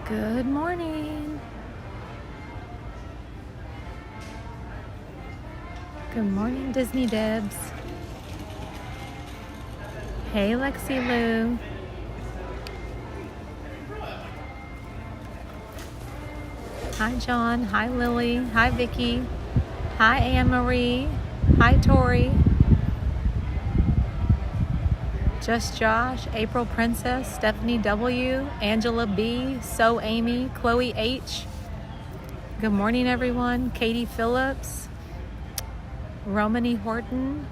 Good morning. Good morning, Disney Debs. Hey, Lexi Lou. Hi, John. Hi, Lily. Hi, Vicky. Hi, Anne Marie. Hi, Tori. Just Josh, April Princess, Stephanie W, Angela B, So Amy, Chloe H. Good morning, everyone. Katie Phillips, Romany Horton,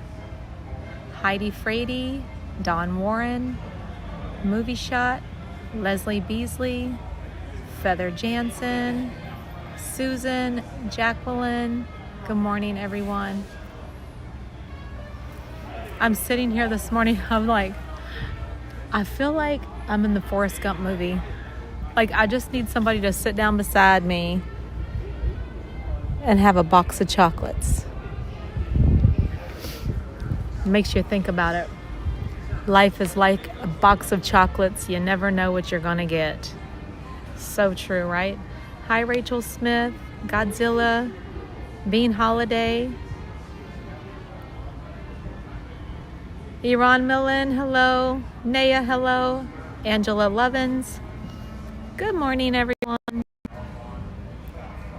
Heidi Frady, Dawn Warren, Movie Shot, Leslie Beasley, Feather Jansen, Susan, Jacqueline. Good morning, everyone. I'm sitting here this morning, I feel like I'm in the Forrest Gump movie. Like, I just need somebody to sit down beside me and have a box of chocolates. It makes you think about it. Life is like a box of chocolates. You never know what you're going to get. So true, right? Hi, Rachel Smith, Godzilla, Bean Holiday, Iran Millen, hello. Naya, hello. Angela Lovins. Good morning, everyone.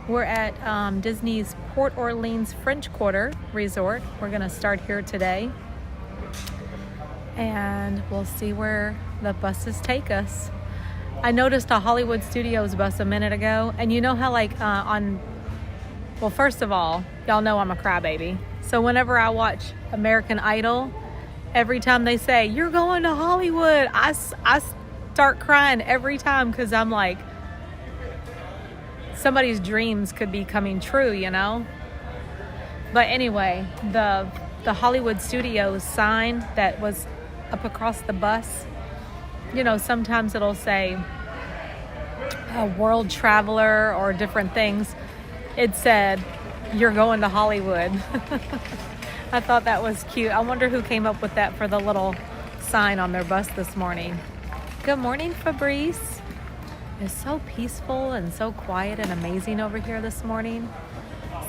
We're at Disney's Port Orleans French Quarter Resort. We're going to start here today. And we'll see where the buses take us. I noticed a Hollywood Studios bus a minute ago. And you know how well, first of all, y'all know I'm a crybaby. So whenever I watch American Idol, every time they say, you're going to Hollywood, I start crying every time because I'm like, somebody's dreams could be coming true, you know? But anyway, the Hollywood Studios sign that was up across the bus, you know, sometimes it'll say a world traveler or different things. It said, you're going to Hollywood. I thought that was cute. I wonder who came up with that for the little sign on their bus this morning. Good morning, Fabrice. It's so peaceful and so quiet and amazing over here this morning.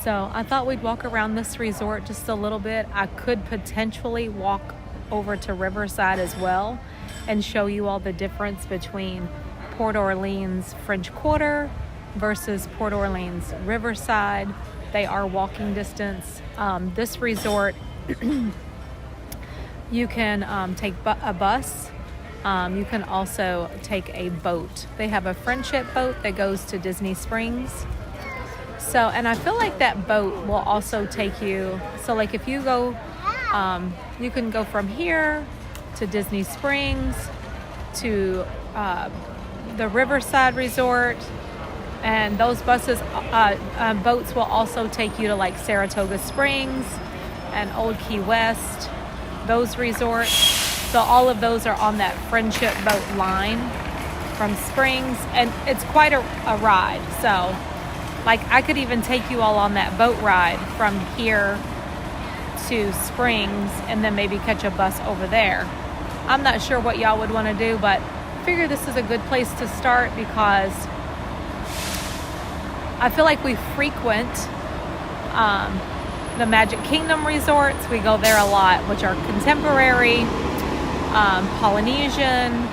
So I thought we'd walk around this resort just a little bit. I could potentially walk over to Riverside as well and show you all the difference between Port Orleans French Quarter versus Port Orleans Riverside. They are walking distance. This resort, you can take a bus. You can also take a boat. They have a friendship boat that goes to Disney Springs. So, and I feel like that boat will also take you. So like if you go, you can go from here to Disney Springs to the Riverside Resort. And those buses, boats will also take you to like Saratoga Springs and Old Key West, those resorts. So all of those are on that friendship boat line from Springs. And it's quite a ride. So like I could even take you all on that boat ride from here to Springs and then maybe catch a bus over there. I'm not sure what y'all would want to do, but I figure this is a good place to start because I feel like we frequent the Magic Kingdom resorts. We go there a lot, which are Contemporary, Polynesian,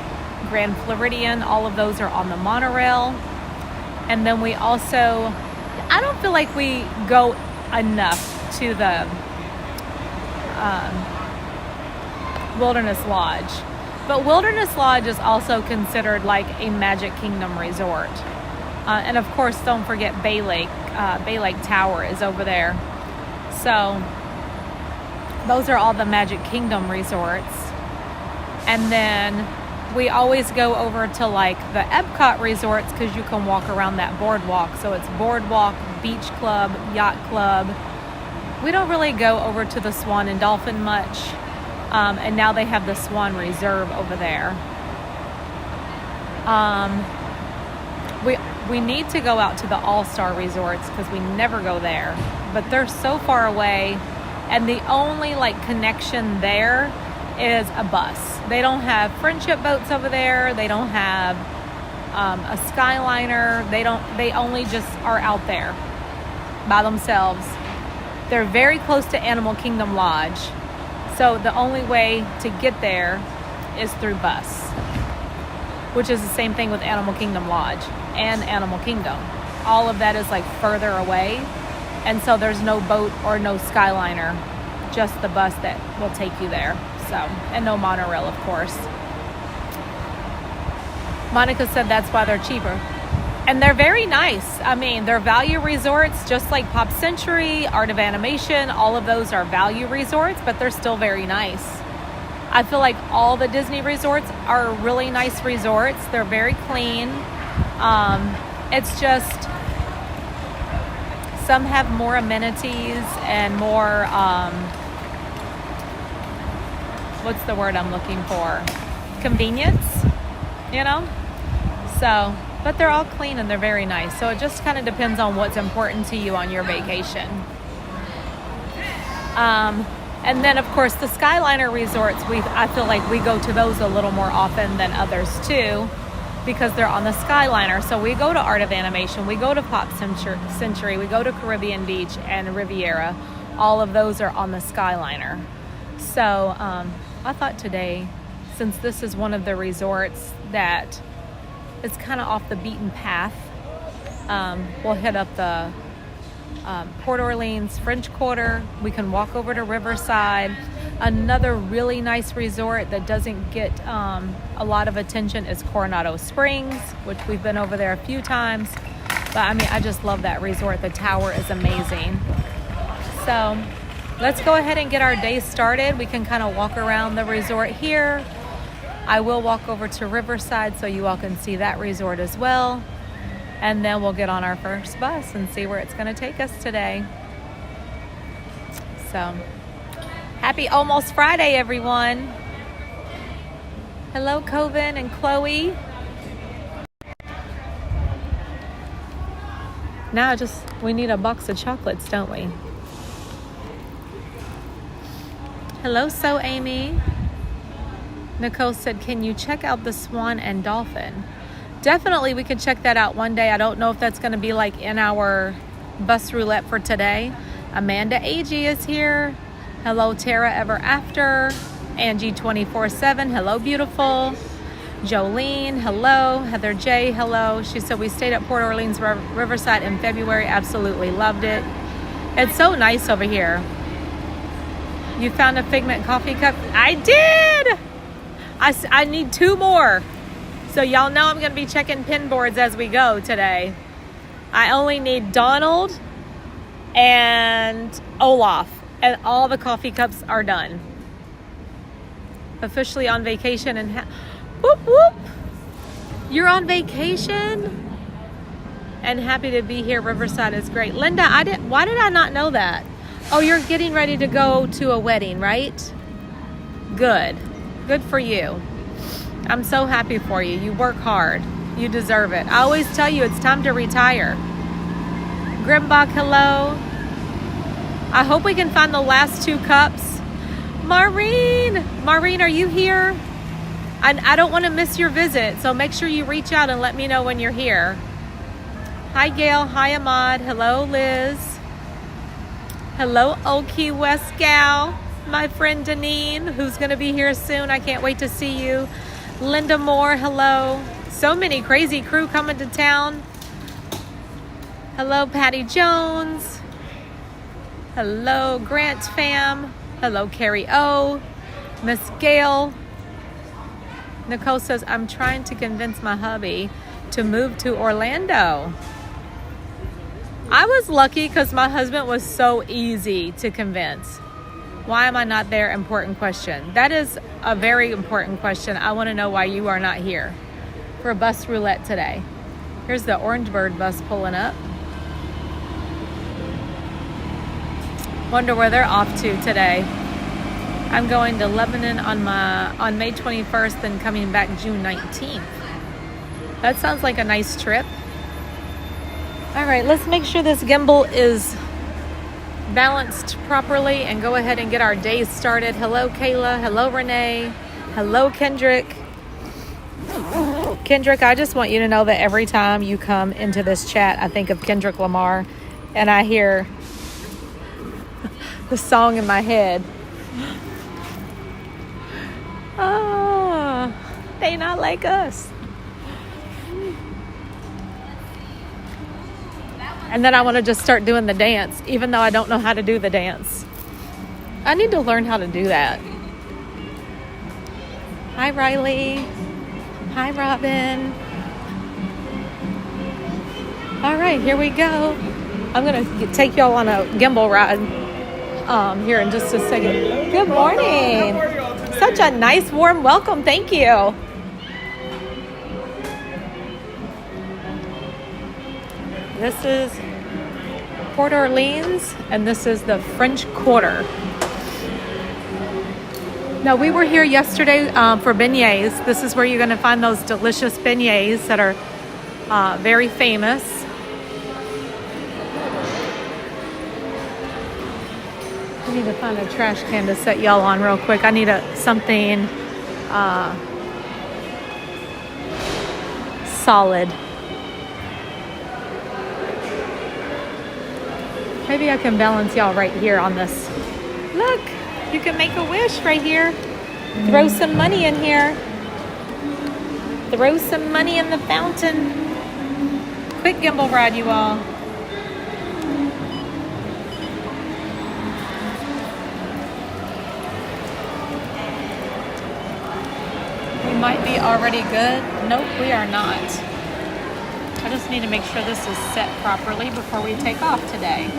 Grand Floridian. All of those are on the monorail. And then we also, I don't feel like we go enough to the Wilderness Lodge. But Wilderness Lodge is also considered like a Magic Kingdom resort. And of course, don't forget Bay Lake. Bay Lake Tower is over there. So Those are all the Magic Kingdom resorts. And then we always go over to like the Epcot resorts because you can walk around that boardwalk. So it's boardwalk, beach club, yacht club. We don't really go over to the Swan and Dolphin much. And now they have the Swan Reserve over there. We need to go out to the All-Star resorts because we never go there. But they're so far away. And the only like connection there is a bus. They don't have friendship boats over there. They don't have a Skyliner. They only just are out there by themselves. They're very close to Animal Kingdom Lodge. So the only way to get there is through bus, which is the same thing with Animal Kingdom Lodge and Animal Kingdom. All of that is like further away. And so there's no boat or no Skyliner, just the bus that will take you there. So, and no monorail, of course. Monica said that's why they're cheaper. And they're very nice. I mean, they're value resorts, just like Pop Century, Art of Animation. All of those are value resorts, but they're still very nice. I feel like all the Disney resorts are really nice resorts. They're very clean. It's just, some have more amenities and more, what's the word I'm looking for? Convenience, you know? So, but they're all clean and they're very nice. So it just kind of depends on what's important to you on your vacation. And then, of course, the Skyliner resorts, I feel like we go to those a little more often than others too, because they're on the Skyliner. So we go to Art of Animation, we go to Pop Century, we go to Caribbean Beach and Riviera. All of those are on the Skyliner. So I thought today, since this is one of the resorts that is kind of off the beaten path, we'll hit up the Port Orleans French Quarter. We can walk over to Riverside. Another really nice resort that doesn't get a lot of attention is Coronado Springs, which we've been over there a few times. But I mean, I just love that resort. The tower is amazing. So let's go ahead and get our day started. We can kind of walk around the resort here. I will walk over to Riverside so you all can see that resort as well. And then we'll get on our first bus and see where it's going to take us today. So, happy almost Friday, everyone. Hello, Coven and Chloe. Now we need a box of chocolates, don't we? Hello, So Amy. Nicole said, can you check out the Swan and Dolphin? Definitely, we could check that out one day. I don't know if that's going to be like in our bus roulette for today. Amanda Agee is here. Hello, Tara Ever After. Angie 24/7. Hello, beautiful. Jolene, hello. Heather J, hello. She said, we stayed at Port Orleans Riverside in February. Absolutely loved it. It's so nice over here. You found a Figment coffee cup? I did! I need 2 more. So y'all know I'm going to be checking pin boards as we go today. I only need Donald and Olaf, and all the coffee cups are done. Officially on vacation and whoop whoop. You're on vacation? And happy to be here. Riverside is great. Linda, why did I not know that? Oh, you're getting ready to go to a wedding, right? Good. Good for you. I'm so happy for you. You work hard. You deserve it. I always tell you it's time to retire. Grimbach, hello. I hope we can find the last 2 cups. Maureen, are you here? I don't want to miss your visit, so make sure you reach out and let me know when you're here. Hi, Gail. Hi, Ahmad. Hello, Liz. Hello, Old Key West gal. My friend Deneen, who's going to be here soon. I can't wait to see you. Linda Moore, hello. So many crazy crew coming to town. Hello, Patty Jones. Hello, Grant fam. Hello, Carrie O. Miss Gail. Nicole says, I'm trying to convince my hubby to move to Orlando. I was lucky because my husband was so easy to convince. Why am I not there? Important question. That is a very important question. I want to know why you are not here for Bus Roulette today. Here's the Orange Bird bus pulling up. Wonder where they're off to today. I'm going to Lebanon on May 21st and coming back June 19th. That sounds like a nice trip. All right, let's make sure this gimbal is balanced properly and go ahead and get our day started. Hello, Kayla. Hello, Renee. Hello, Kendrick. Kendrick, I just want you to know that every time you come into this chat, I think of Kendrick Lamar and I hear the song in my head. Oh, they not like us. And then I want to just start doing the dance, even though I don't know how to do the dance. I need to learn how to do that. Hi, Riley. Hi, Robin. All right, here we go. I'm going to take y'all on a gimbal ride here in just a second. Good morning. Such a nice, warm welcome. Thank you. This is Port Orleans, and this is the French Quarter. Now, we were here yesterday for beignets. This is where you're going to find those delicious beignets that are very famous. I need to find a trash can to set y'all on real quick. I need something solid. Maybe I can balance y'all right here on this. Look, you can make a wish right here. Throw some money in here. Throw some money in the fountain. Quick gimbal ride, you all. We might be already good. Nope, we are not. I just need to make sure this is set properly before we take off today.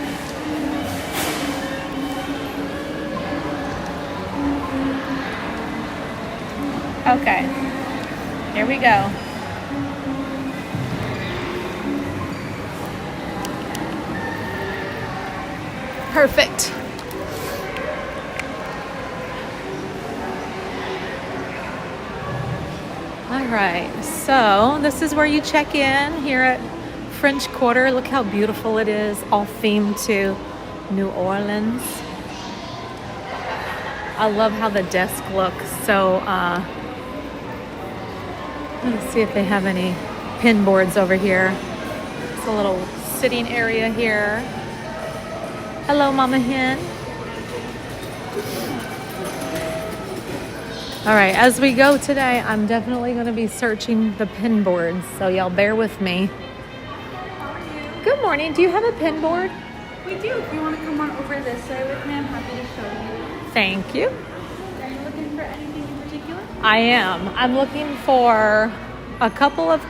Okay, here we go. Perfect. All right, so this is where you check in here at French Quarter. Look how beautiful it is, all themed to New Orleans. I love how the desk looks. So let's see if they have any pin boards over here. It's a little sitting area here. Hello, Mama Hen. All right, as we go today, I'm definitely going to be searching the pin boards, so y'all bear with me. How are you? Good morning. Do you have a pin board? We do. If you want to come on over this way with me, I'm happy to show you. Thank you. Are you looking for anything in particular? I am. I'm looking for a couple of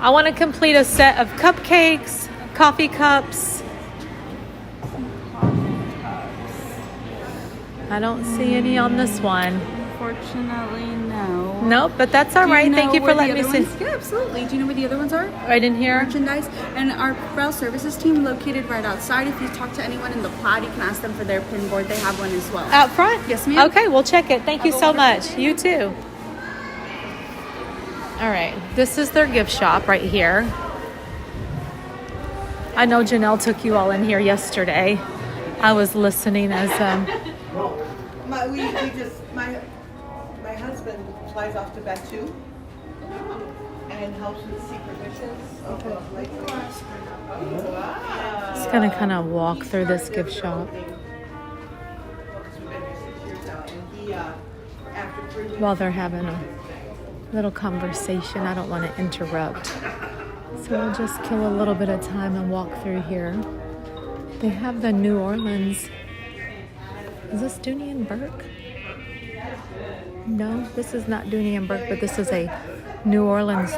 I want to complete a set of cupcakes, coffee cups. I don't see any on this one. Unfortunately, no. Nope, but that's all right. Thank you for letting me see. Yeah, absolutely. Do you know where the other ones are? Right in here. Merchandise. And our rail services team located right outside. If you talk to anyone in the plaid, you can ask them for their pin board. They have one as well. Out front? Yes, ma'am. Okay, we'll check it. Thank you so much. You too. All right, this is their gift shop right here. I know Janelle took you all in here yesterday. I was listening as my husband flies off to Batu and helps with secret wishes. just gonna kind of walk through this gift shop while they're having a little conversation. I don't want to interrupt, so we'll just kill a little bit of time and walk through here. They have the New Orleans. Is this Dooney and Burke? No, this is not Dooney and Burke, but this is a New Orleans.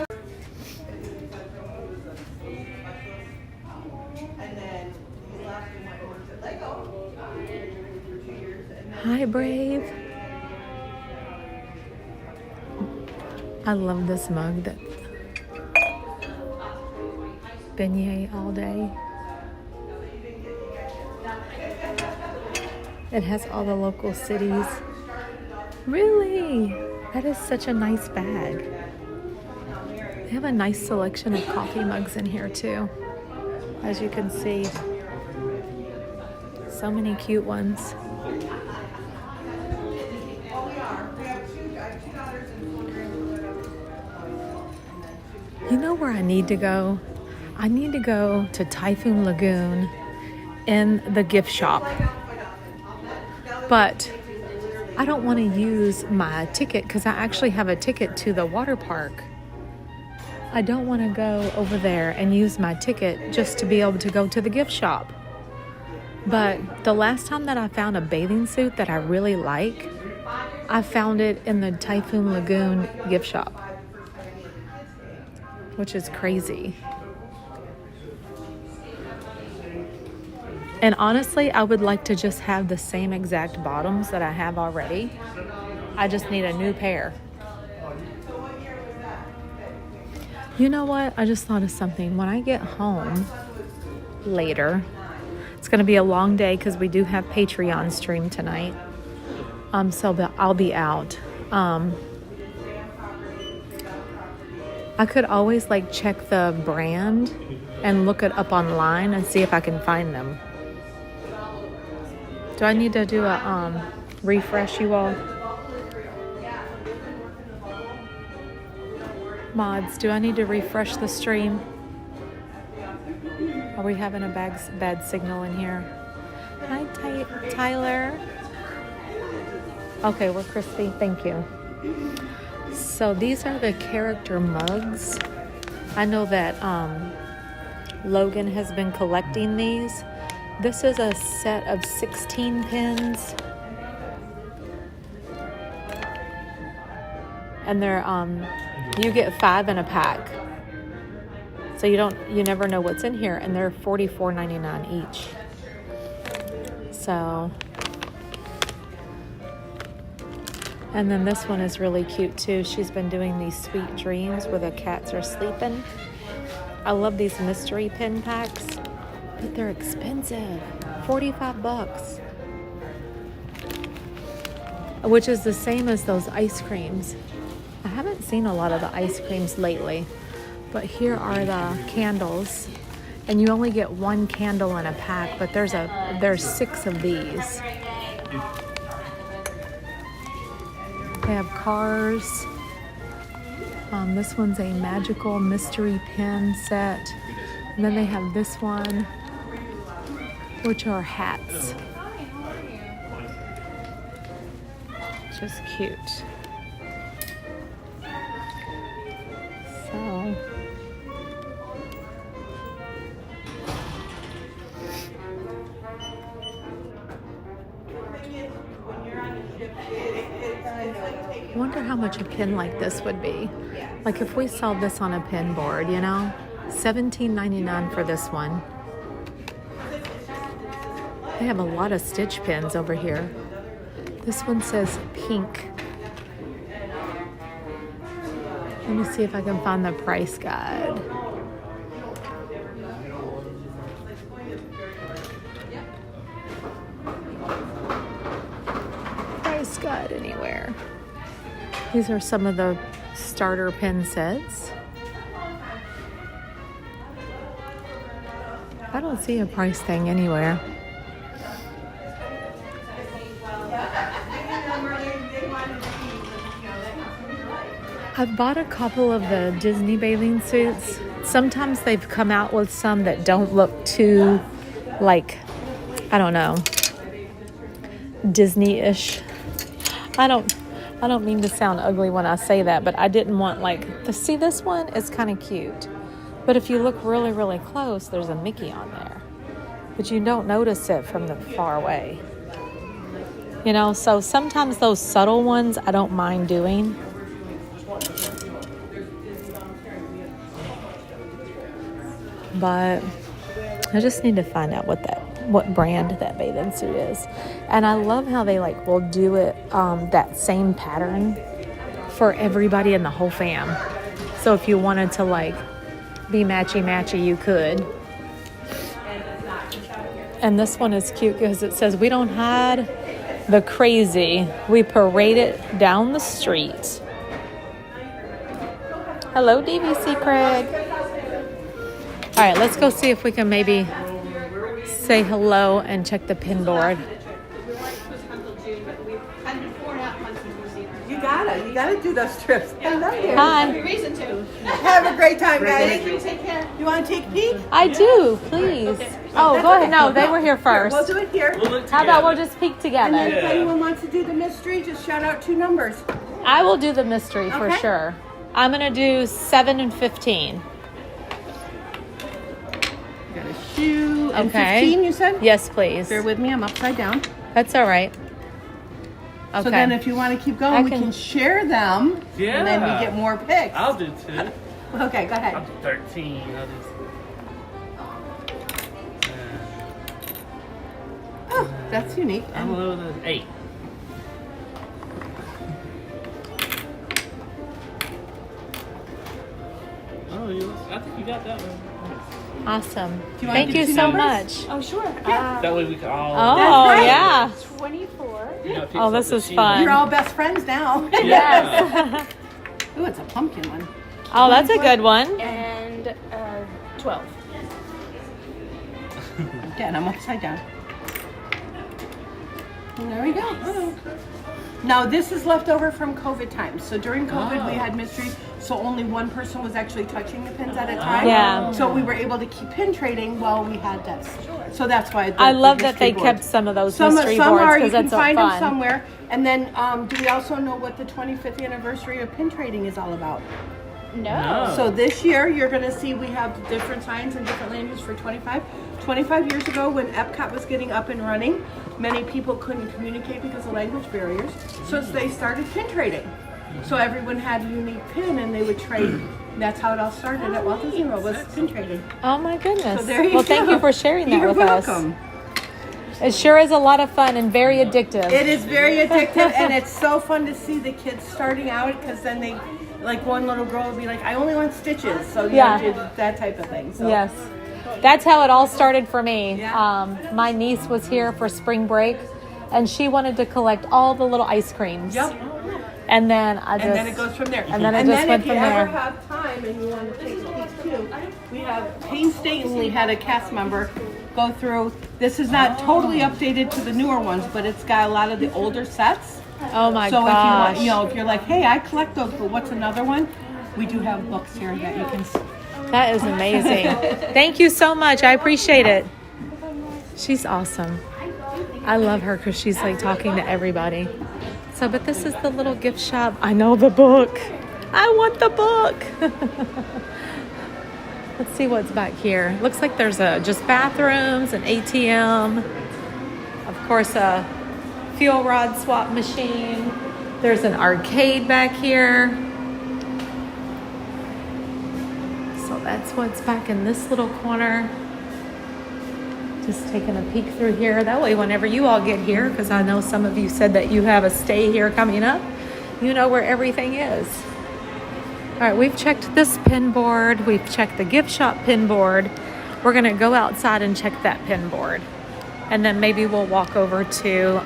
Hi, Brave. I love this mug that beignet all day. It has all the local cities. Really? That is such a nice bag. They have a nice selection of coffee mugs in here too. As you can see. So many cute ones. You know where I need to go? I need to go to Typhoon Lagoon in the gift shop. But I don't want to use my ticket because I actually have a ticket to the water park. I don't want to go over there and use my ticket just to be able to go to the gift shop. But the last time that I found a bathing suit that I really like, I found it in the Typhoon Lagoon gift shop, which is crazy. And honestly, I would like to just have the same exact bottoms that I have already. I just need a new pair. You know what? I just thought of something. When I get home later, it's going to be a long day because we do have Patreon stream tonight. So I'll be out. I could always like check the brand and look it up online and see if I can find them. Do I need to do a refresh, you all? Mods, do I need to refresh the stream? Are we having a bad signal in here? Hi, Tyler. Okay, we're crispy. Thank you. So these are the character mugs. I know that Logan has been collecting these. This is a set of 16 pins. And they're you get 5 in a pack. So you never know what's in here, and they're $44.99 each. So, and then this one is really cute too. She's been doing these sweet dreams where the cats are sleeping. I love these mystery pin packs, but they're expensive. $45, which is the same as those ice creams. I haven't seen a lot of the ice creams lately, but here are the candles, and you only get 1 candle in a pack, but there's 6 of these. They have cars. This one's a magical mystery pin set. And then they have this one, which are hats. Just cute. So, I wonder how much a pin like this would be. Like if we sold this on a pin board, you know, $17.99 for this one. They have a lot of stitch pins over here. This one says pink. Let me see if I can find the price guide. Price guide anywhere. These are some of the starter pin sets. I don't see a price thing anywhere. I've bought a couple of the Disney bathing suits. Sometimes they've come out with some that don't look too, like, I don't know, Disney-ish. I don't mean to sound ugly when I say that, but I didn't want, like, to see this one is kind of cute. But if you look really, really close, there's a Mickey on there. But you don't notice it from the far away. You know, so sometimes those subtle ones I don't mind doing. But I just need to find out what that what brand that bathing suit is. And I love how they like will do it that same pattern for everybody in the whole fam. So if you wanted to like be matchy, you could. And this one is cute because it says, "We don't hide the crazy. We parade it down the street." Hello, DVC Craig. All right, let's go see if we can maybe say hello and check the pin board. You gotta do those trips. Hello there. Hi. Reason to. Have a great time, guys. Thank you. Take care. You want to take a peek? I do, please. Oh, go ahead. No, they were here first. We'll do it here. How about we'll just peek And together? then if anyone wants to do the mystery, just shout out 2 numbers. I will do the mystery for Okay. sure. I'm going to do 7 and 15. Got a shoe. And Okay. 15, you said? Yes, please. Bear with me. I'm upside down. That's all right. Okay. So then if you want to keep going, I we can- can share them. Yeah. And then we get more picks. I'll do 2. Okay, go ahead. I'll do 13. I'll do... Oh, that's unique. I'm a little 8. Oh, I think you got that one. Awesome. you wanna Thank do you 2 so numbers? much. Oh, sure. That way we can all. Oh, right. yeah. 24. You know, pick Oh, this something is she fun. You're all best friends now. Yeah. Ooh, it's a pumpkin one. Oh, that's a good one. And 12. Again, I'm upside down. And there we go. Oh. Now, this is left over from COVID times. So during COVID, we had mystery, so only one person was actually touching the pins at a time. Yeah. So we were able to keep pin trading while we had this. So that's why. I love that mystery they boards. kept some of those Some mystery are. boards You because can that's so find them fun. somewhere. And then, do we also know what the 25th anniversary of pin trading is all about? No. So this year, you're going to see we have different signs and different land use for 25. 25 years ago, when Epcot was getting up and running, many people couldn't communicate because of language barriers. So they started pin trading. So everyone had a unique pin and they would trade. That's how it all started at Walt Disney World, was pin trading. Oh my goodness. So there you well, go. thank you for sharing that You're with welcome. us. It sure is a lot of fun and very addictive. It is very addictive, and it's so fun to see the kids starting out because then they, like one little girl would be like, I only want stitches. So you Yeah. know, that type of thing. So. Yes. That's how it all started for me. Yeah. My niece was here for spring break and she wanted to collect all the little ice creams. Yep. And then I just And then it goes from there. And then it just went if you from ever there. have time and you want to take a peek too, we have painstakingly had a cast member go through. This is not totally updated to the newer ones, but it's got a lot of the older sets. Oh my So gosh. if you want, if you're like, hey, I collect those, but what's another one? We do have books here that you can. That is amazing. Thank you so much. I appreciate it. She's awesome. I love her because she's like talking to everybody. So, but this is the little gift shop. I know the book. I want the book. Let's see what's back here. Looks like there's just bathrooms, an ATM, of course a fuel rod swap machine. There's an arcade back here. So that's what's back in this little corner. Just taking a peek through here. That way whenever you all get here, because I know some of you said that you have a stay here coming up, you know where everything is. All right, we've checked this pin board. We've checked the gift shop pin board. We're going to go outside and check that pin board. And then maybe we'll walk over to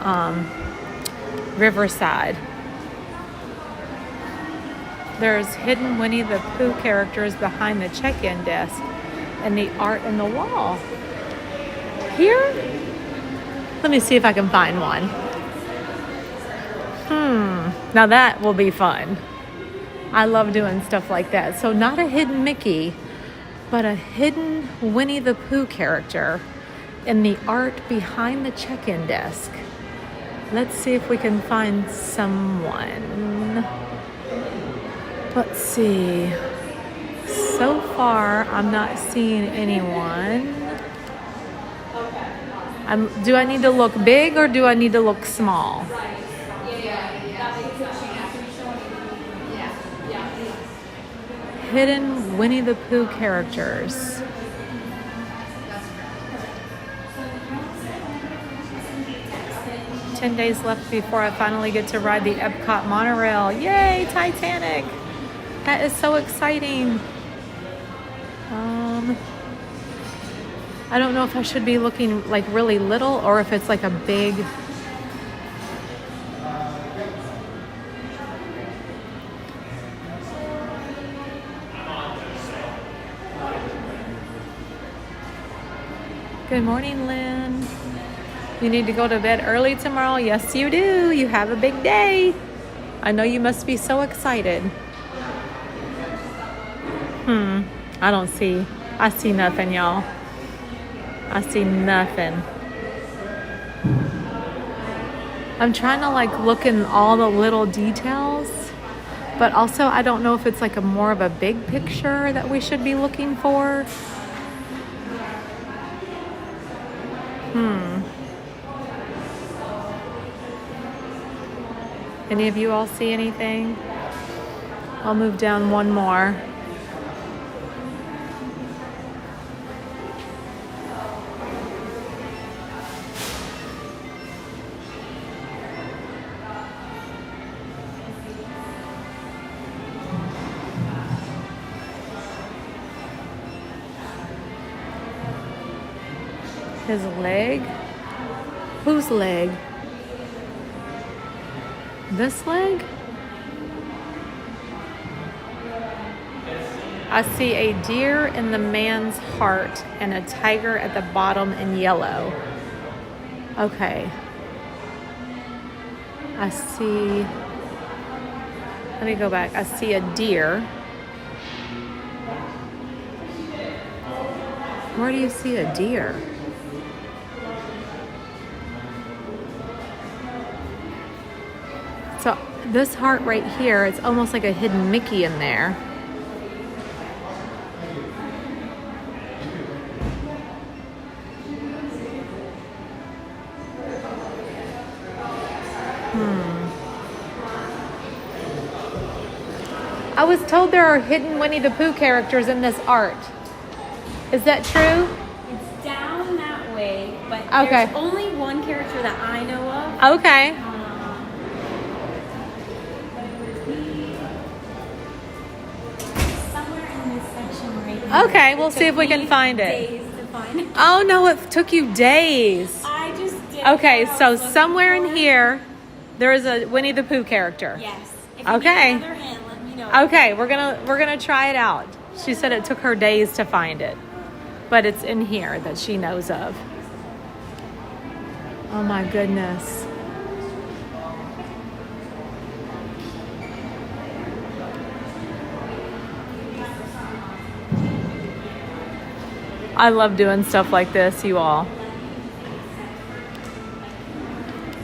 Riverside. There's hidden Winnie the Pooh characters behind the check-in desk and the art in the wall. Here? Let me see if I can find one. Now that will be fun. I love doing stuff like that. So not a hidden Mickey, but a hidden Winnie the Pooh character in the art behind the check-in desk. Let's see if we can find someone. Let's see. So far, I'm not seeing anyone. Do I need to look big or do I need to look small? Hidden Winnie the Pooh characters. 10 days left before I finally get to ride the Epcot monorail. Yay, Titanic! That is so exciting. I don't know if I should be looking like really little or if it's like a big... Good morning, Lynn. You need to go to bed early tomorrow? Yes, you do. You have a big day. I know you must be so excited. I don't see. I see nothing, y'all. I see nothing. I'm trying to like look in all the little details, but also I don't know if it's like a more of a big picture that we should be looking for. Any of you all see anything? I'll move down one more. His leg? Whose leg? This leg? I see a deer in the man's heart and a tiger at the bottom in yellow. Okay. I see... Let me go back. I see a deer. Where do you see a deer? So this heart right here, it's almost like a hidden Mickey in there. I was told there are hidden Winnie the Pooh characters in this art. Is that true? It's down that way, but Okay. there's only one character that I know of. Okay. Somewhere in this section right here. Okay, we'll It see if took we can me find it. days to find it. Oh no, it took you days. I just did. Okay, what I so was looking somewhere in for. here, there is a Winnie the Pooh character. Yes. If you Okay. need another hint, let me know. Okay, we're gonna try it out. She said it took her days to find it, but it's in here that she knows of. Oh my goodness. I love doing stuff like this, you all.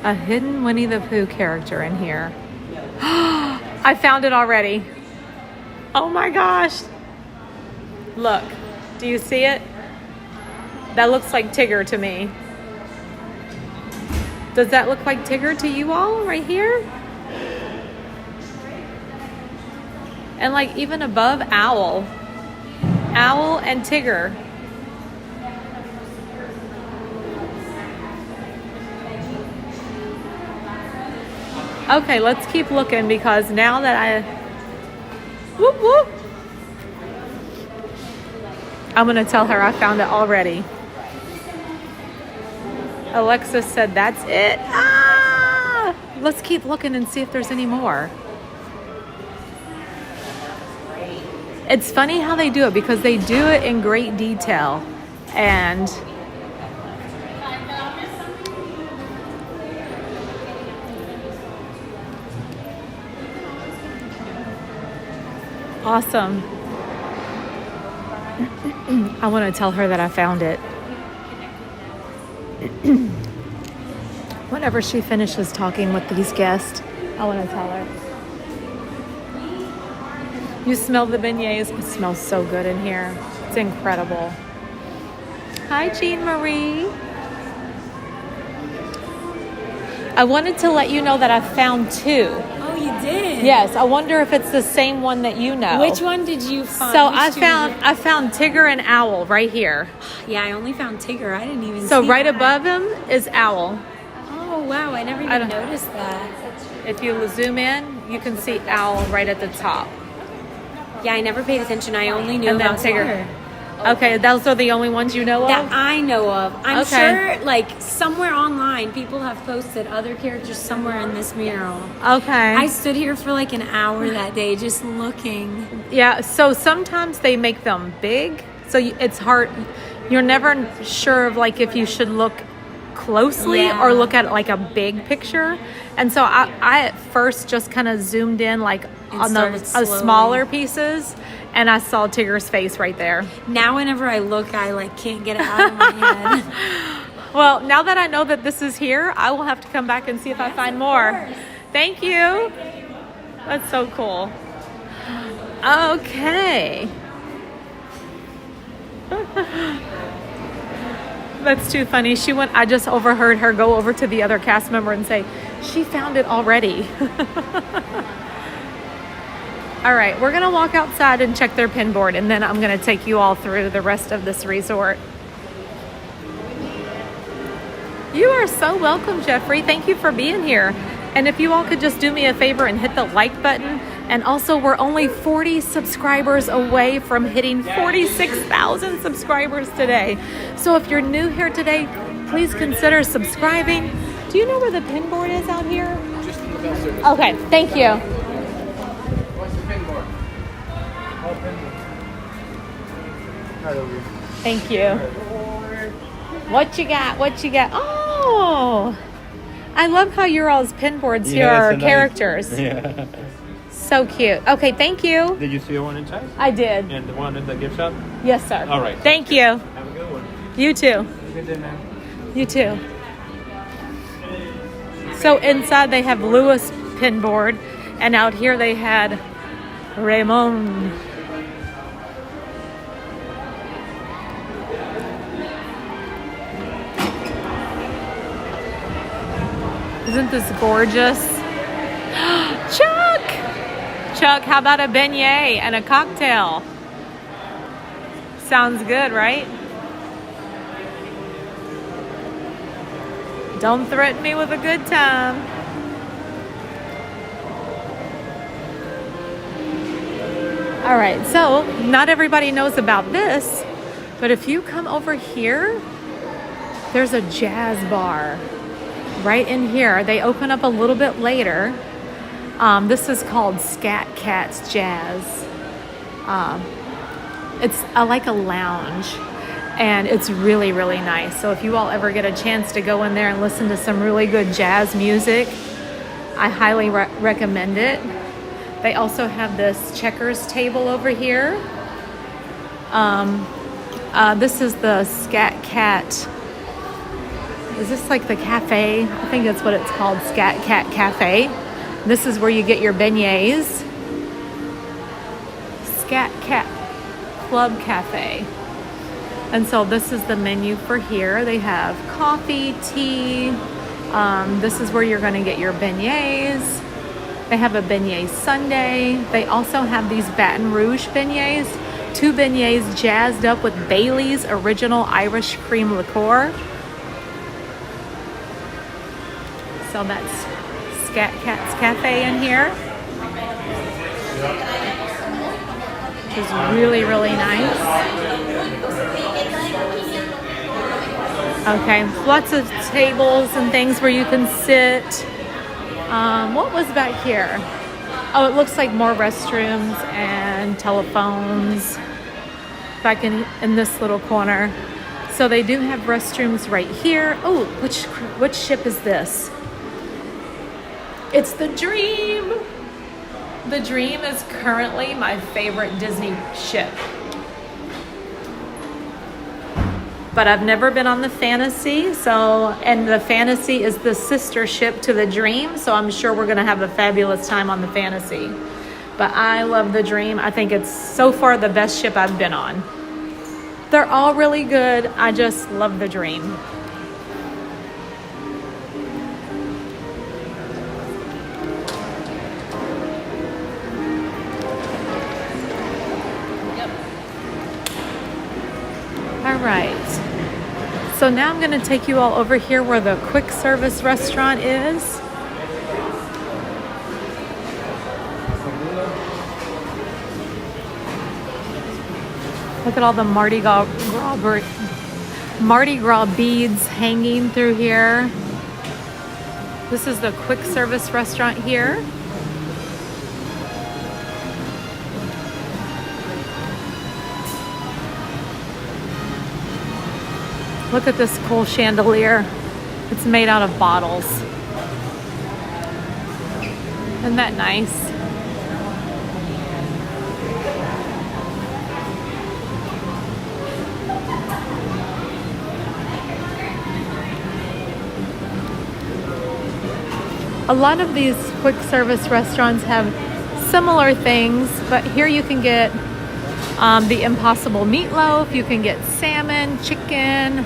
A hidden Winnie the Pooh character in here. I found it already. Oh my gosh. Look, do you see it? That looks like Tigger to me. Does that look like Tigger to you all right here? And like even above Owl. Owl and Tigger. Okay, let's keep looking because now that I... Whoop, whoop. I'm going to tell her I found it already. Alexis said, that's it. Ah! Let's keep looking and see if there's any more. It's funny how they do it because they do it in great detail. And... awesome. I want to tell her that I found it. Whenever she finishes talking with these guests, I want to tell her. You smell the beignets? It smells so good in here. It's incredible. Hi, Jean Marie. I wanted to let you know that I found two. Oh, you did? Yes, I wonder if it's the same one that you know. Which one did you find? So Which I two found Tigger and Owl right here. Yeah, I only found Tigger. I didn't even So see right that. above him is Owl. Oh, wow, I never I even don't- noticed that. If you zoom in, you can see owl right at the top. Yeah, I never paid attention. I only knew And then about Tigger. Tigger. Okay, those are the only ones you know That of? I know of. I'm Okay. sure, like, somewhere online, people have posted other characters somewhere in this mural. Okay. I stood here for like an hour that day just looking. Yeah, so sometimes they make them big, so it's hard. You're never sure of like if you should look closely Yeah. or look at like a big picture. And so I at first just kind of zoomed in like And on the started slowly. smaller pieces, and I saw Tigger's face right there. Now, whenever I look, I like can't get it out of my head. Well, now that I know that this is here, I will have to come back and see if I find more. Thank you. That's so cool. Okay. That's too funny. I just overheard her go over to the other cast member and say, she found it already. All right, we're gonna walk outside and check their pin board, and then I'm gonna take you all through the rest of this resort. You are so welcome, Jeffrey. Thank you for being here. And if you all could just do me a favor and hit the like button. And also, we're only 40 subscribers away from hitting 46,000 subscribers today. So if you're new here today, please consider subscribing. Do you know where the pin board is out here? Just in the bell service. Okay, thank you. What's the pin board? Oh, pin board. Right over here. Thank you. What you got? What you got? Oh, I love how your all's pin boards here Yeah, are it's a nice- characters. Yeah. So cute. Okay, thank you. Did you see the one inside? I did. And the one in the gift shop? Yes, sir. All right. Thank you. Have a good one. You too. Good day, man. You too. So inside they have Lewis pin board, and out here they had Raymond. Isn't this gorgeous? Chuck! Chuck, how about a beignet and a cocktail? Sounds good, right? Don't threaten me with a good time. All right, so not everybody knows about this, but if you come over here, there's a jazz bar right in here. They open up a little bit later. This is called Scat Cat's Jazz. It's like a lounge, and it's really, really nice. So if you all ever get a chance to go in there and listen to some really good jazz music, I highly recommend it. They also have this checkers table over here. This is the Scat Cat. Is this like the cafe? I think that's what it's called, Scat Cat Cafe. This is where you get your beignets. Scat Cat Club Cafe. And so this is the menu for here. They have coffee, tea. This is where you're going to get your beignets. They have a beignet sundae. They also have these Baton Rouge beignets. 2 beignets jazzed up with Bailey's original Irish cream liqueur. So that's Scat Cat's Cafe in here. Which is really, really nice. Okay, lots of tables and things where you can sit. What was back here? Oh, it looks like more restrooms and telephones back in this little corner. So they do have restrooms right here. Oh, which ship is this? It's the Dream. The Dream is currently my favorite Disney ship. But I've never been on the Fantasy, and the Fantasy is the sister ship to the Dream, so I'm sure we're gonna have a fabulous time on the Fantasy. But I love the Dream. I think it's so far the best ship I've been on. They're all really good. I just love the Dream. All right. So So now I'm going to take you all over here where the quick service restaurant is. Look at all the Mardi Gras beads hanging through here. This is the quick service restaurant here. Look at this cool chandelier. It's made out of bottles. Isn't that nice? A lot of these quick service restaurants have similar things, but here you can get the Impossible Meatloaf, you can get salmon, chicken.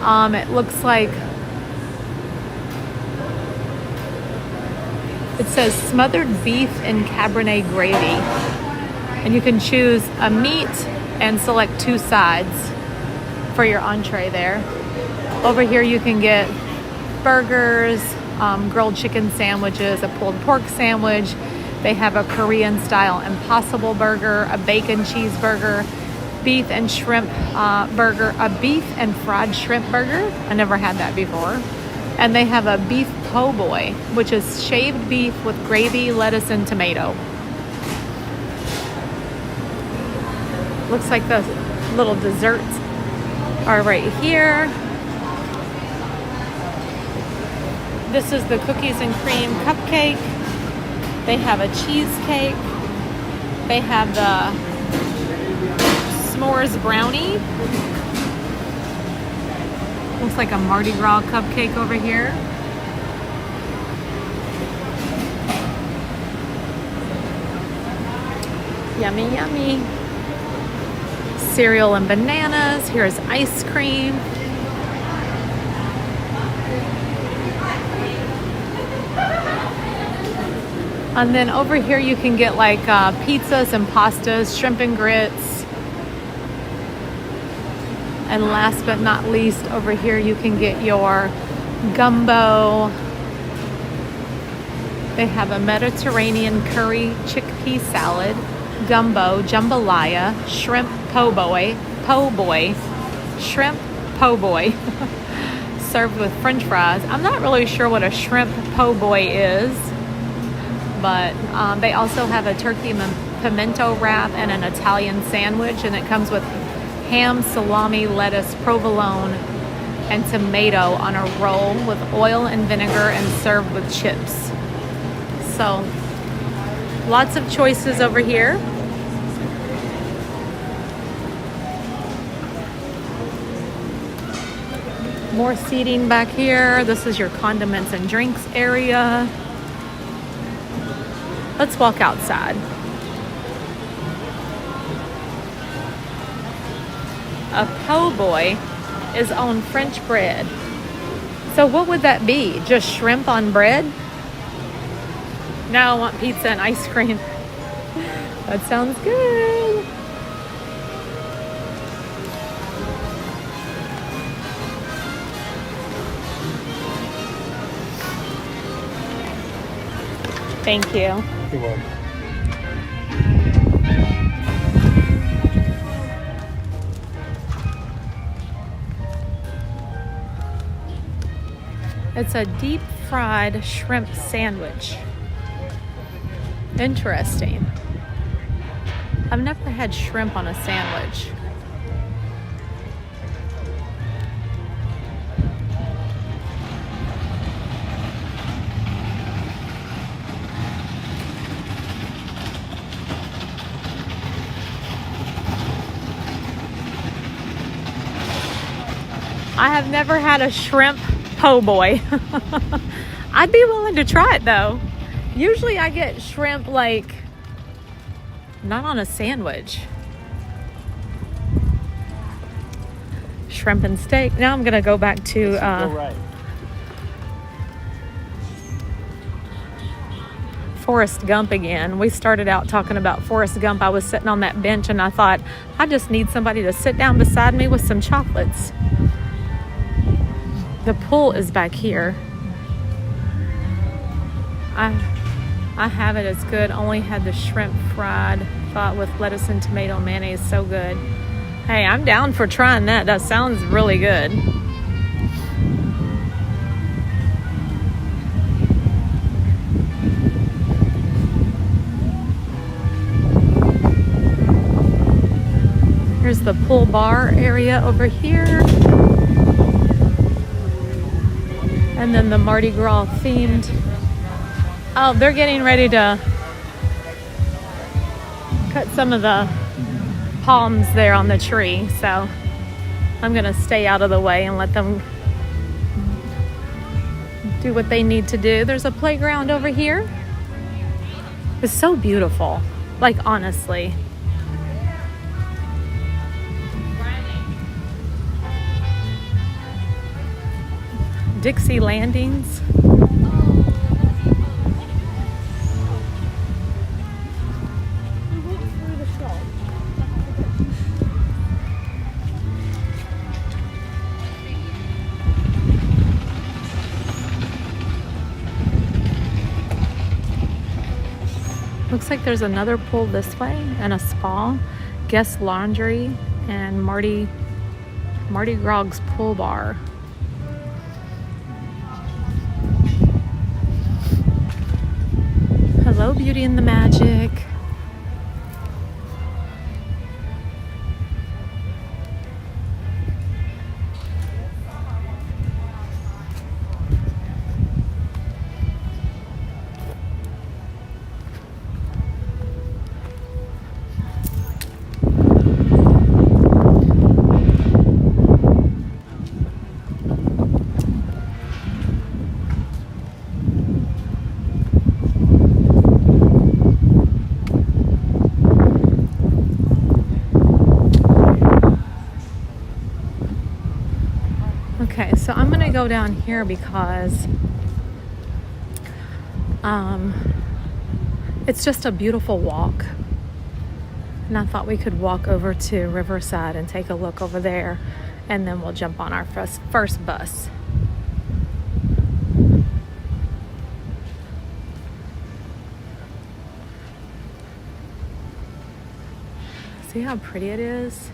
It looks like it says smothered beef and Cabernet gravy. And you can choose a meat and select 2 sides for your entree there. Over here you can get burgers, grilled chicken sandwiches, a pulled pork sandwich. They have a Korean style Impossible burger, a bacon cheeseburger, beef and shrimp burger, a beef and fried shrimp burger. I never had that before. And they have a beef po' boy, which is shaved beef with gravy, lettuce, and tomato. Looks like the little desserts are right here. This is the cookies and cream cupcake. They have a cheesecake. They have the s'mores brownie. Looks like a Mardi Gras cupcake over here. Yummy, yummy. Cereal and bananas. Here's ice cream. And then over here you can get like pizzas and pastas, shrimp and grits. And last but not least, over here you can get your gumbo. They have a Mediterranean curry chickpea salad, gumbo, jambalaya, shrimp po' boy, shrimp po' boy, served with French fries. I'm not really sure what a shrimp po' boy is. But they also have a turkey pimento wrap and an Italian sandwich, and it comes with ham, salami, lettuce, provolone, and tomato on a roll with oil and vinegar and served with chips. So, lots of choices over here. More seating back here. This is your condiments and drinks area. Let's walk outside. A po' boy is on French bread. So what would that be? Just shrimp on bread? Now I want pizza and ice cream. That sounds good. Thank you. You're welcome. It's a deep fried shrimp sandwich. Interesting. I've never had shrimp on a sandwich. I have never had a shrimp po' boy. I'd be willing to try it though. Usually I get shrimp like not on a sandwich. Shrimp and steak. Now I'm gonna go back to Go right. Forrest Gump again. We started out talking about Forrest Gump. I was sitting on that bench and I thought, I just need somebody to sit down beside me with some chocolates. The pool is back here. I have it. It's good. Only had the shrimp fried, thought with lettuce and tomato mayonnaise. So good. Hey, I'm down for trying that. That sounds really good. Here's the pool bar area over here. And then the Mardi Gras themed. Oh, they're getting ready to cut some of the palms there on the tree. So I'm going to stay out of the way and let them do what they need to do. There's a playground over here. It's so beautiful. Like, honestly. Dixie Landings. Looks like there's another pool this way and a spa, guest laundry, and Mardi Gras pool bar. Hello, Beauty and the Magic. Okay, so I'm gonna go down here because it's just a beautiful walk. And I thought we could walk over to Riverside and take a look over there, and then we'll jump on our first bus. See how pretty it is?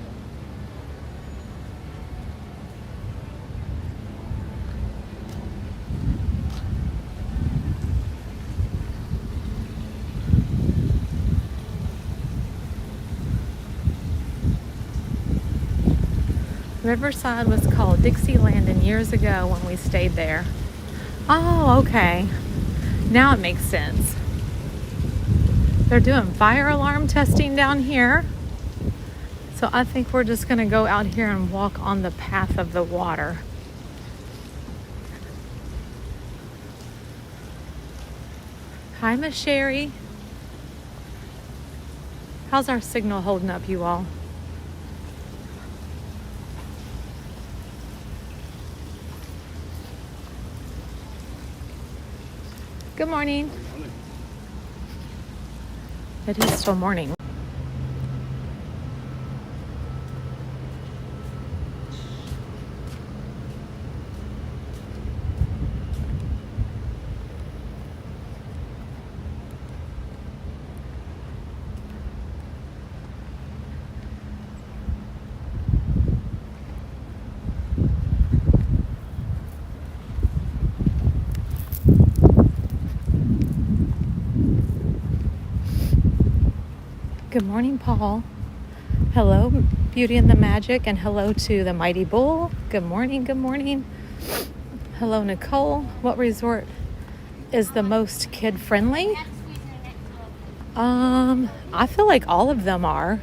Riverside was called Dixieland years ago when we stayed there. Oh, okay. Now it makes sense. They're doing fire alarm testing down here. So I think we're just going to go out here and walk on the path of the water. Hi, Miss Sherry. How's our signal holding up, you all? Good morning. It is still morning. Good morning, Paul. Hello, Beauty and the Magic, and hello to the Mighty Bull. Good morning, good morning. Hello, Nicole. What resort is the most kid-friendly? I feel like all of them are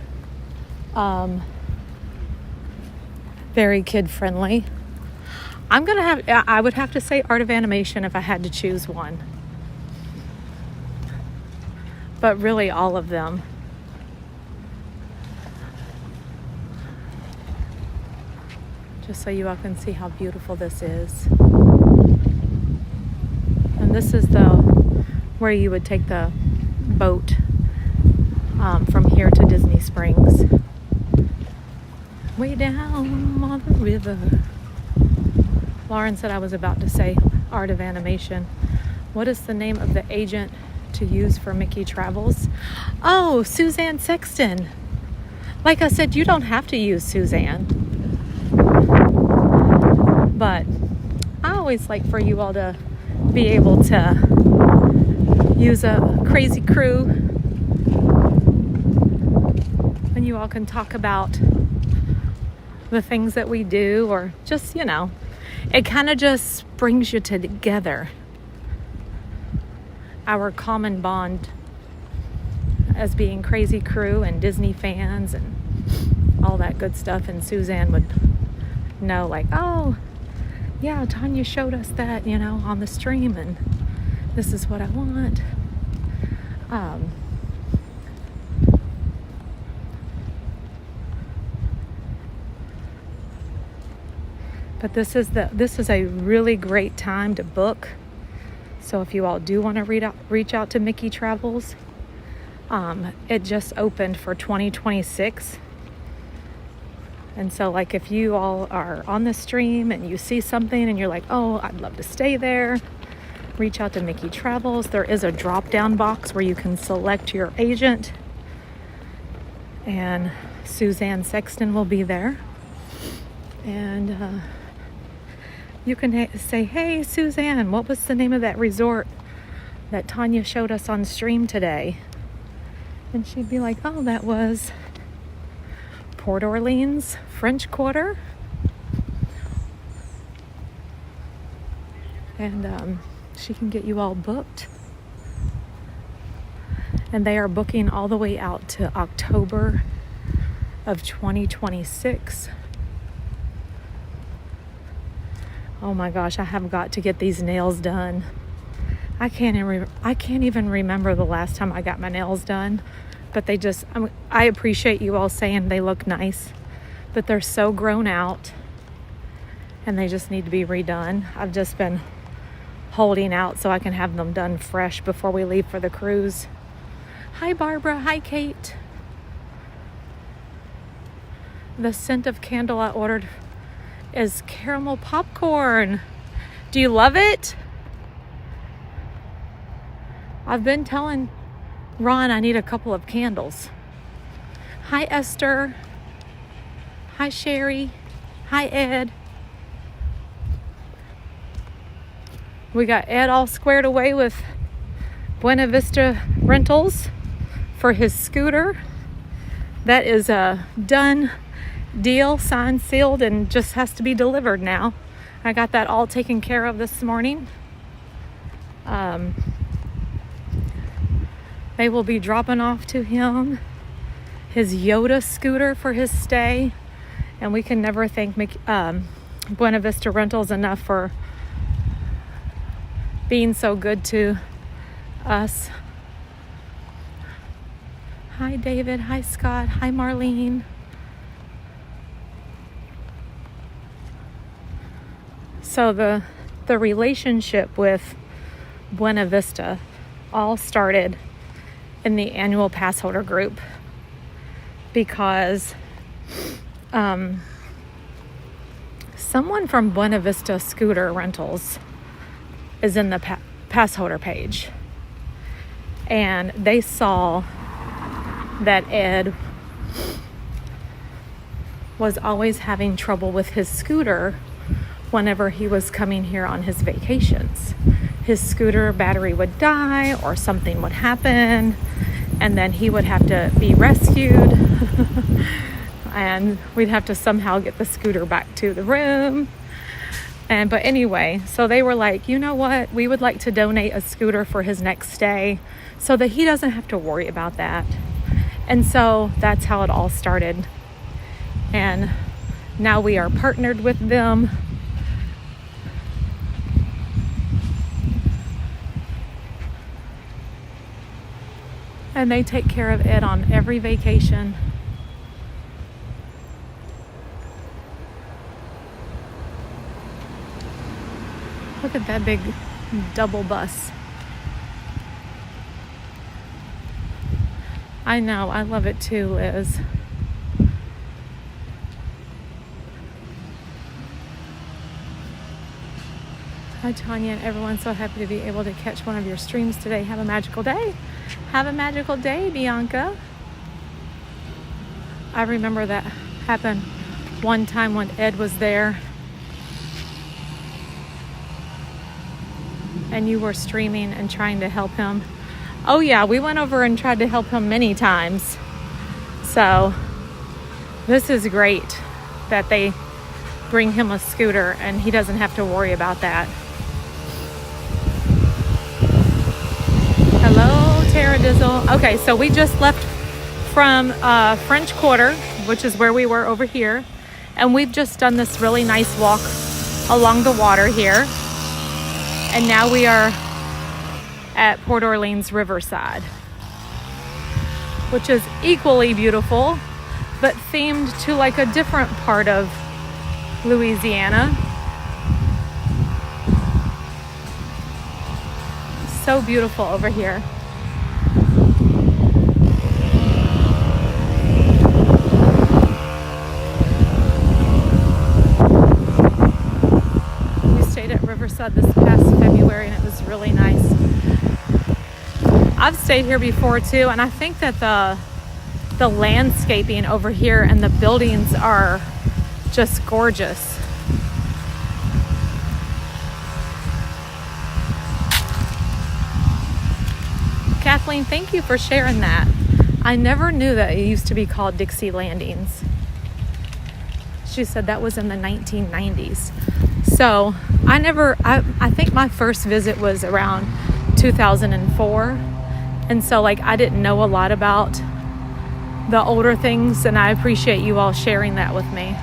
very kid-friendly. I would have to say Art of Animation if I had to choose one. But really all of them. Just so you all can see how beautiful this is. And this is where you would take the boat from here to Disney Springs. Way down on the river. Lauren said I was about to say Art of Animation. What is the name of the agent to use for Mickey Travels? Oh, Suzanne Sexton. Like I said, you don't have to use Suzanne. But I always like for you all to be able to use a crazy crew. And you all can talk about the things that we do, or just, you know, it kind of just brings you together. Our common bond as being crazy crew and Disney fans and all that good stuff. And Suzanne would know, like, oh yeah, Tanya showed us that, you know, on the stream, and this is what I want. But this is a really great time to book. So if you all do want to reach out to Mickey Travels, it just opened for 2026. And so, like, if you all are on the stream and you see something and you're like, oh, I'd love to stay there, reach out to Mickey Travels. There is a drop-down box where you can select your agent, and Suzanne Sexton will be there. And you can say, hey, Suzanne, what was the name of that resort that Tanya showed us on stream today? And she'd be like, oh, that was Port Orleans French Quarter. And she can get you all booked. And they are booking all the way out to October of 2026. Oh my gosh, I have got to get these nails done. I can't even remember the last time I got my nails done. But they just, I appreciate you all saying they look nice, but they're so grown out and they just need to be redone. I've just been holding out so I can have them done fresh before we leave for the cruise. Hi, Barbara. Hi, Kate. The scent of candle I ordered is caramel popcorn. Do you love it? I've been telling Ron I need a couple of candles. Hi, Esther. Hi, Sherry. Hi, Ed. We got Ed all squared away with Buena Vista Rentals for his scooter. That is a done deal, signed, sealed, and just has to be delivered now. I got that all taken care of this morning. They will be dropping off to him his Yoda scooter for his stay. And we can never thank Buena Vista Rentals enough for being so good to us. Hi, David. Hi, Scott. Hi, Marlene. So the relationship with Buena Vista all started in the annual pass holder group because someone from Buena Vista Scooter Rentals is in the pass holder page, and they saw that Ed was always having trouble with his scooter whenever he was coming here on his vacations. His scooter battery would die or something would happen, and then he would have to be rescued and we'd have to somehow get the scooter back to the room. But anyway, so they were like, you know what, we would like to donate a scooter for his next stay so that he doesn't have to worry about that. And so that's how it all started. And now we are partnered with them. And they take care of Ed on every vacation. Look at that big double bus. I know, I love it too, Liz. Hi, Tanya and everyone. So happy to be able to catch one of your streams today. Have a magical day. Have a magical day, Bianca. I remember that happened one time when Ed was there and you were streaming and trying to help him. Oh yeah, we went over and tried to help him many times. So this is great that they bring him a scooter and he doesn't have to worry about that. Hello, Tara Dizzle. Okay, so we just left from French Quarter, which is where we were over here. And we've just done this really nice walk along the water here. And now we are at Port Orleans Riverside, which is equally beautiful, but themed to like a different part of Louisiana. So beautiful over here. We stayed at Riverside this past February and it was really nice. I've stayed here before too, and I think that the landscaping over here and the buildings are just gorgeous. Kathleen, thank you for sharing that. I never knew that it used to be called Dixie Landings. She said that was in the 1990s. So I think my first visit was around 2004. And so like I didn't know a lot about the older things, and I appreciate you all sharing that with me.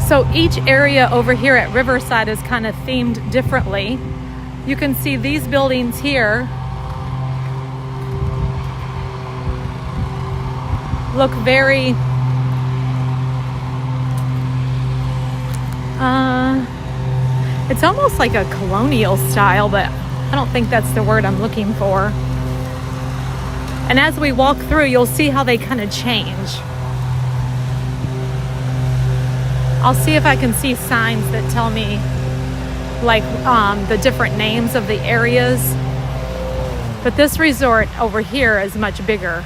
So each area over here at Riverside is kind of themed differently. You can see these buildings here look very it's almost like a colonial style, but I don't think that's the word I'm looking for. And as we walk through, you'll see how they kind of change. I'll see if I can see signs that tell me like the different names of the areas. But this resort over here is much bigger.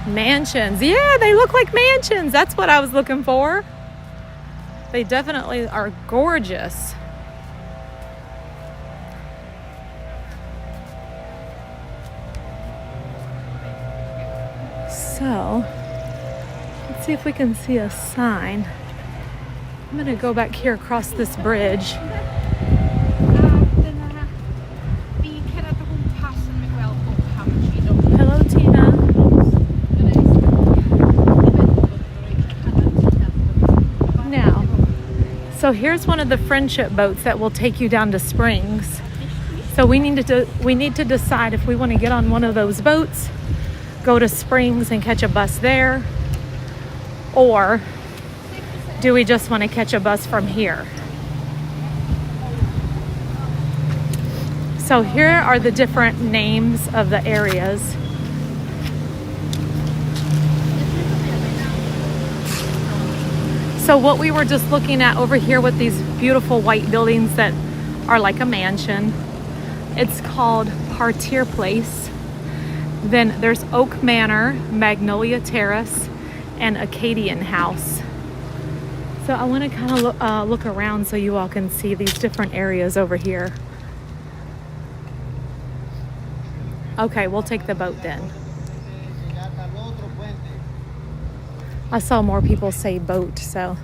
Mansions. Yeah, they look like mansions. That's what I was looking for. They definitely are gorgeous. So, let's see if we can see a sign. I'm going to go back here across this bridge. Hello, Tina. Now, so here's one of the friendship boats that will take you down to Springs. So we need to decide if we want to get on one of those boats, go to Springs and catch a bus there, or do we just want to catch a bus from here? So here are the different names of the areas. So what we were just looking at over here with these beautiful white buildings that are like a mansion, it's called Partier Place. Then there's Oak Manor, Magnolia Terrace, and Acadian House. So I want to kind of look around so you all can see these different areas over here. Okay, we'll take the boat then. I saw more people say boat, so.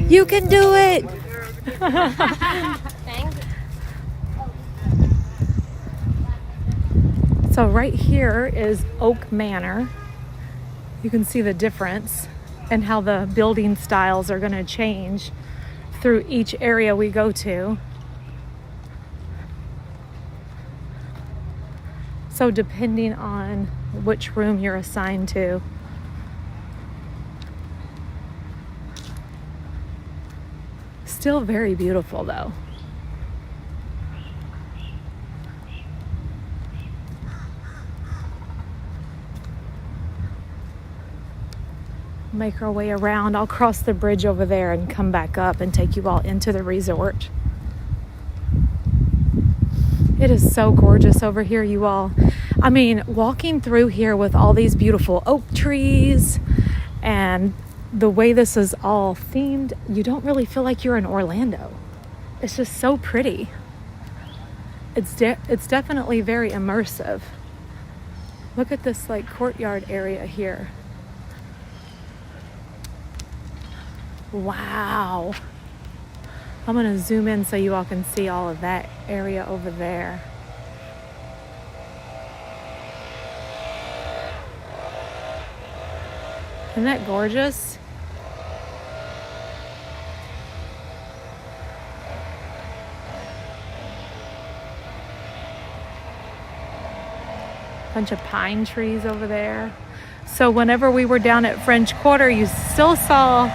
You can do it! Thanks. So right here is Oak Manor. You can see the difference and how the building styles are going to change through each area we go to. So depending on which room you're assigned to. still very beautiful though. Make our way around. I'll cross the bridge over there and come back up and take you all into the resort. It is so gorgeous over here, you all. I mean, walking through here with all these beautiful oak trees and the way this is all themed, you don't really feel like you're in Orlando. It's just so pretty. It's definitely very immersive. Look at this like courtyard area here. Wow. I'm going to zoom in so you all can see all of that area over there. Isn't that gorgeous? Bunch of pine trees over there. So whenever we were down at French Quarter, you still saw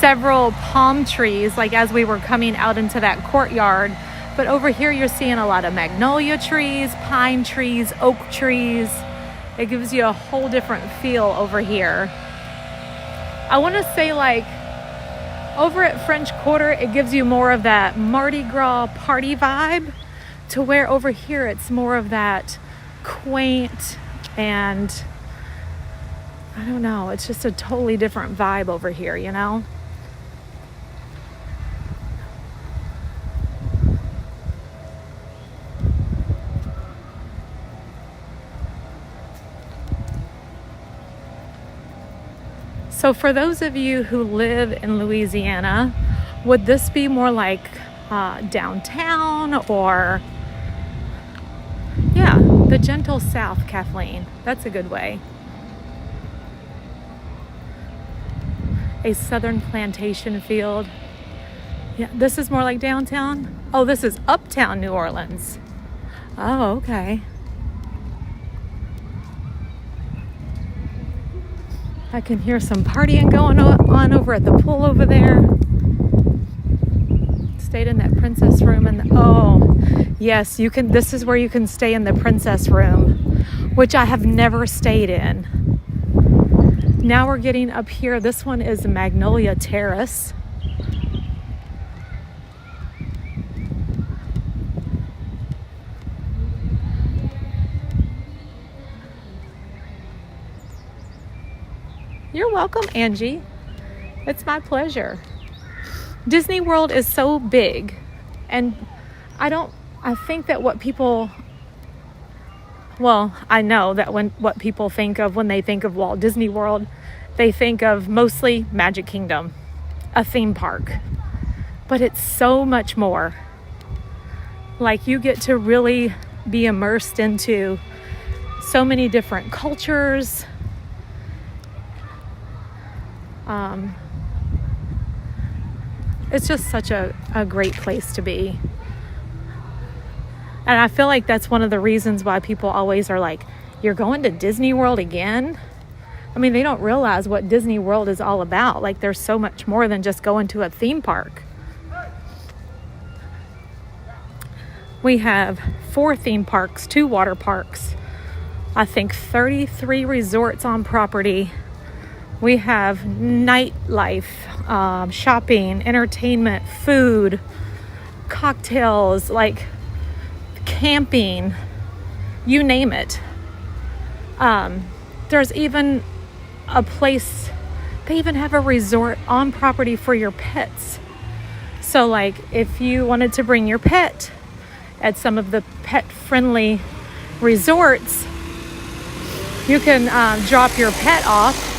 several palm trees, like as we were coming out into that courtyard. But over here, you're seeing a lot of magnolia trees, pine trees, oak trees. It gives you a whole different feel over here. I want to say like over at French Quarter, it gives you more of that Mardi Gras party vibe, to where over here, it's more of that quaint and I don't know, it's just a totally different vibe over here, you know? So for those of you who live in Louisiana, would this be more like downtown or, yeah, the gentle South, Kathleen? That's a good way. A southern plantation field. Yeah, this is more like downtown. Oh, this is uptown New Orleans. Oh, okay. I can hear some partying going on over at the pool over there. Stayed in that princess room and oh, yes, you can. This is where you can stay in the princess room, which I have never stayed in. Now we're getting up here. This one is Magnolia Terrace. You're welcome, Angie. It's my pleasure. Disney World is so big, and I think that what people, well, I know that what people think of when they think of Walt Disney World, they think of mostly Magic Kingdom, a theme park. But it's so much more. Like, you get to really be immersed into so many different cultures. It's just such a great place to be. And I feel like that's one of the reasons why people always are like, you're going to Disney World again? I mean, they don't realize what Disney World is all about. Like, there's so much more than just going to a theme park. We have 4 theme parks, 2 water parks, I think 33 resorts on property. We have nightlife, shopping, entertainment, food, cocktails, like camping, you name it. There's even a place, they even have a resort on property for your pets. So like if you wanted to bring your pet at some of the pet-friendly resorts, you can drop your pet off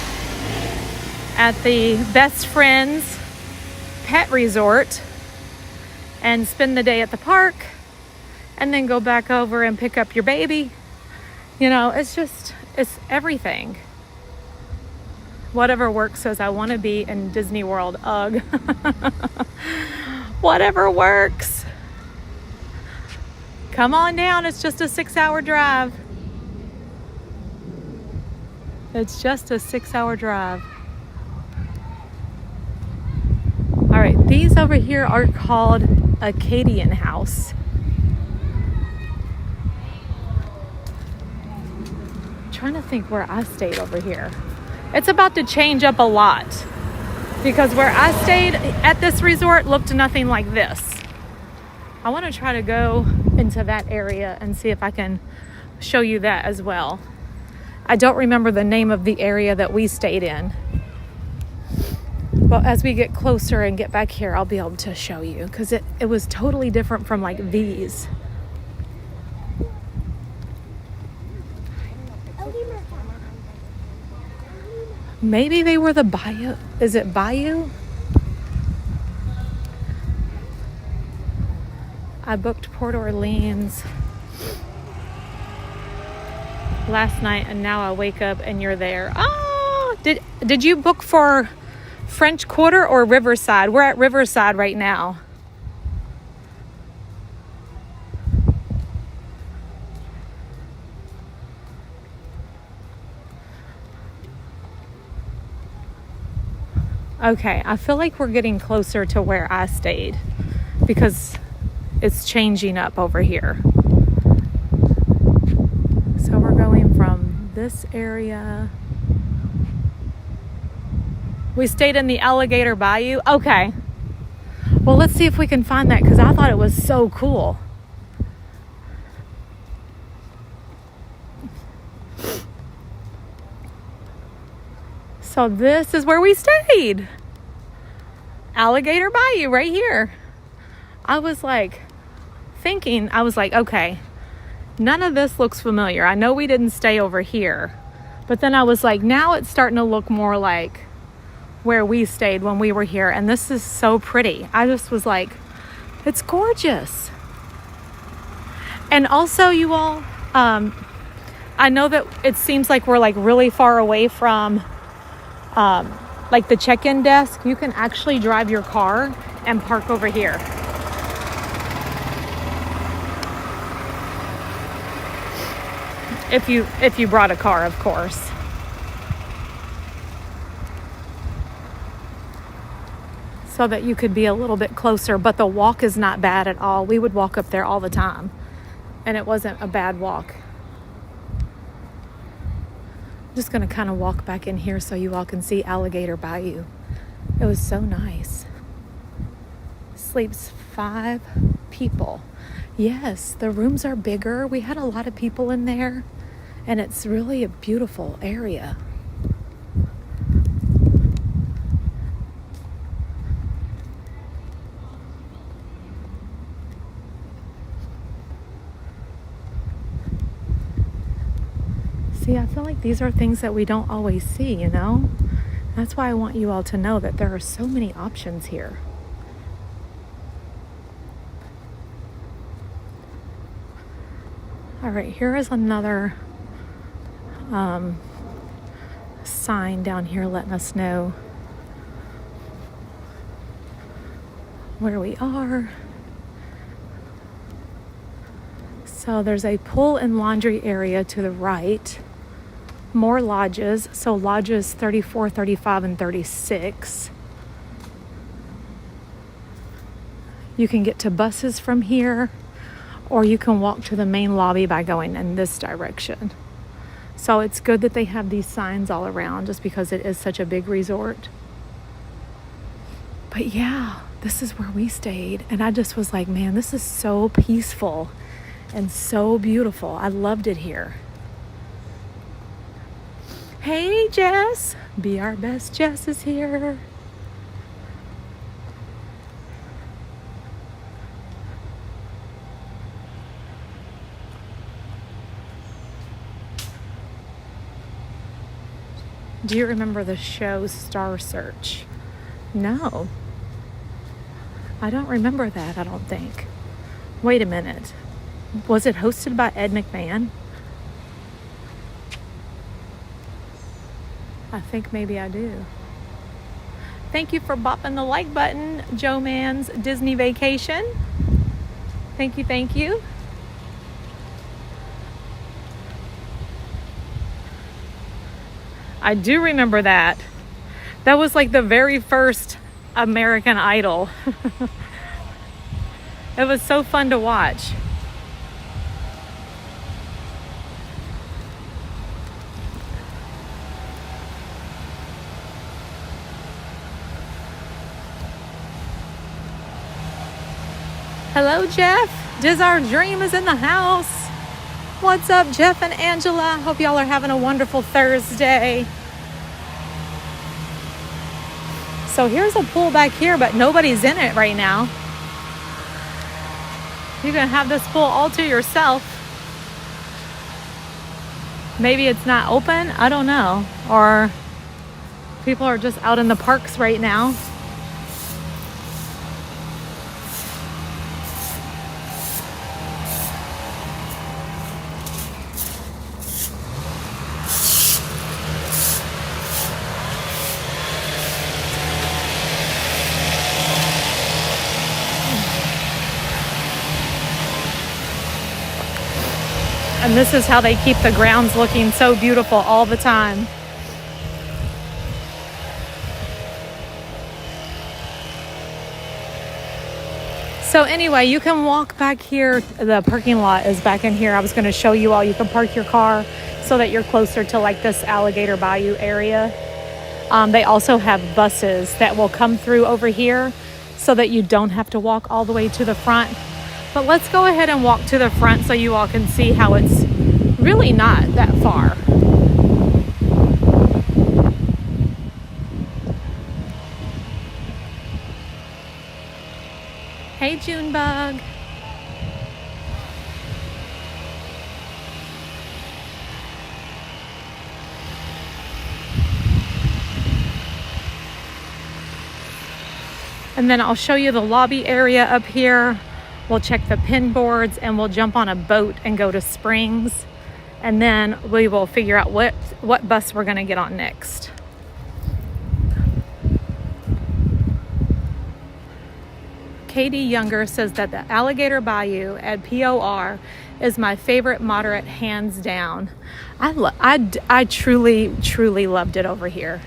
at the Best Friends Pet Resort and spend the day at the park and then go back over and pick up your baby. You know, it's everything. Whatever works says I want to be in Disney World. Ugh. Whatever works. Come on down. It's just a 6-hour drive. It's just a 6-hour drive. All right, these over here are called Acadian House. I'm trying to think where I stayed over here. It's about to change up a lot because where I stayed at this resort looked nothing like this. I want to try to go into that area and see if I can show you that as well. I don't remember the name of the area that we stayed in. But as we get closer and get back here, I'll be able to show you because it was totally different from like these. Maybe they were the bayou. Is it bayou? I booked Port Orleans last night and now I wake up and you're there. Oh, did you book for French Quarter or Riverside? We're at Riverside right now. Okay, I feel like we're getting closer to where I stayed because it's changing up over here. So we're going from this area. We stayed in the Alligator Bayou. Okay. Well, let's see if we can find that because I thought it was so cool. So this is where we stayed. Alligator Bayou right here. I was like, okay, none of this looks familiar. I know we didn't stay over here. But then I was like, now it's starting to look more like where we stayed when we were here. And this is so pretty. I just was like, it's gorgeous. And also, you all, I know that it seems like we're like really far away from like the check-in desk. You can actually drive your car and park over here. If you brought a car, of course. So that you could be a little bit closer, but the walk is not bad at all. We would walk up there all the time, and it wasn't a bad walk. I'm just gonna kind of walk back in here so you all can see Alligator Bayou. It was so nice. Sleeps 5 people. Yes, the rooms are bigger. We had a lot of people in there, and it's really a beautiful area. See, I feel like these are things that we don't always see, you know? That's why I want you all to know that there are so many options here. All right, here is another sign down here letting us know where we are. So there's a pool and laundry area to the right. More lodges. So lodges 34, 35, and 36. You can get to buses from here, or you can walk to the main lobby by going in this direction. So it's good that they have these signs all around just because it is such a big resort. But yeah, this is where we stayed. And I just was like, man, this is so peaceful and so beautiful. I loved it here. Hey, Jess. Be Our Best Jess is here. Do you remember the show Star Search? No. I don't remember that, I don't think. Wait a minute. Was it hosted by Ed McMahon? I think maybe I do. Thank you for bopping the like button, Joe Man's Disney Vacation. Thank you, thank you. I do remember that. That was like the very first American Idol. It was so fun to watch. Hello, Jeff. Diz Our Dream is in the house. What's up, Jeff and Angela? Hope y'all are having a wonderful Thursday. So here's a pool back here, but nobody's in it right now. You can have this pool all to yourself. Maybe it's not open, I don't know. Or people are just out in the parks right now. And this is how they keep the grounds looking so beautiful all the time. So anyway, you can walk back here. The parking lot is back in here. I was going to show you all. You can park your car so that you're closer to like this Alligator Bayou area. They also have buses that will come through over here so that you don't have to walk all the way to the front. But let's go ahead and walk to the front so you all can see how it's really not that far. Hey, Junebug. And then I'll show you the lobby area up here. We'll check the pin boards and we'll jump on a boat and go to Springs. And then we will figure out what bus we're gonna get on next. Katie Younger says that the Alligator Bayou at POR is my favorite moderate, hands down. I truly, truly loved it over here.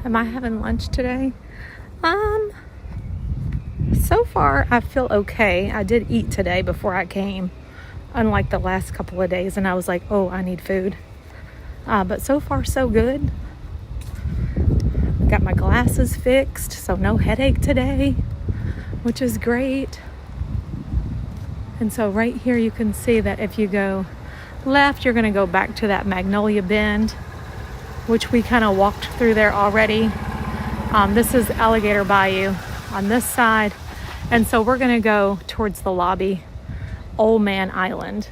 Am I having lunch today? So far I feel okay. I did eat today before I came, unlike the last couple of days, and I was like, oh, I need food. But so far so good. Got my glasses fixed, so no headache today, which is great. And so right here you can see that if you go left, you're gonna go back to that Magnolia Bend, which we kind of walked through there already. This is Alligator Bayou on this side. And so we're gonna go towards the lobby, Old Man Island.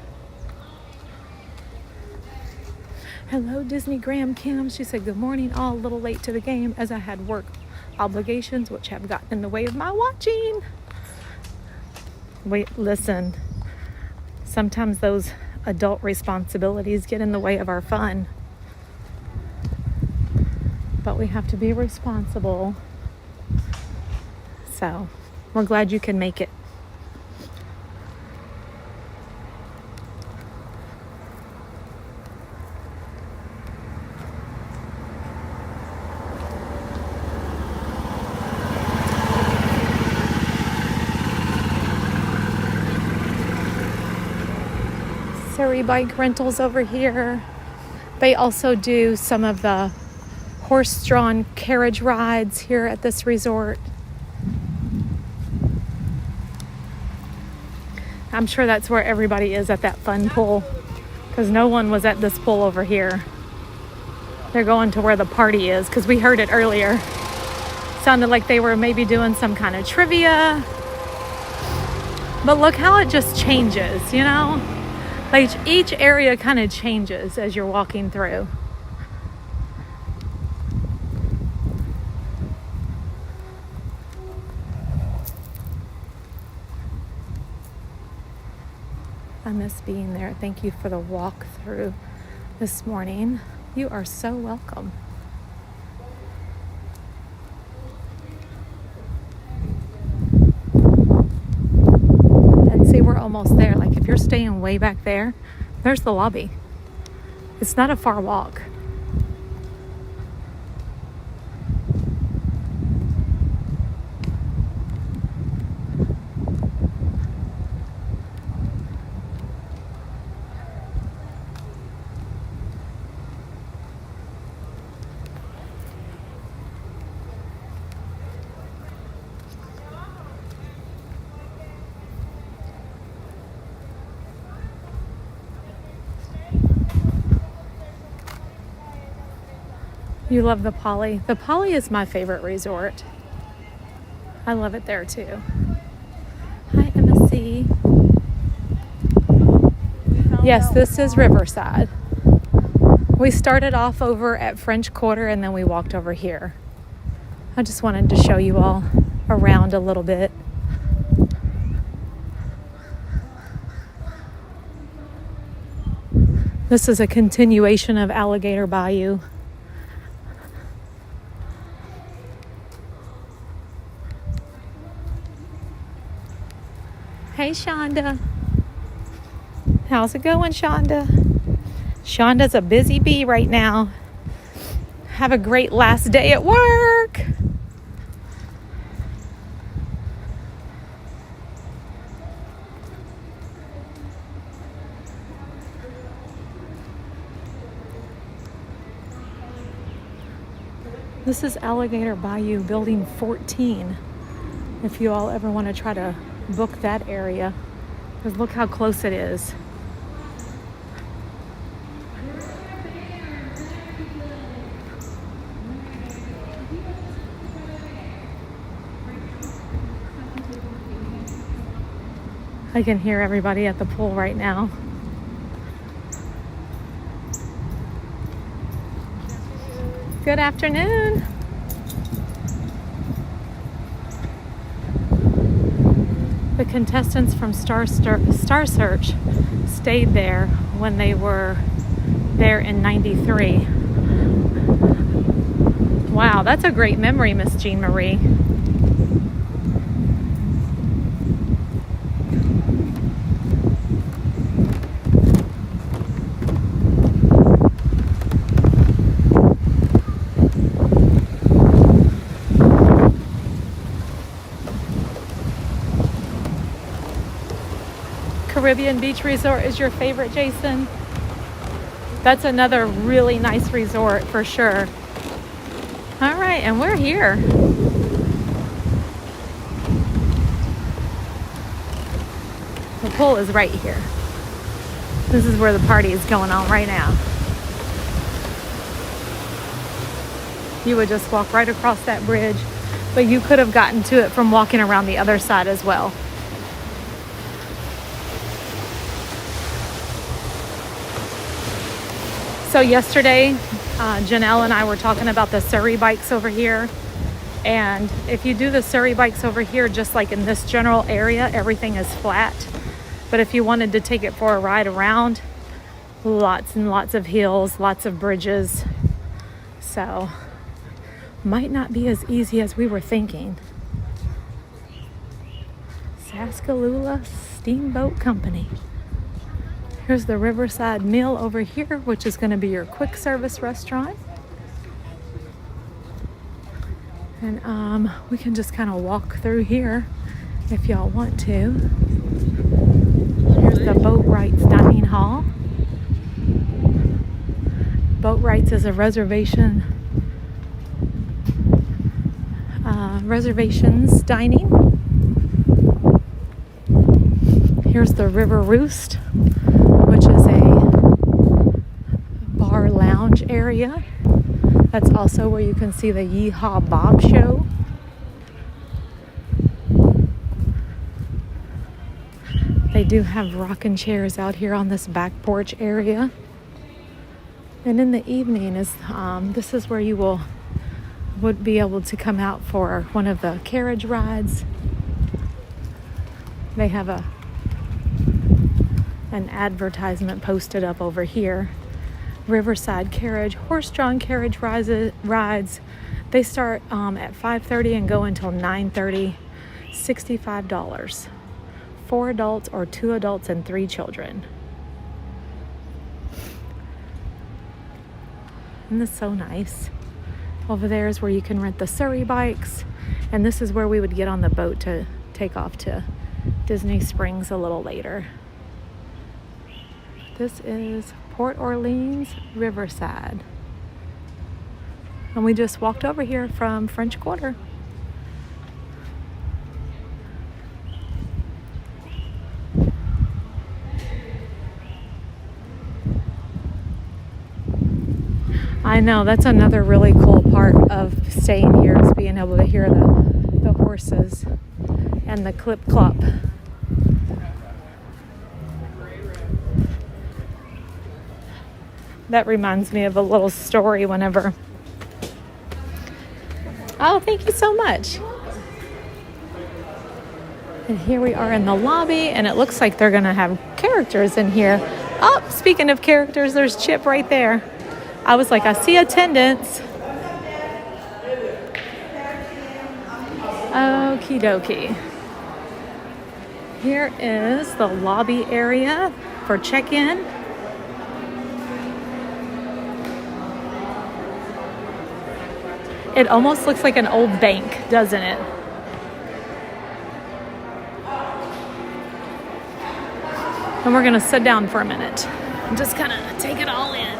Hello, Disney Graham Kim. She said, good morning, all. A little late to the game as I had work obligations which have gotten in the way of my watching. Wait, listen. Sometimes those adult responsibilities get in the way of our fun. But we have to be responsible. So we're glad you can make it. Surrey Bike Rentals over here. They also do some of the horse-drawn carriage rides here at this resort. I'm sure that's where everybody is at that fun pool, because no one was at this pool over here. They're going to where the party is, because we heard it earlier. Sounded like they were maybe doing some kind of trivia. But look how it just changes, you know? Like each area kind of changes as you're walking through. I miss being there. Thank you for the walkthrough this morning. You are so welcome. And see, we're almost there. Like if you're staying way back there, there's the lobby. It's not a far walk. You love the Poly. The Poly is my favorite resort. I love it there too. Hi, MSC. Yes, this is Riverside. We started off over at French Quarter and then we walked over here. I just wanted to show you all around a little bit. This is a continuation of Alligator Bayou. Hey, Shonda. How's it going, Shonda? Shonda's a busy bee right now. Have a great last day at work. This is Alligator Bayou, building 14. If you all ever want to try to book that area, because look how close it is. I can hear everybody at the pool right now. Good afternoon. The contestants from Star Search stayed there when they were there in '93. Wow, that's a great memory, Miss Jean Marie. Caribbean Beach Resort is your favorite, Jason? That's another really nice resort for sure. All right, and we're here. The pool is right here. This is where the party is going on right now. You would just walk right across that bridge, but you could have gotten to it from walking around the other side as well. So yesterday, Janelle and I were talking about the Surrey bikes over here. And if you do the Surrey bikes over here, just like in this general area, everything is flat. But if you wanted to take it for a ride around, lots and lots of hills, lots of bridges. So, might not be as easy as we were thinking. Saskalula Steamboat Company. Here's the Riverside Mill over here, which is going to be your quick service restaurant. And we can just kind of walk through here if y'all want to. Here's the Boatwright's Dining Hall. Boatwright's is a reservations dining. Here's the River Roost, which is a bar lounge area. That's also where you can see the Yeehaw Bob show. They do have rocking chairs out here on this back porch area. And in the evening this is where you would be able to come out for one of the carriage rides. They have an advertisement posted up over here. Riverside carriage, horse-drawn carriage rides. They start at 5:30 and go until 9:30. $65. 4 adults or 2 adults and 3 children. Isn't this so nice? Over there is where you can rent the Surrey bikes. And this is where we would get on the boat to take off to Disney Springs a little later. This is Port Orleans, Riverside. And we just walked over here from French Quarter. I know, that's another really cool part of staying here is being able to hear the horses and the clip-clop. That reminds me of a little story whenever... Oh, thank you so much. And here we are in the lobby, and it looks like they're going to have characters in here. Oh, speaking of characters, there's Chip right there. I was like, I see attendance. Okie dokie. Here is the lobby area for check-in. It almost looks like an old bank, doesn't it? And we're gonna sit down for a minute and just kind of take it all in.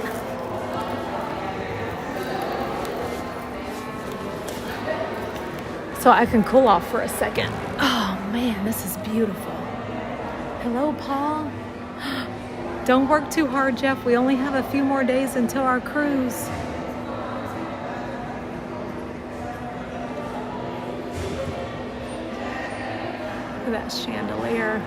So I can cool off for a second. Oh man, this is beautiful. Hello, Paul. Don't work too hard, Jeff. We only have a few more days until our cruise. Look at that chandelier.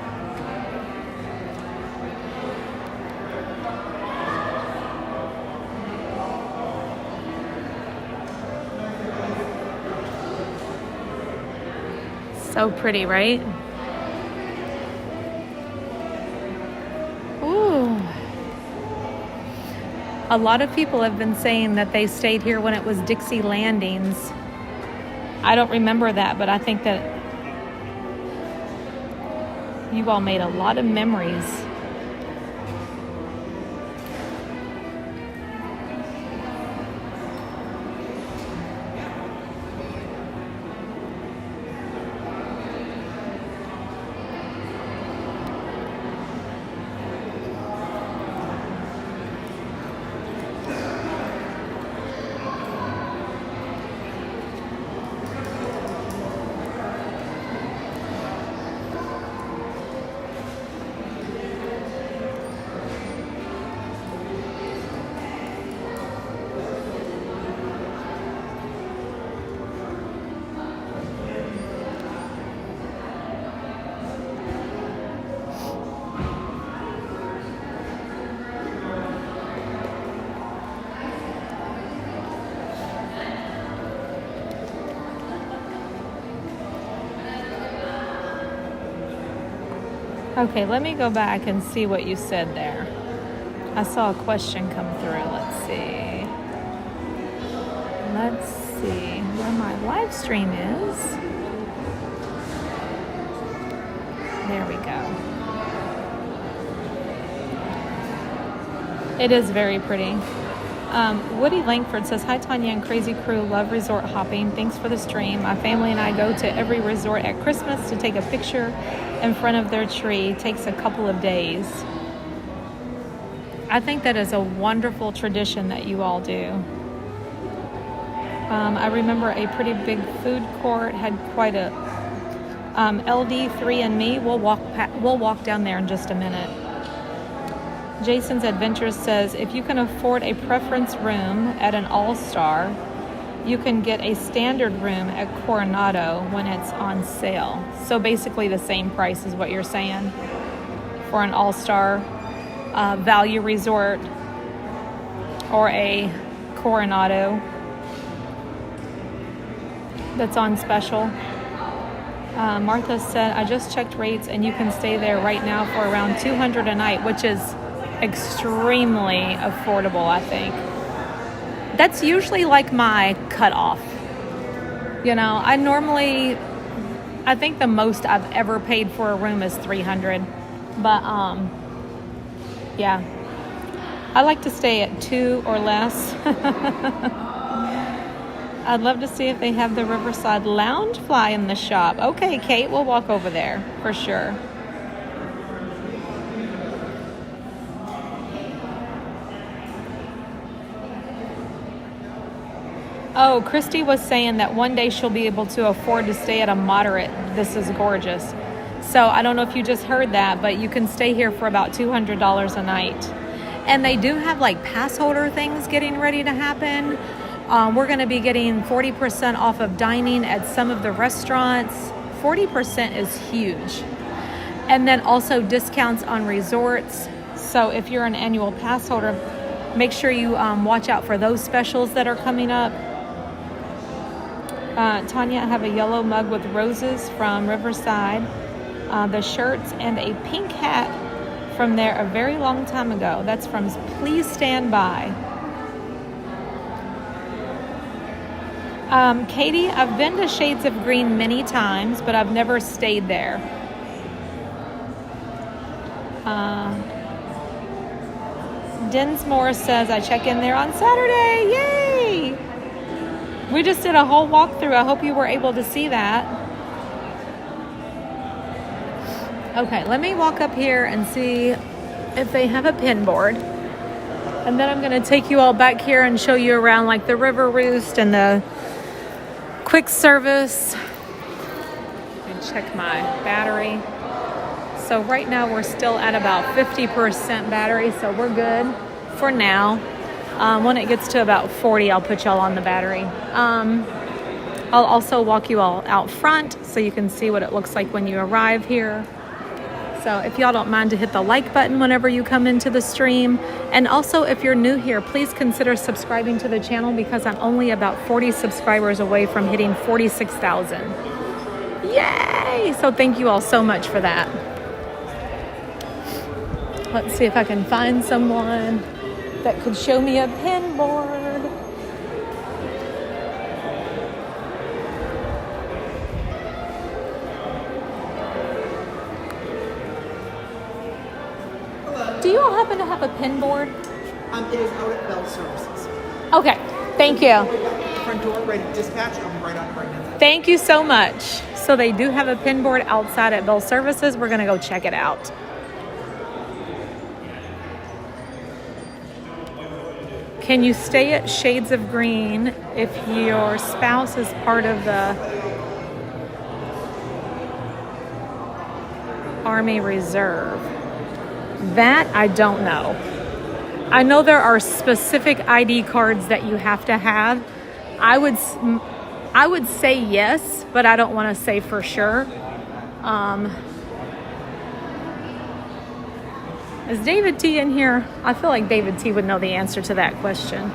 So pretty, right? Ooh. A lot of people have been saying that they stayed here when it was Dixie Landings. I don't remember that, but I think that you all made a lot of memories. Okay, let me go back and see what you said there. I saw a question come through. Let's see. Let's see where my live stream is. There we go. It is very pretty. Woody Langford says, hi Tanya and Crazy Crew, love resort hopping. Thanks for the stream. My family and I go to every resort at Christmas to take a picture in front of their tree. Takes a couple of days. I think that is a wonderful tradition that you all do. I remember a pretty big food court, had quite a LD3&Me. We'll walk down there in just a minute. Jason's Adventures says, if you can afford a preference room at an All-Star, you can get a standard room at Coronado when it's on sale. So basically the same price is what you're saying for an All-Star value resort or a Coronado that's on special. Martha said, I just checked rates and you can stay there right now for around $200 a night, which is extremely affordable, I think. That's usually like my cutoff. You know, I think the most I've ever paid for a room is $300. But, yeah. I like to stay at 2 or less. I'd love to see if they have the Riverside Loungefly in the shop. Okay, Kate, we'll walk over there for sure. Oh, Christy was saying that one day she'll be able to afford to stay at a moderate This Is Gorgeous. So I don't know if you just heard that, but you can stay here for about $200 a night. And they do have like pass holder things getting ready to happen. We're going to be getting 40% off of dining at some of the restaurants. 40% is huge. And then also discounts on resorts. So if you're an annual pass holder, make sure you watch out for those specials that are coming up. Tanya, I have a yellow mug with roses from Riverside. The shirts and a pink hat from there a very long time ago. That's from Please Stand By. Katie, I've been to Shades of Green many times, but I've never stayed there. Dinsmore says, I check in there on Saturday. Yay! We just did a whole walkthrough. I hope you were able to see that. Okay, let me walk up here and see if they have a pin board. And then I'm going to take you all back here and show you around like the River Roost and the quick service. And check my battery. So right now we're still at about 50% battery, so we're good for now. When it gets to about 40, I'll put y'all on the battery. I'll also walk you all out front so you can see what it looks like when you arrive here. So if y'all don't mind to hit the like button whenever you come into the stream. And also if you're new here, please consider subscribing to the channel because I'm only about 40 subscribers away from hitting 46,000. Yay! So thank you all so much for that. Let's see if I can find someone that could show me a pin board. Do you all happen to have a pin board? It is out at Bell Services. Okay, thank you. Front door, ready to dispatch. I'll be right on right now. Thank you so much. So they do have a pin board outside at Bell Services. We're gonna go check it out. Can you stay at Shades of Green if your spouse is part of the Army Reserve? That I don't know. I know there are specific ID cards that you have to have. I would say yes, but I don't want to say for sure. Is David T in here? I feel like David T would know the answer to that question.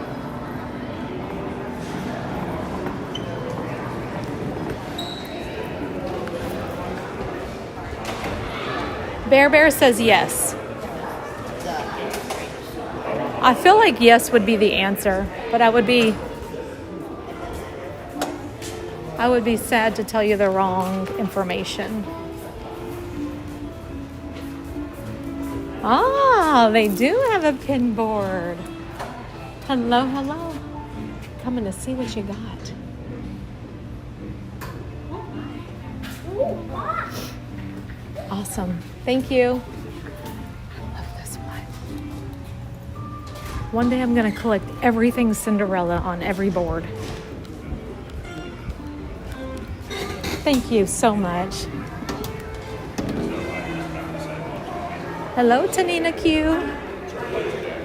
Bear says yes. I feel like yes would be the answer, but I would be sad to tell you the wrong information. Ah, they do have a pin board. Hello, hello. Coming to see what you got. Awesome. Thank you. I love this one. One day I'm going to collect everything Cinderella on every board. Thank you so much. Hello, Tanina Q.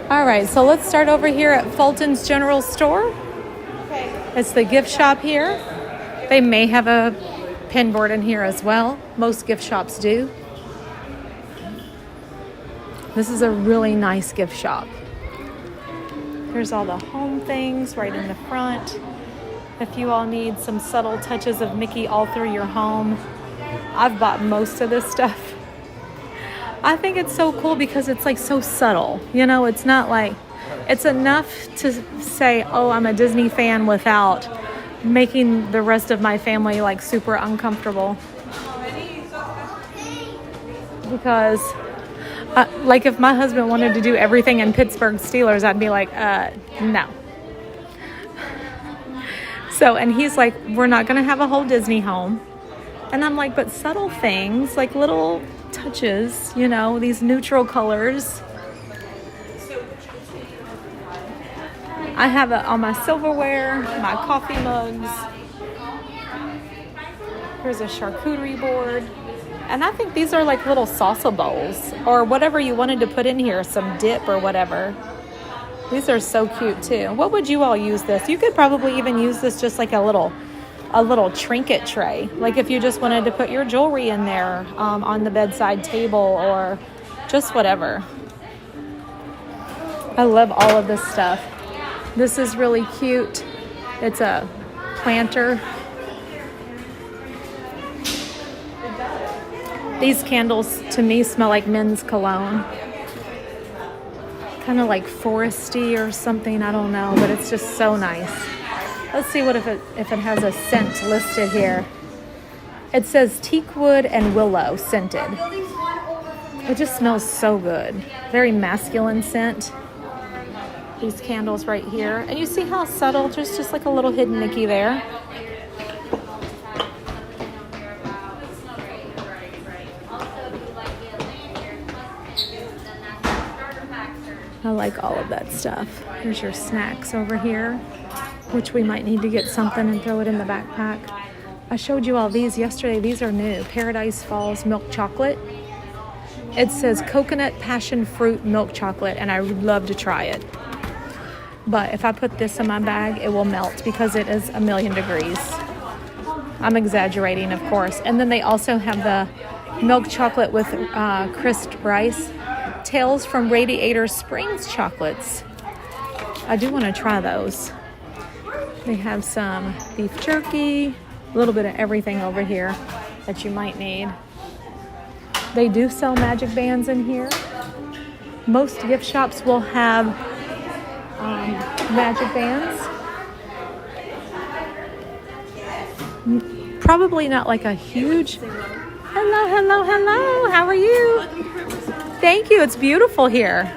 All right, so let's start over here at Fulton's General Store. It's the gift shop here. They may have a pin board in here as well. Most gift shops do. This is a really nice gift shop. Here's all the home things right in the front. If you all need some subtle touches of Mickey all through your home, I've bought most of this stuff. I think it's so cool because it's like so subtle. You know, it's not like, it's enough to say, oh, I'm a Disney fan without making the rest of my family like super uncomfortable. Because like if my husband wanted to do everything in Pittsburgh Steelers, I'd be like, no. So, and he's like, we're not going to have a whole Disney home. And I'm like, but subtle things, like little touches, you know, these neutral colors. I have it on my silverware, my coffee mugs. Here's a charcuterie board. And I think these are like little salsa bowls or whatever you wanted to put in here, some dip or whatever. These are so cute too. What would you all use this? You could probably even use this just like a little trinket tray. Like if you just wanted to put your jewelry in there on the bedside table or just whatever. I love all of this stuff. This is really cute. It's a planter. These candles to me smell like men's cologne. Kind of like foresty or something, I don't know, but it's just so nice. Let's see what if it has a scent listed here. It says teak wood and willow scented. It just smells so good. Very masculine scent. These candles right here. And you see how subtle, there's just like a little hidden Mickey there. I like all of that stuff. Here's your snacks over here, which we might need to get something and throw it in the backpack. I showed you all these yesterday. These are new. Paradise Falls milk chocolate. It says coconut passion fruit milk chocolate, and I would love to try it. But if I put this in my bag, it will melt because it is 1,000,000 degrees. I'm exaggerating, of course. And then they also have the milk chocolate with crisped rice. Tales from Radiator Springs chocolates. I do want to try those. They have some beef jerky, a little bit of everything over here that you might need. They do sell magic bands in here. Most gift shops will have magic bands. Probably not like a huge... Hello, hello, hello. How are you? Thank you. It's beautiful here.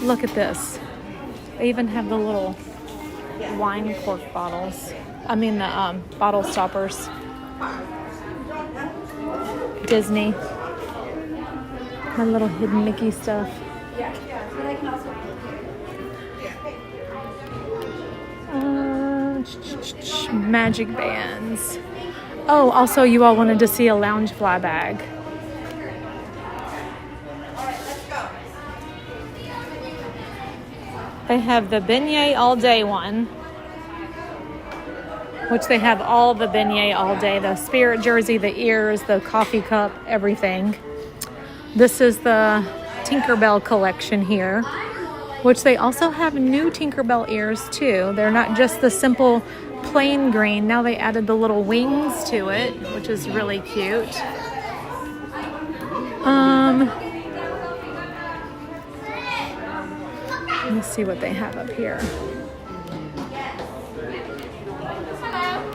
Look at this. They even have the little wine cork bottles. I mean the bottle stoppers. Disney. My little hidden Mickey stuff. Magic bands. Oh, also you all wanted to see a Loungefly bag. They have the beignet all day one, which they have all the beignet all day, the spirit jersey, the ears, the coffee cup, everything. This is the Tinkerbell collection here, which they also have new Tinkerbell ears too. They're not just the simple plain green. Now they added the little wings to it, which is really cute. Let me see what they have up here.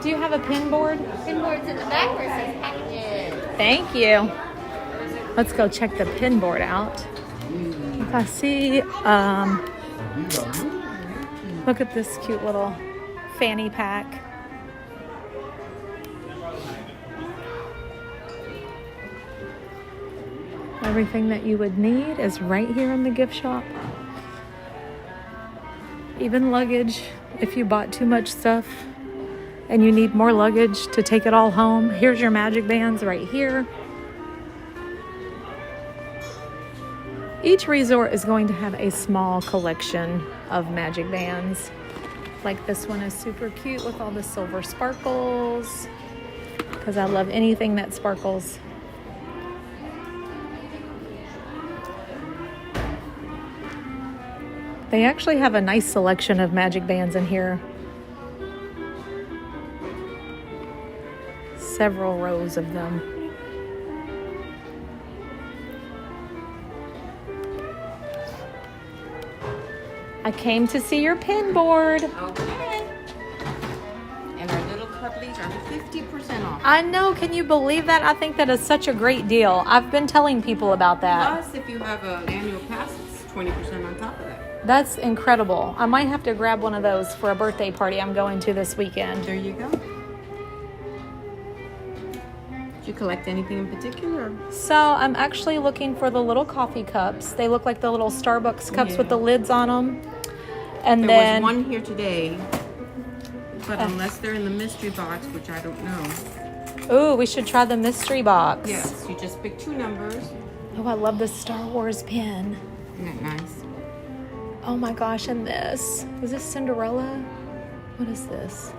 Do you have a pin board? Pin board's in the back where it says packages. Thank you. Let's go check the pin board out. If I see, look at this cute little fanny pack. Everything that you would need is right here in the gift shop. Even luggage, if you bought too much stuff and you need more luggage to take it all home. Here's your magic bands right here. Each resort is going to have a small collection of magic bands. Like this one is super cute with all the silver sparkles, because I love anything that sparkles. They actually have a nice selection of magic bands in here. several rows of them. I came to see your pin board. Okay. And our little cuddlies are 50% off. I know, can you believe that? I think that is such a great deal. I've been telling people about that. Plus, if you have an annual pass, it's 20% on top of that. That's incredible. I might have to grab one of those for a birthday party I'm going to this weekend. There you go. Did you collect anything in particular? So I'm actually looking for the little coffee cups. They look like the little Starbucks cups with the lids on them. And There then was one here today, but unless they're in the mystery box, which I don't know. ooh, we should try the mystery box. Yes, you just pick 2 numbers. Oh, I love the Star Wars pin. Isn't that nice? Oh my gosh, and this. Is this Cinderella? What is this?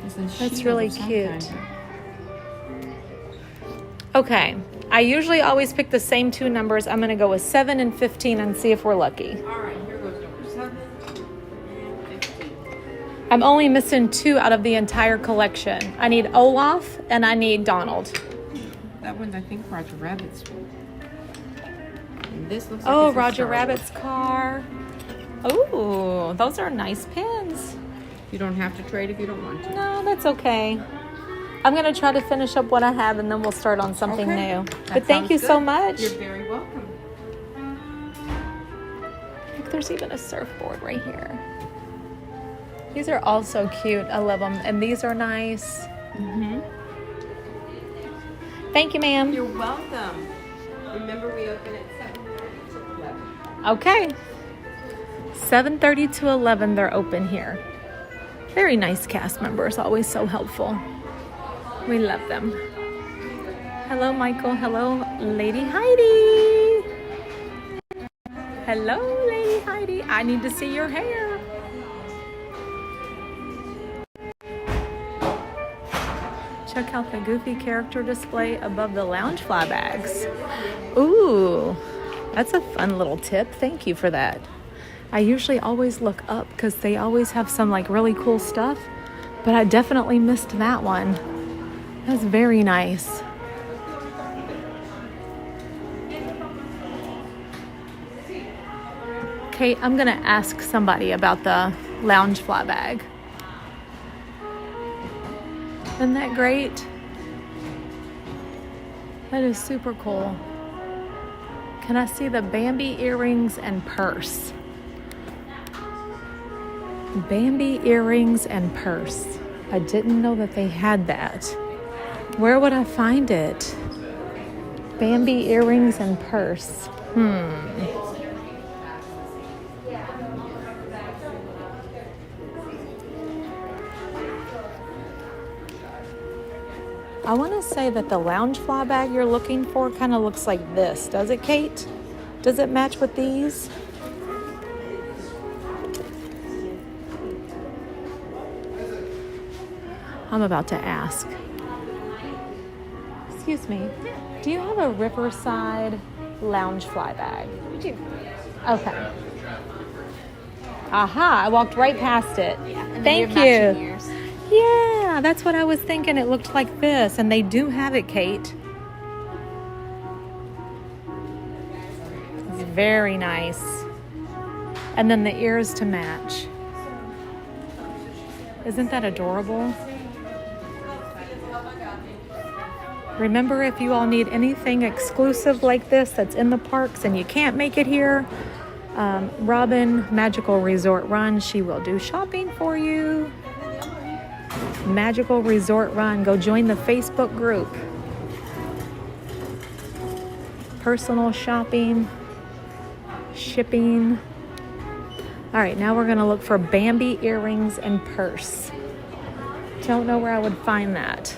It's a That's shield really of some cute. kind. Okay, I usually always pick the same 2 numbers. I'm gonna go with 7 and 15 and see if we're lucky. All right, here goes number 7 and 15. I'm only missing 2 out of the entire collection. I need Olaf and I need Donald. That one's, I think, Roger Rabbit's. And this looks like Oh, it's a Roger Star Rabbit's car. Ooh, those are nice pins. Wars. You don't have to trade if you don't want to. No, that's okay. I'm gonna try to finish up what I have and then we'll start on something new. That But thank sounds you so good. much. You're very welcome. Look, there's even a surfboard right here. These are all so cute. I love them. And these are nice. Thank you, ma'am. You're welcome. Remember, we open at 7:30 to 11. Okay. 7:30 to 11, they're open here. Very nice cast members, always so helpful. We love them. Hello, Michael. Hello, Lady Heidi. Hello, Lady Heidi. I need to see your hair. Check out the goofy character display above the lounge fly bags. Ooh, that's a fun little tip. Thank you for that. I usually always look up because they always have some like really cool stuff, but I definitely missed that one. That's very nice. Kate, I'm gonna ask somebody about the lounge fly bag. Isn't that great? That is super cool. Can I see the Bambi earrings and purse? Bambi earrings and purse. I didn't know that they had that. Where would I find it? Bambi earrings and purse. I want to say that the lounge fly bag you're looking for kind of looks like this. Does it, Kate? Does it match with these? I'm about to ask. Excuse me. Do you have a Riverside lounge fly bag? We do. Okay. Aha, I walked right past it. Yeah. And then Thank we have matching you. ears. Yeah, that's what I was thinking. It looked like this, and they do have it, Kate. It's very nice. And then the ears to match. Isn't that adorable? Remember, if you all need anything exclusive like this that's in the parks and you can't make it here, Robin, Magical Resort Run, she will do shopping for you. Magical Resort Run. Go join the Facebook group. Personal shopping, shipping. All right, now we're going to look for Bambi earrings and purse. Don't know where I would find that.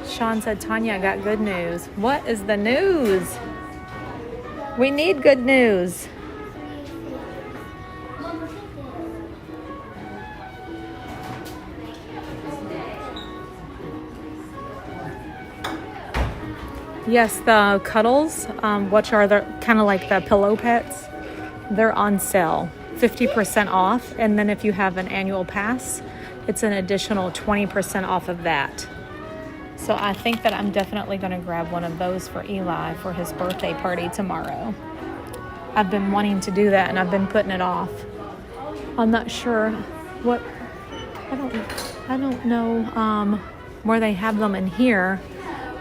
Sean said, Tanya, I got good news. What is the news? We need good news. Yes, the cuddles, which are the kind of like the pillow pets, they're on sale. 50% off. And then if you have an annual pass, it's an additional 20% off of that. So I think that I'm definitely going to grab one of those for Eli for his birthday party tomorrow. I've been wanting to do that and I've been putting it off. I'm not sure what, I don't know where they have them in here,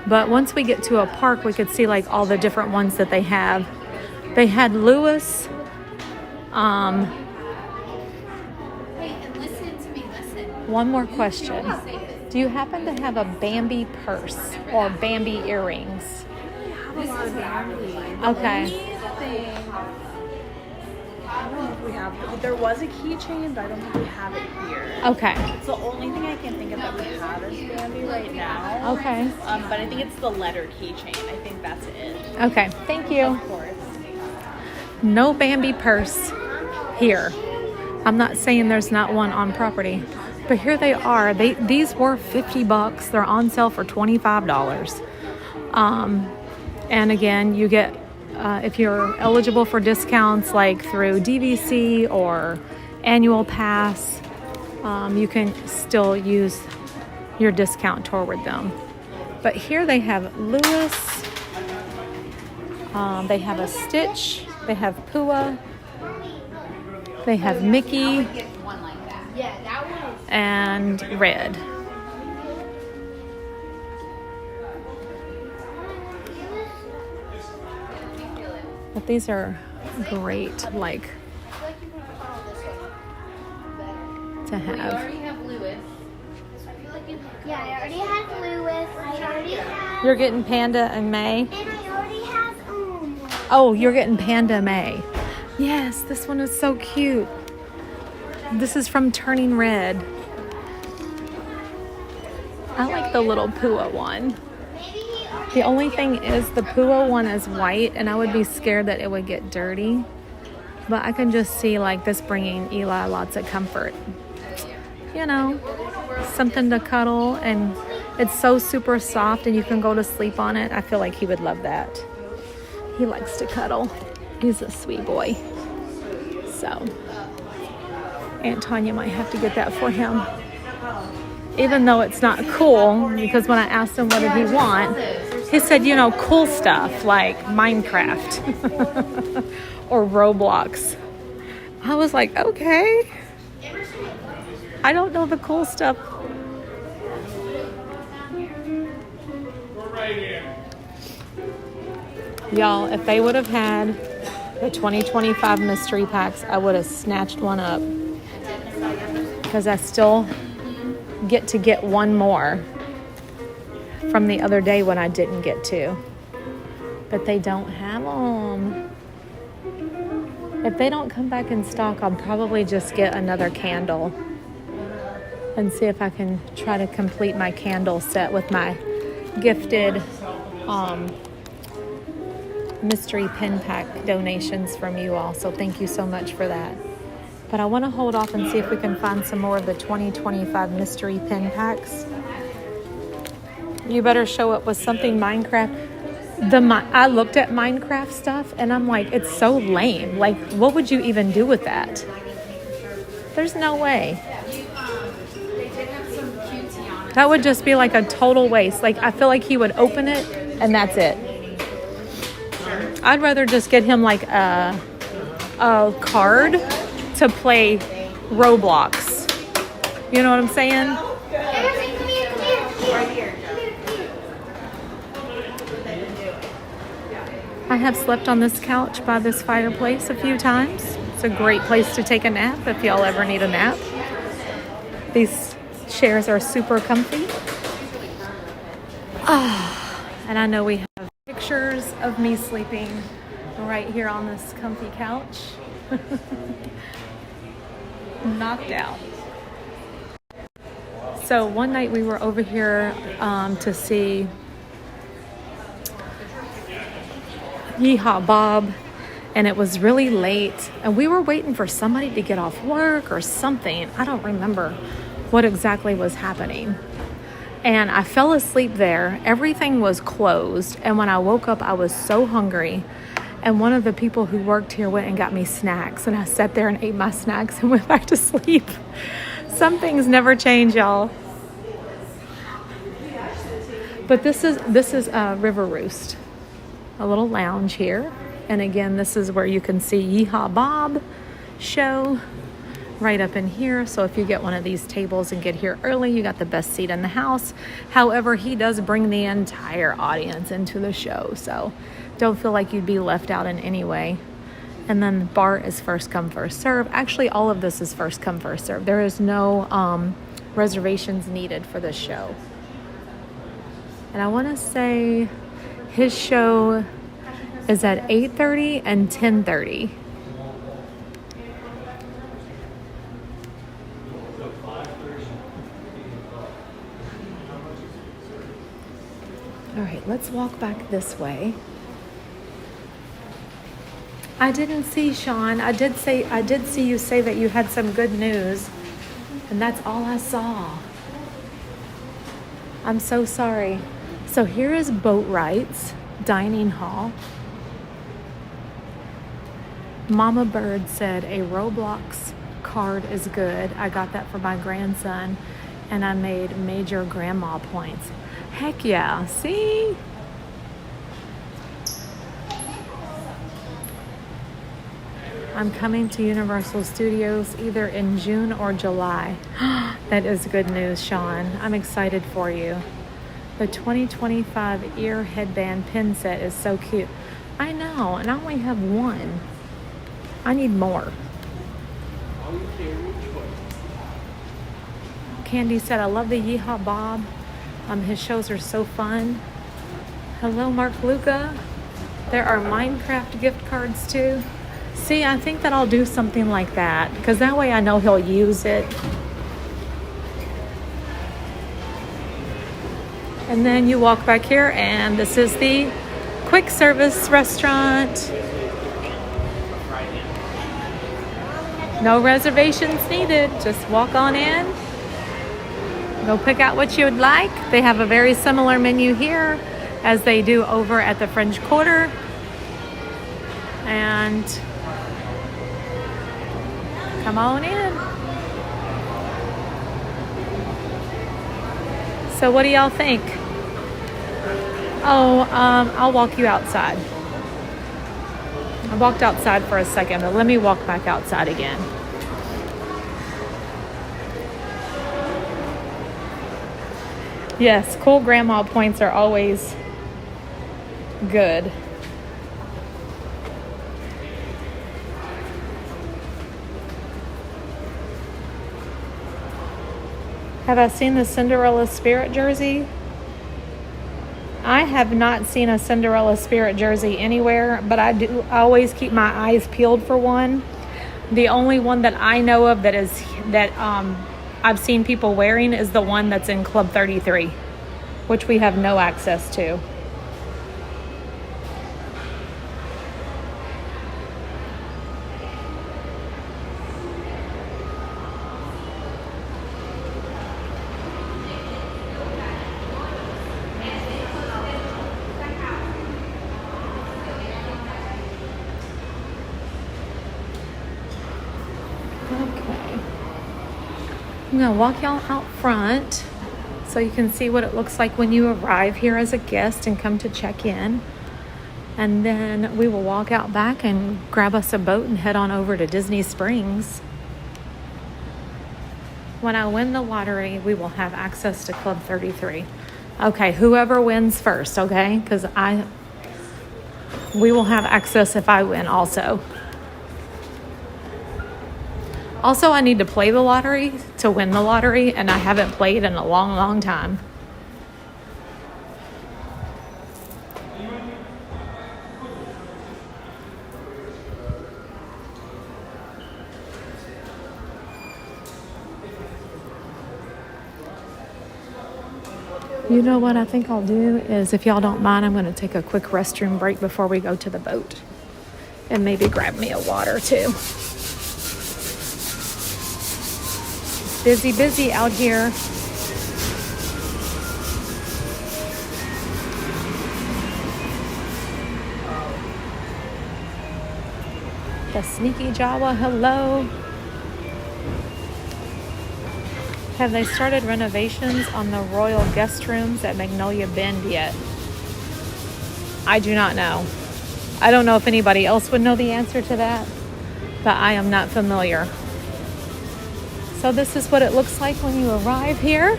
but once we get to a park, we could see like all the different ones that they have. They had Lewis, Wait, and listen to me, listen. one more question. Do you happen to have a Bambi purse or Bambi earrings? This is Bambi. Okay. I don't know if we have. There was a keychain, but I don't think we have it here. Okay. It's the only thing I can think of that we have is Bambi right now. Okay. But I think it's the letter keychain. I think that's it. Okay. Thank you. Of course. No Bambi purse here. I'm not saying there's not one on property, but here they are. These were $50. They're on sale for $25. And again, you get if you're eligible for discounts like through DVC or annual pass, you can still use your discount toward them. But here they have Lewis, they have a Stitch, they have Pua, they have Mickey, and Red. But these are great, like, to have. Yeah, I already have Lewis. I already have. You're getting Panda and May? And I already have Oh, you're getting Panda May. Yes, this one is so cute. This is from Turning Red. I like the little Pua one. The only thing is the Pua one is white and I would be scared that it would get dirty. But I can just see like this bringing Eli lots of comfort. You know, something to cuddle, and it's so super soft and you can go to sleep on it. I feel like he would love that. He likes to cuddle. He's a sweet boy. So Aunt Tanya might have to get that for him. Even though it's not cool, because when I asked him what did he want, he said, you know, cool stuff like Minecraft or Roblox. I was like, okay. I don't know the cool stuff. Y'all, if they would have had the 2025 mystery packs, I would have snatched one up. Because I still get to get one more from the other day when I didn't get to. But they don't have them. If they don't come back in stock, I'll probably just get another candle and see if I can try to complete my candle set with my gifted mystery pin pack donations from you all. So thank you so much for that. But I want to hold off and see if we can find some more of the 2025 mystery pin packs. You better show up with something Minecraft. I looked at Minecraft stuff and I'm like, it's so lame. Like, what would you even do with that? There's no way. That would just be like a total waste. Like, I feel like he would open it and that's it. I'd rather just get him like a card to play Roblox. You know what I'm saying? I have slept on this couch by this fireplace a few times. It's a great place to take a nap if y'all ever need a nap. These chairs are super comfy. And I know we have pictures of me sleeping right here on this comfy couch. Knocked out. So one night we were over here to see Yeehaw Bob, and it was really late and we were waiting for somebody to get off work or something. I don't remember what exactly was happening. And I fell asleep there. Everything was closed. And when I woke up, I was so hungry. And one of the people who worked here went and got me snacks, and I sat there and ate my snacks and went back to sleep. Some things never change, y'all. But this is River Roost, a little lounge here. And again, this is where you can see Yeehaw Bob show right up in here. So if you get one of these tables and get here early, you got the best seat in the house. However, he does bring the entire audience into the show, so don't feel like you'd be left out in any way. And then the bar is first come, first serve. Actually, all of this is first come, first serve. There is no reservations needed for this show. And I want to say his show is at 8:30 and 10:30. All right, let's walk back this way. I didn't see Sean. I did see you say that you had some good news, and that's all I saw. I'm so sorry. So here is Boat Rights Dining Hall. Mama Bird said a Roblox card is good. I got that for my grandson, and I made major grandma points. Heck yeah, see? I'm coming to Universal Studios either in June or July. That is good news, Sean. I'm excited for you. The 2025 ear headband pin set is so cute. I know, and I only have one. I need more. Candy said, I love the Yeehaw Bob. His shows are so fun. Hello, Mark Luca. There are Minecraft gift cards too. See, I think that I'll do something like that because that way I know he'll use it. And then you walk back here and this is the quick service restaurant. No reservations needed. Just walk on in. Go pick out what you would like. They have a very similar menu here as they do over at the French Quarter. And come on in. So what do y'all think? Oh, I'll walk you outside. I walked outside for a second, but let me walk back outside again. Yes, cool grandma points are always good. Have I seen the Cinderella Spirit jersey? I have not seen a Cinderella Spirit jersey anywhere, but I always keep my eyes peeled for one. The only one that I know of that I've seen people wearing is the one that's in Club 33, which we have no access to. I'm going to walk y'all out front so you can see what it looks like when you arrive here as a guest and come to check in. And then we will walk out back and grab us a boat and head on over to Disney Springs. When I win the lottery, we will have access to Club 33. Okay, whoever wins first, okay? Because we will have access if I win also. Also, I need to play the lottery to win the lottery, and I haven't played in a long, long time. You know what I think I'll do is, if y'all don't mind, I'm going to take a quick restroom break before we go to the boat. And maybe grab me a water too. Busy out here. The Sneaky Jawa, hello. Have they started renovations on the royal guest rooms at Magnolia Bend yet? I do not know. I don't know if anybody else would know the answer to that, but I am not familiar. So this is what it looks like when you arrive here.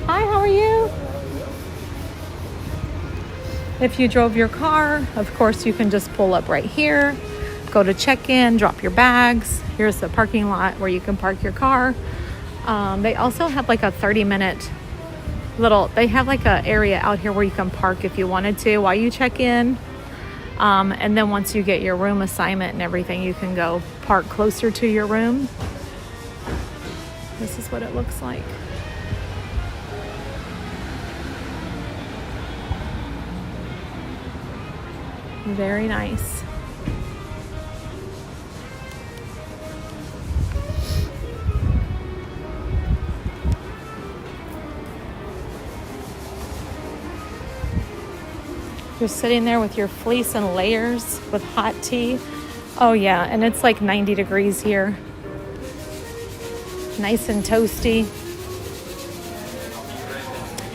Hi, how are you? If you drove your car, of course, you can just pull up right here, go to check-in, drop your bags. Here's the parking lot where you can park your car. They also have like a 30-minute they have like an area out here where you can park if you wanted to while you check in. And then once you get your room assignment and everything, you can go park closer to your room. This is what it looks like. Very nice. You're sitting there with your fleece and layers with hot tea. Oh yeah, and it's like 90 degrees here. Nice and toasty.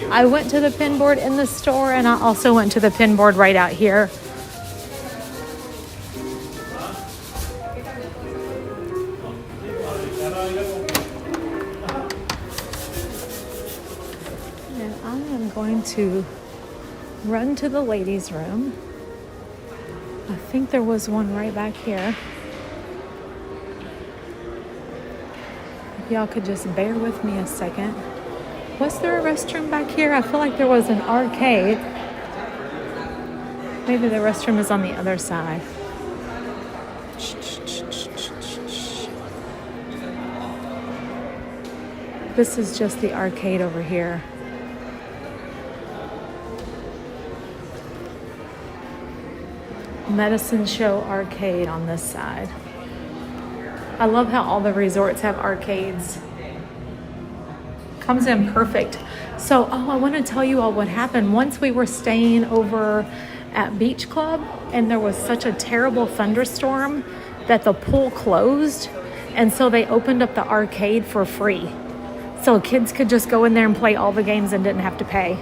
I went to the pin board in the store, and I also went to the pin board right out here. And I am going to run to the ladies' room. I think there was one right back here. If y'all could just bear with me a second. Was there a restroom back here? I feel like there was an arcade. Maybe the restroom is on the other side. This is just the arcade over here. Medicine Show Arcade on this side. I love how all the resorts have arcades. Comes in perfect. So, I want to tell you all what happened. Once we were staying over at Beach Club, and there was such a terrible thunderstorm that the pool closed, and so they opened up the arcade for free. So kids could just go in there and play all the games and didn't have to pay.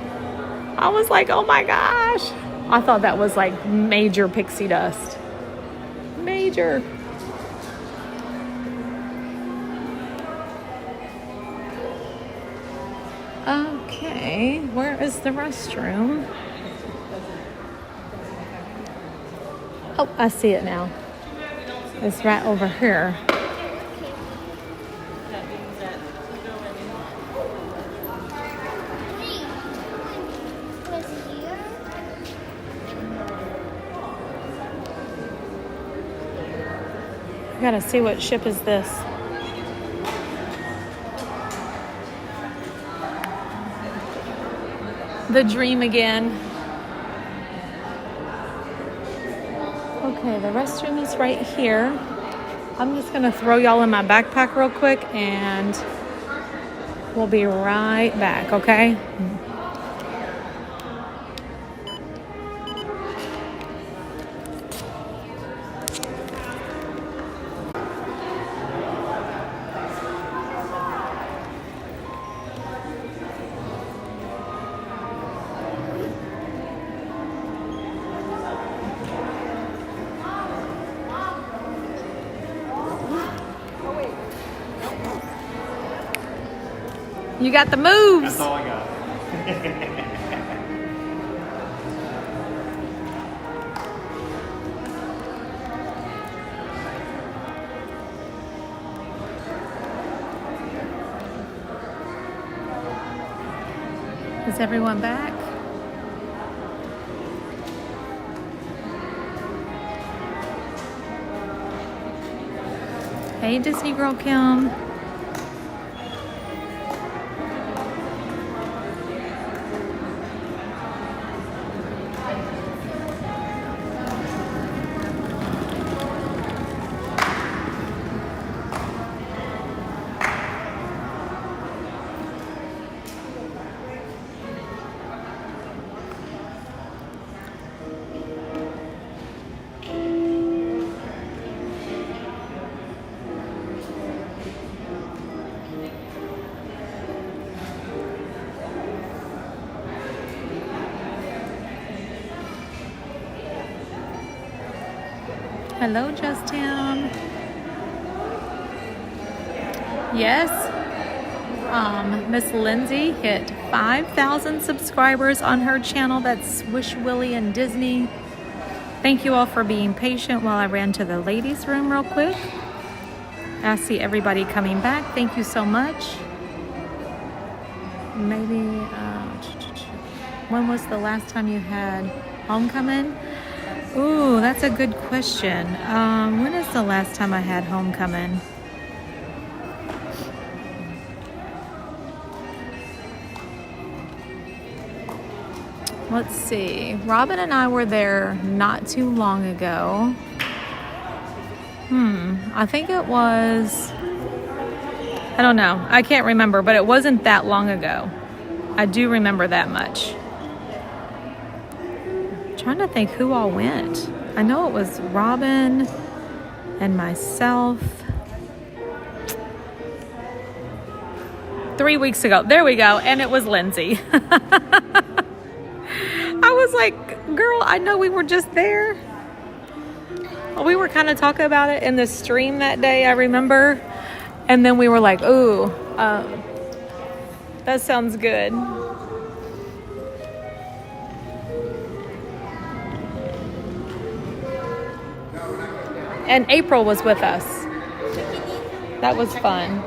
I was like, oh my gosh. I thought that was like major pixie dust. Major. Okay, where is the restroom? Oh, I see it now. It's right over here. I gotta see what ship is this. The Dream again. Okay, the restroom is right here. I'm just gonna throw y'all in my backpack real quick and we'll be right back, okay? You got the moves. That's all I got. Is everyone back? Hey, Disney Girl Kim. Hello, Justin. Yes, Miss Lindsay hit 5,000 subscribers on her channel. That's Wish Willie and Disney. Thank you all for being patient while I ran to the ladies' room real quick. I see everybody coming back. Thank you so much. Maybe, when was the last time you had homecoming? Ooh, that's a good question. When is the last time I had homecoming? Let's see. Robin and I were there not too long ago. I think it was, I don't know. I can't remember, but it wasn't that long ago. I do remember that much. I'm trying to think who all went. I know it was Robin and myself. 3 weeks ago. There we go. And it was Lindsay. I was like, girl, I know we were just there. We were kind of talking about it in the stream that day, I remember. And then we were like, ooh, that sounds good. And April was with us. That was fun.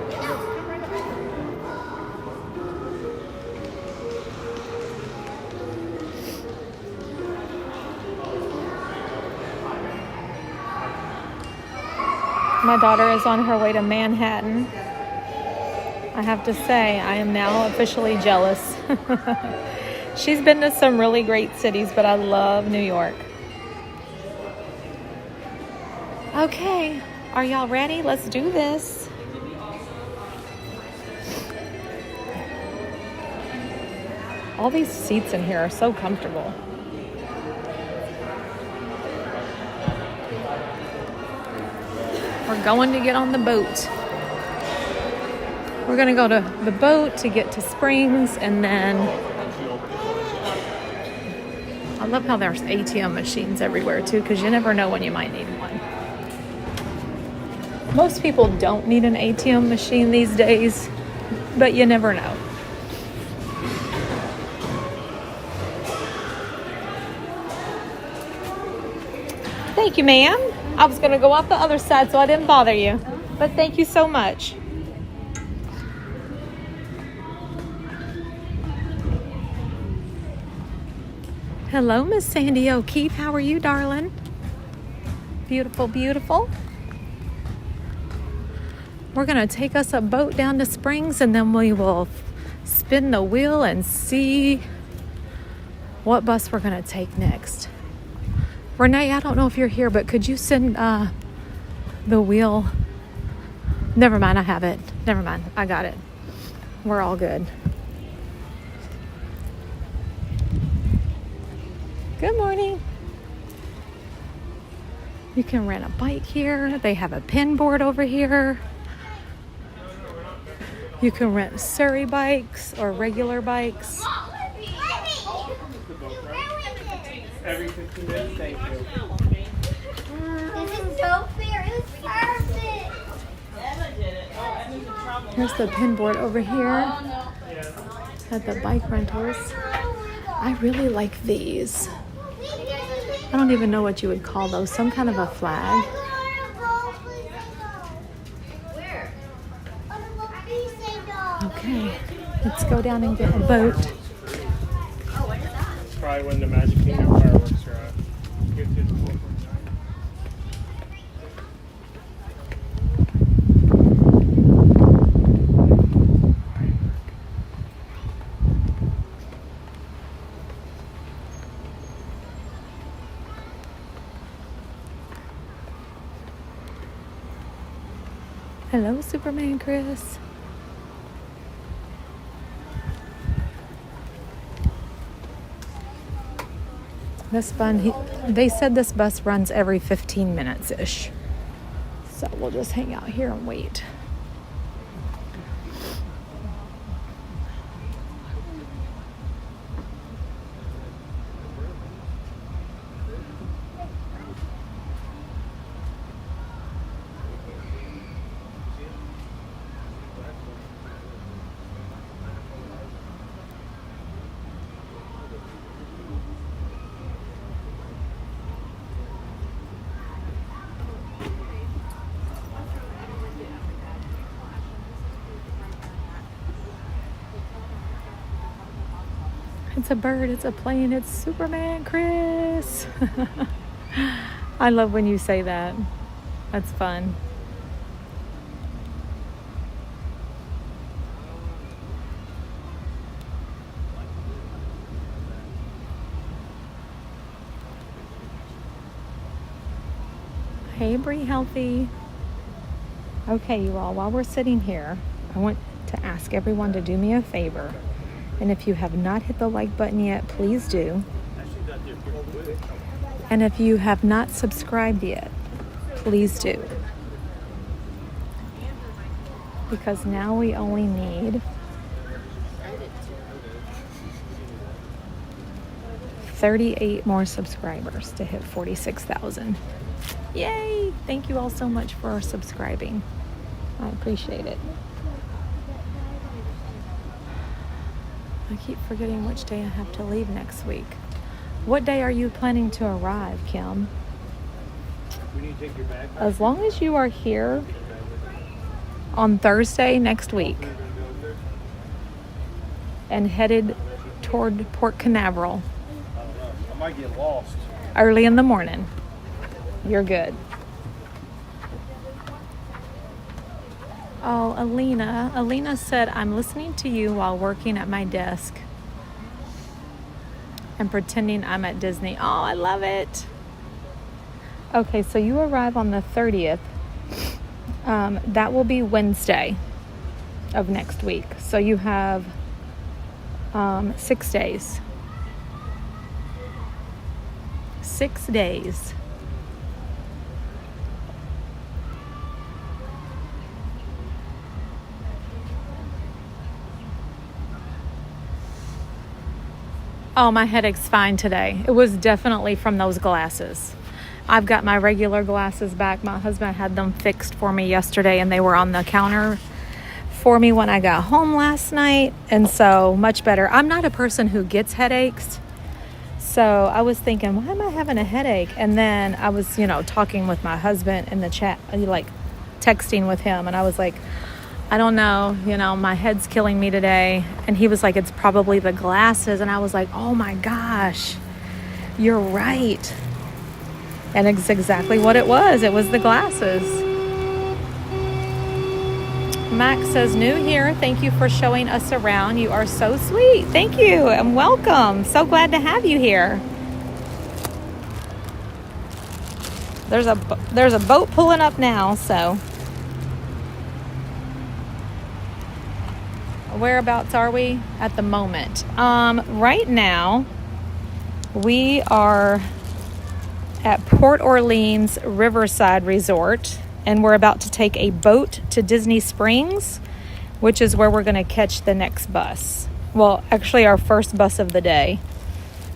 My daughter is on her way to Manhattan. I have to say, I am now officially jealous. She's been to some really great cities, but I love New York. Okay, are y'all ready? Let's do this. All these seats in here are so comfortable. We're going to get on the boat. We're going to go to the boat to get to Springs, and then I love how there's ATM machines everywhere too, because you never know when you might need one. Most people don't need an ATM machine these days, but you never know. Thank you, ma'am. I was going to go out the other side, so I didn't bother you. But thank you so much. Hello, Miss Sandy O'Keefe. How are you, darling? Beautiful, beautiful. We're going to take us a boat down to Springs, and then we will spin the wheel and see what bus we're going to take next. Renee, I don't know if you're here, but could you send the wheel? Never mind, I have it. Never mind, I got it. We're all good. Good morning. You can rent a bike here. They have a pin board over here. You can rent Surrey bikes or regular bikes. Every 15 minutes, thank you. This is so fair. It was perfect. Here's the pin board over here at the bike rentals. I really like these. I don't even know what you would call those. Some kind of a flag. Okay, let's go down and get a boat. Probably when the Magic Kingdom fireworks are out. Hello, Superman Chris. This they said this bus runs every 15 minutes-ish. So we'll just hang out here and wait. It's a bird, it's a plane, it's Superman, Chris. I love when you say that. That's fun. Hey, Bree Healthy. Okay, you all, while we're sitting here, I want to ask everyone to do me a favor. And if you have not hit the like button yet, please do. And if you have not subscribed yet, please do. Because now we only need 38 more subscribers to hit 46,000. Yay! Thank you all so much for subscribing. I appreciate it. I keep forgetting which day I have to leave next week. What day are you planning to arrive, Kim? We need to take your bag. As long as you are here on Thursday next week and headed toward Port Canaveral I might get lost. early in the morning, you're good. Oh, Alina. Alina said, I'm listening to you while working at my desk and pretending I'm at Disney. Oh, I love it. Okay, so you arrive on the 30th. That will be Wednesday of next week. So you have 6 days. 6 days. Oh, my headache's fine today. It was definitely from those glasses. I've got my regular glasses back. My husband had them fixed for me yesterday, and they were on the counter for me when I got home last night, and so much better. I'm not a person who gets headaches, so I was thinking, why am I having a headache? And then I was, talking with my husband in the chat, like texting with him, and I was like, I don't know, my head's killing me today. And he was like, it's probably the glasses. And I was like, oh my gosh, you're right. And it's exactly what it was. It was the glasses. Max says, new here. Thank you for showing us around. You are so sweet. Thank you and welcome. So glad to have you here. There's a boat pulling up now, so. Whereabouts are we at the moment? Right now, we are at Port Orleans Riverside Resort, and we're about to take a boat to Disney Springs, which is where we're going to catch the next bus. Well, actually, our first bus of the day,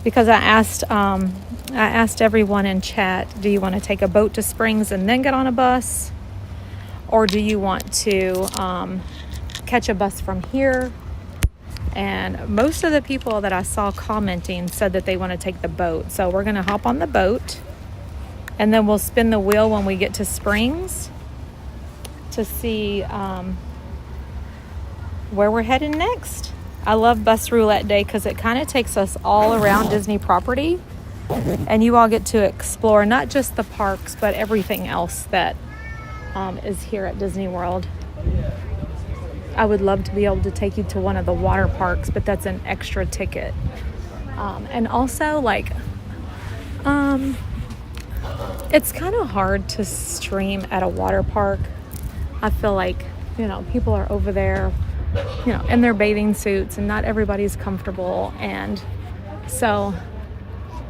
because I asked everyone in chat, do you want to take a boat to Springs and then get on a bus, or do you want to catch a bus from here? And most of the people that I saw commenting said that they want to take the boat. So we're going to hop on the boat, and then we'll spin the wheel when we get to Springs to see where we're heading next. I love Bus Roulette Day because it kind of takes us all around Disney property, and you all get to explore not just the parks but everything else that is here at Disney World. I would love to be able to take you to one of the water parks, but that's an extra ticket. And also, it's kind of hard to stream at a water park. I feel like, people are over there, in their bathing suits, and not everybody's comfortable. And so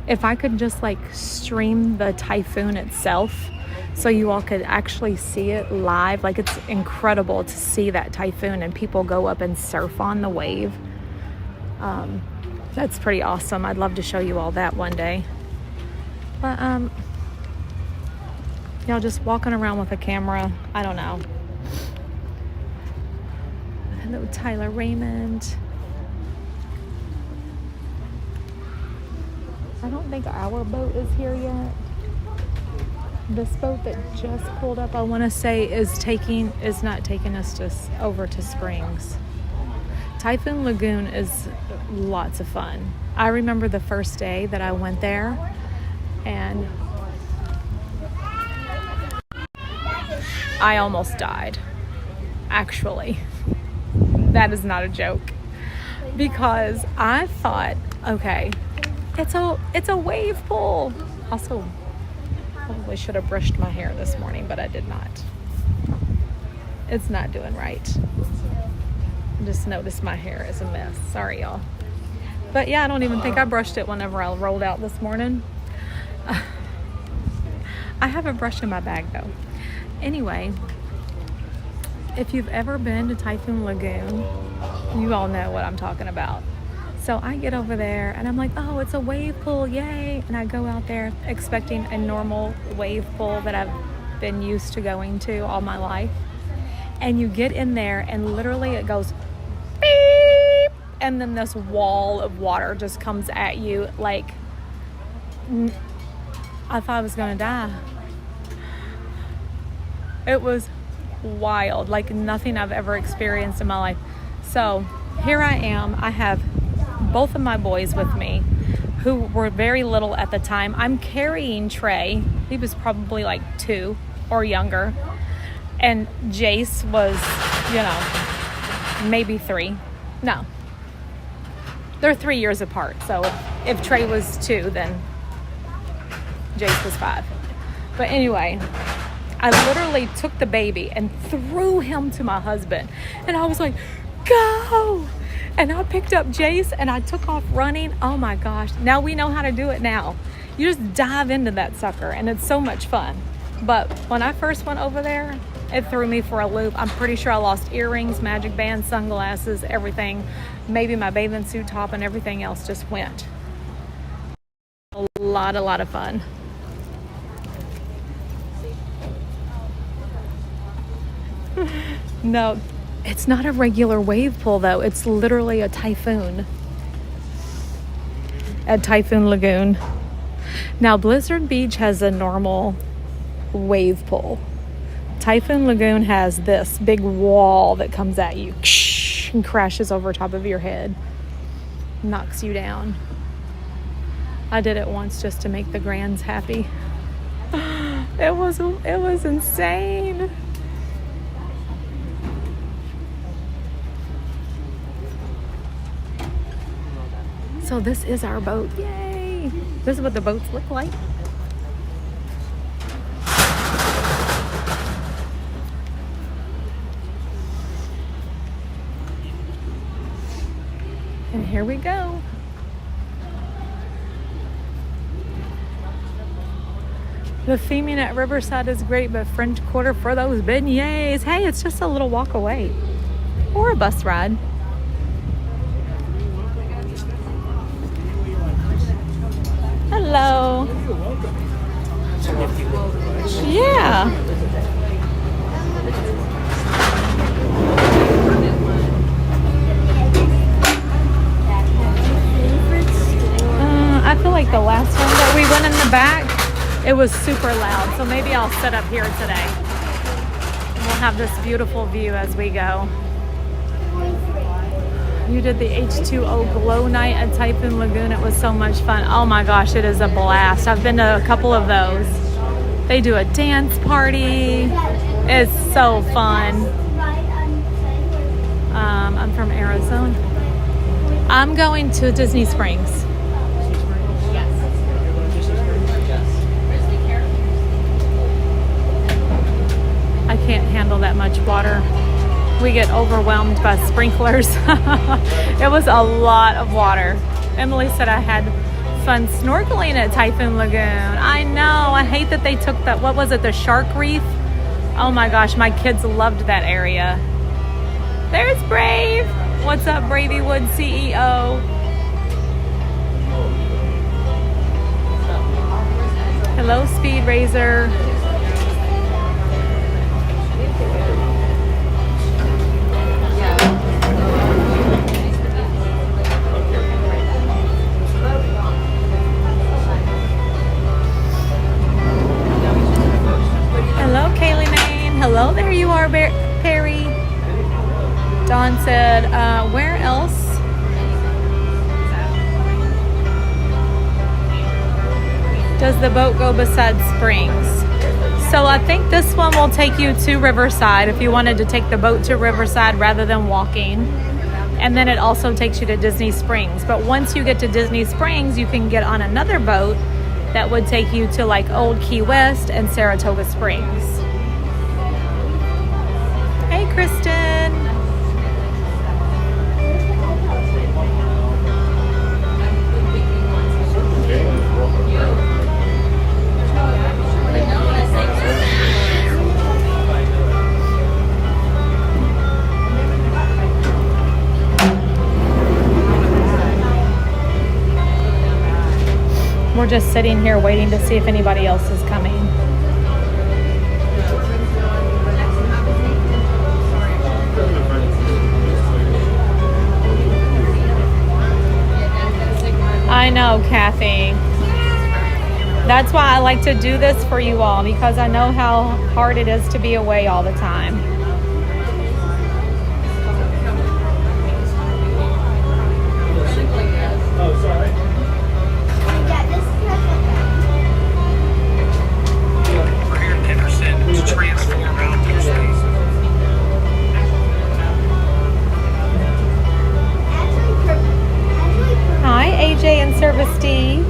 if I could just stream the typhoon itself, so you all could actually see it live. It's incredible to see that typhoon and people go up and surf on the wave. That's pretty awesome. I'd love to show you all that one day. But, just walking around with a camera, I don't know. Hello, Tyler Raymond. I don't think our boat is here yet. This boat that just pulled up, I want to say, is not taking us over to Springs. Typhoon Lagoon is lots of fun. I remember the first day that I went there, and I almost died. Actually, that is not a joke, because I thought, okay, it's a wave pool. Also, probably should have brushed my hair this morning, but I did not. It's not doing right. I just noticed my hair is a mess. Sorry, y'all. But yeah, I don't even think I brushed it whenever I rolled out this morning. I have a brush in my bag though. Anyway, if you've ever been to Typhoon Lagoon, you all know what I'm talking about. So I get over there and I'm like, oh, it's a wave pool, yay. And I go out there expecting a normal wave pool that I've been used to going to all my life. And you get in there and literally it goes beep, and then this wall of water just comes at you. Like, I thought I was gonna die. It was wild, like nothing I've ever experienced in my life. So here I am. I have both of my boys with me who were very little at the time. I'm carrying Trey. He was probably like 2 or younger. And Jace was, maybe 3. No. They're 3 years apart. So if Trey was 2, then Jace was 5. But anyway, I literally took the baby and threw him to my husband. And I was like, go! And I picked up Jace and I took off running. Oh my gosh. Now we know how to do it now. You just dive into that sucker and it's so much fun. But when I first went over there, it threw me for a loop. I'm pretty sure I lost earrings, magic bands, sunglasses, everything. Maybe my bathing suit top and everything else just went. A lot of fun. No, it's not a regular wave pool though. It's literally a typhoon at Typhoon Lagoon. Now Blizzard Beach has a normal wave pool. Typhoon Lagoon has this big wall that comes at you and crashes over top of your head, knocks you down. I did it once just to make the grands happy. It was insane. So this is our boat. Yay! This is what the boats look like. And here we go. The theming at Riverside is great, but French Quarter for those beignets. Hey, it's just a little walk away. Or a bus ride. Hello. Yeah. I feel like the last one that we went in the back, it was super loud. So maybe I'll set up here today. We'll have this beautiful view as we go. You did the H2O glow night at Typhoon Lagoon. It was so much fun. Oh my gosh, it is a blast. I've been to a couple of those. They do a dance party. It's so fun. I'm from Arizona. I'm going to Disney Springs. I can't handle that much water. We get overwhelmed by sprinklers. It was a lot of water. Emily said I had fun snorkeling at Typhoon Lagoon. I know. I hate that they took that. What was it? The shark reef? Oh my gosh. My kids loved that area. There's Brave. What's up, Bravywood CEO? Hello, Speed Razor. Hello, there you are, Perry. Dawn said, where else Does the boat go beside springs? So I think this one will take you to Riverside if you wanted to take the boat to Riverside rather than walking. And then it also takes you to Disney Springs. But once you get to Disney Springs, you can get on another boat that would take you to like Old Key West and Saratoga Springs. Hey, Kristen. We're just sitting here waiting to see if anybody else is coming. I know, Kathy. That's why I like to do this for you all, because I know how hard it is to be away all the time. Oh, sorry. Hi, AJ and Service D.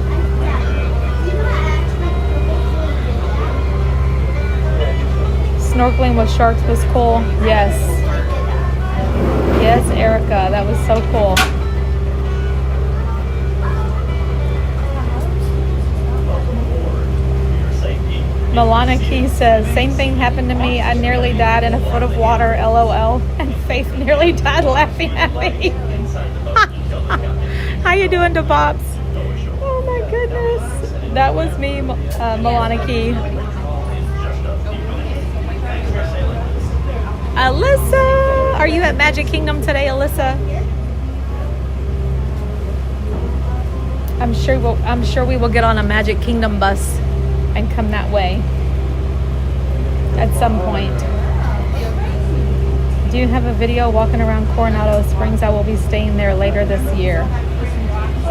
Snorkeling with sharks was cool. Yes. Yes, Erica. That was so cool. Milana Key says, same thing happened to me. I nearly died in a foot of water, LOL. And Faith nearly died laughing at me. How you doing, DeBops? Oh my goodness. That was me, Milana Key. Alyssa! Are you at Magic Kingdom today, Alyssa? I'm sure we will get on a Magic Kingdom bus and come that way at some point. Do you have a video walking around Coronado Springs? I will be staying there later this year.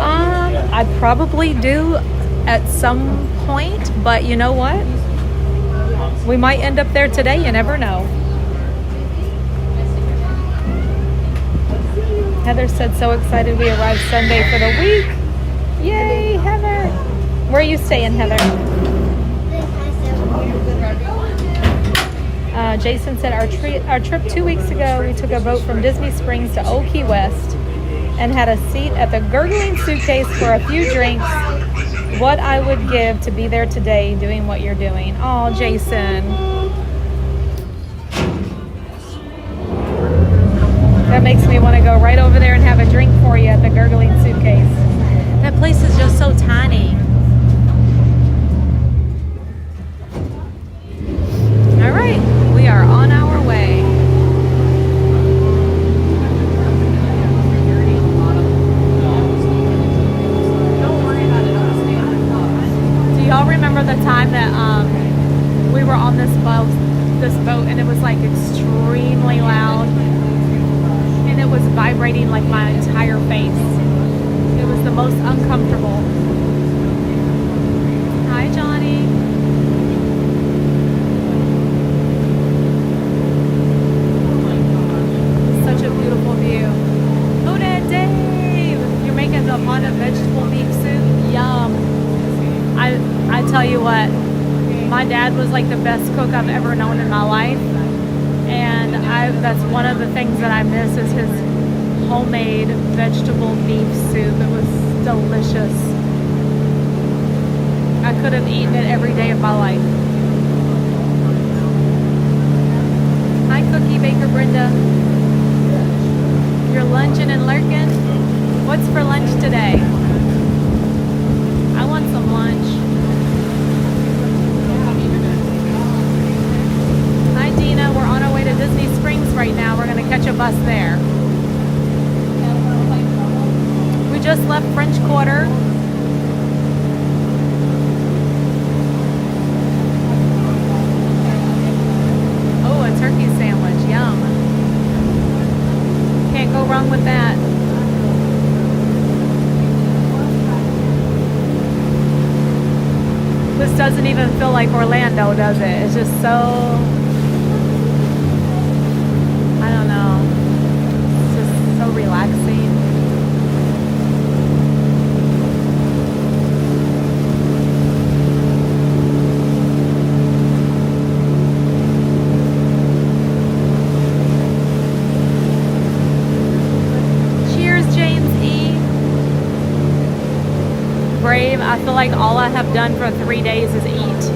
I probably do at some point, but you know what? We might end up there today, you never know. Heather said, so excited we arrived Sunday for the week. Yay, Heather. Where are you staying, Heather? Jason said, our trip 2 weeks ago, we took a boat from Disney Springs to Old Key West and had a seat at the Gurgling Suitcase for a few drinks. What I would give to be there today doing what you're doing. Oh, Jason. That makes me want to go right over there and have a drink for you at the Gurgling Suitcase. That place is just so tiny. All right, we are on our way. Do y'all remember the time that we were on this boat and it was like extremely loud and it was vibrating like my entire face? It was the most uncomfortable. Hi, Johnny. Such a beautiful view. Oh, that Dave! You're making the Motta vegetable beef soup. Yum. I tell you what, my dad was like the best cook I've ever known in my life. And that's one of the things that I miss is his homemade vegetable beef soup. It was delicious. I could have eaten it every day of my life. Hi, Cookie Baker Brenda. You're lunching and lurking? What's for lunch today? I want some lunch. Hi, Dina. We're on our way to Disney Springs right now. We're going to catch a bus there. We just left French Quarter. Oh, a turkey sandwich. Yum. Can't go wrong with that. just doesn't even feel like Orlando, does it? It's just so, I don't know. It's just so relaxing. I feel like all I have done for 3 days is eat.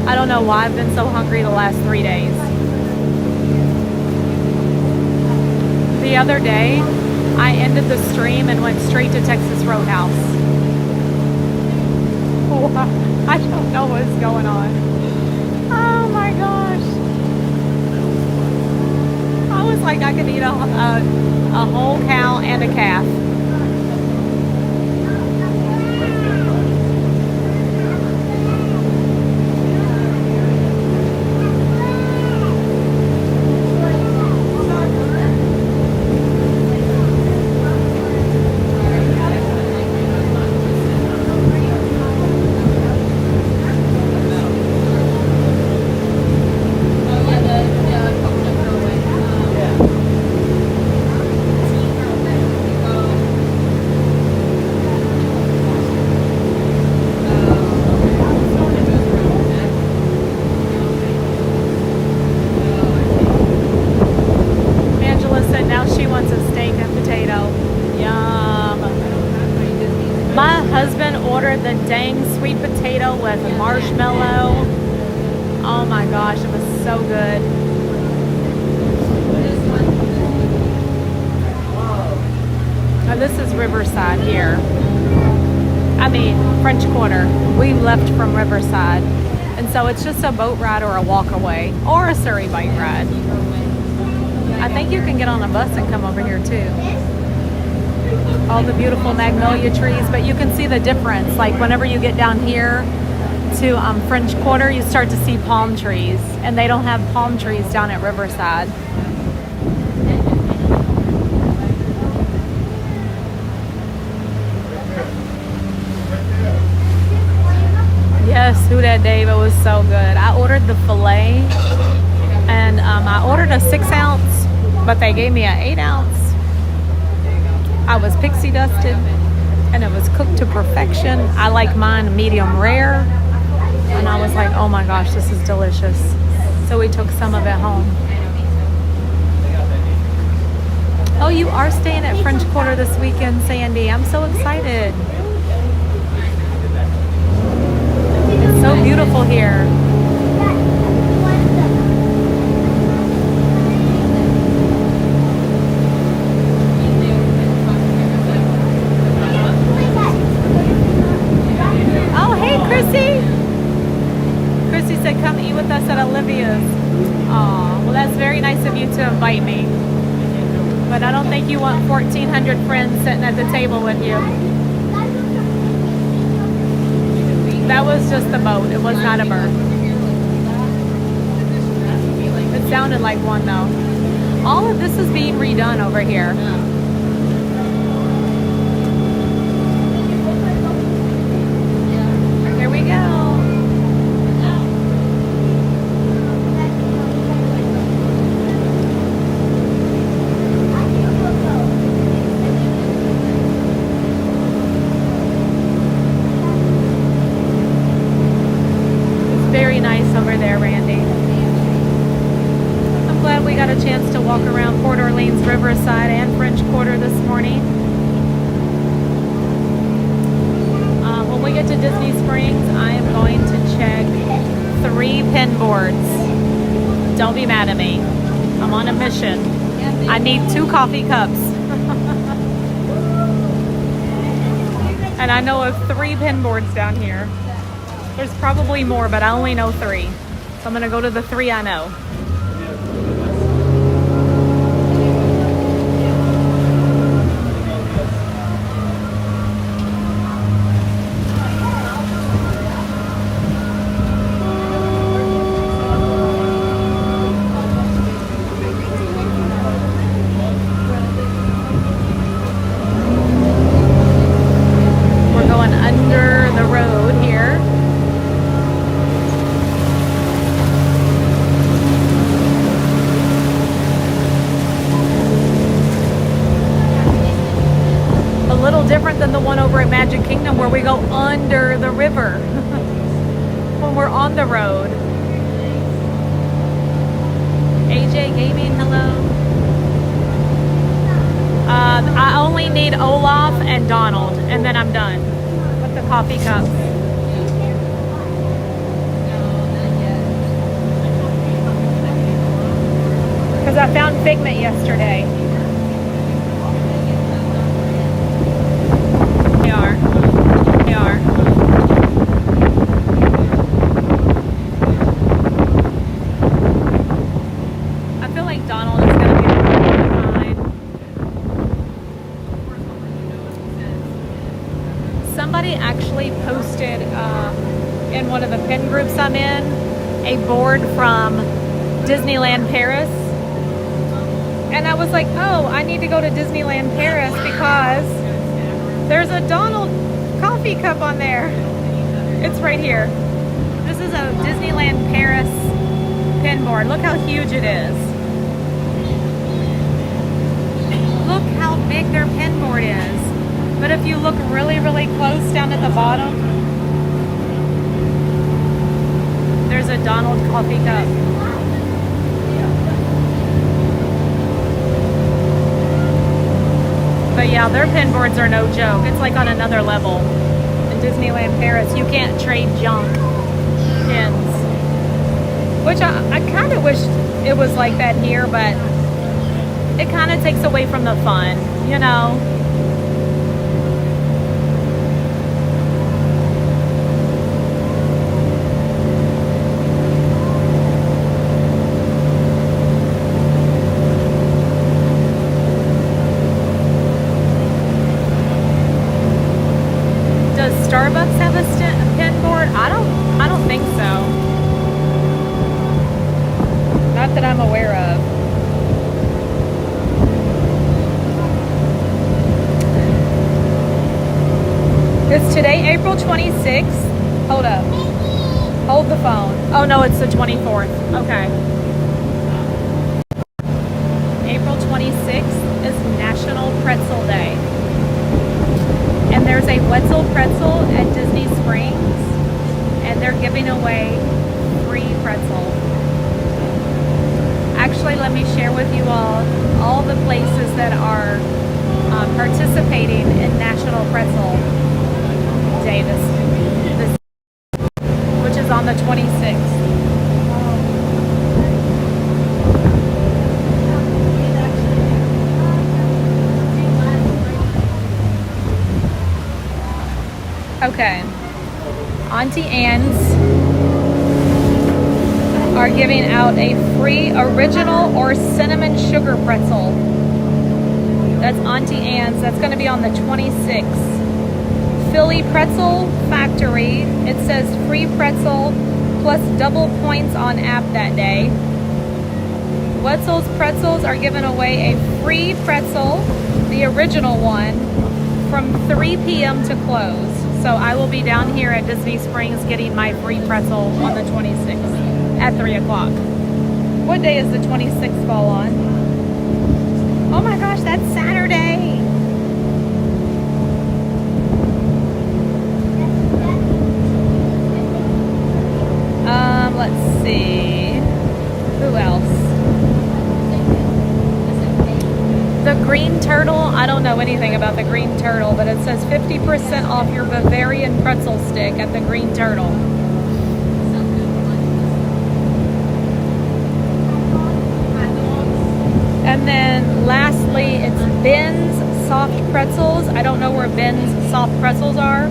I don't know why I've been so hungry the last 3 days. The other day, I ended the stream and went straight to Texas Roadhouse. I don't know what's going on. Oh my gosh. I was like, I could eat a whole cow and a calf. The dang sweet potato with marshmallow. Oh my gosh, it was so good. Now this is Riverside here. I mean, French Quarter. We left from Riverside. And so it's just a boat ride or a walk away or a Surrey bike ride. I think you can get on a bus and come over here too. All the beautiful magnolia trees, but you can see the difference. Like whenever you get down here to French Quarter, you start to see palm trees, and they don't have palm trees down at Riverside. Yes, who dat Dave? It was so good. I ordered the filet, and I ordered a 6 ounce, but they gave me an 8 ounce. I was pixie dusted and it was cooked to perfection. I like mine medium rare, and I was like, oh my gosh, this is delicious. So we took some of it home. Oh, you are staying at French Quarter this weekend, Sandy. I'm so excited. It's so beautiful here. Chrissy said, come eat with us at Olivia's. Aw, well, that's very nice of you to invite me. But I don't think you want 1,400 friends sitting at the table with you. That was just the boat. It was not a bird. It sounded like one, though. All of this is being redone over here. Here we go. Very nice over there, Randy. I'm glad we got a chance to walk around Port Orleans, Riverside, and French Quarter this morning. When we get to Disney Springs, I am going to check 3 pin boards. Don't be mad at me. I'm on a mission. I need 2 coffee cups. And I know of 3 pin boards down here. There's probably more, but I only know 3. So I'm going to go to the 3 I know. We're going under the road here. little different than the one over at Magic Kingdom where we go under the river when we're on the road. AJ Gaming, hello. I only need Olaf and Donald, and then I'm done with the coffee cup. Because I found Figment yesterday. They are. They are. I feel like Donald is going to be fine. Somebody actually posted in one of the pin groups I'm in a board from Disneyland Paris. And I was like, oh, I need to go to Disneyland Paris because there's a Donald coffee cup on there. It's right here. This is a Disneyland Paris pin board. Look how huge it is. Look how big their pin board is. But if you look really, really close down at the bottom, there's a Donald coffee cup. But yeah, their pin boards are no joke. It's like on another level. In Disneyland Paris, you can't trade junk pins. Which I kind of wish it was like that here, but it kind of takes away from the fun, you know? Starbucks have a pin board? I don't think so. Not that I'm aware of. Is today April 26th? Hold up. Hold the phone. Oh no, it's the 24th. Okay. April 26th is National Pretzel Day. And there's a Wetzel pretzel at Disney Springs, and they're giving away free pretzel. Actually, let me share with you all the places that are participating in National Pretzel Day this which is on the 26th. Okay, Auntie Anne's are giving out a free original or cinnamon sugar pretzel. That's Auntie Anne's. That's going to be on the 26th. Philly Pretzel Factory. It says free pretzel plus double points on app that day. Wetzel's Pretzels are giving away a free pretzel, the original one, from 3 p.m. to close. So I will be down here at Disney Springs getting my free pretzel on the 26th at 3 o'clock. What day is the 26th fall on? Oh my gosh, that's Saturday. Let's see. Who else? The Green Turtle. I don't know anything about the Green Turtle, but it says 50% off your Bavarian pretzel stick at the Green Turtle. And then lastly, it's Ben's Soft Pretzels. I don't know where Ben's Soft Pretzels are,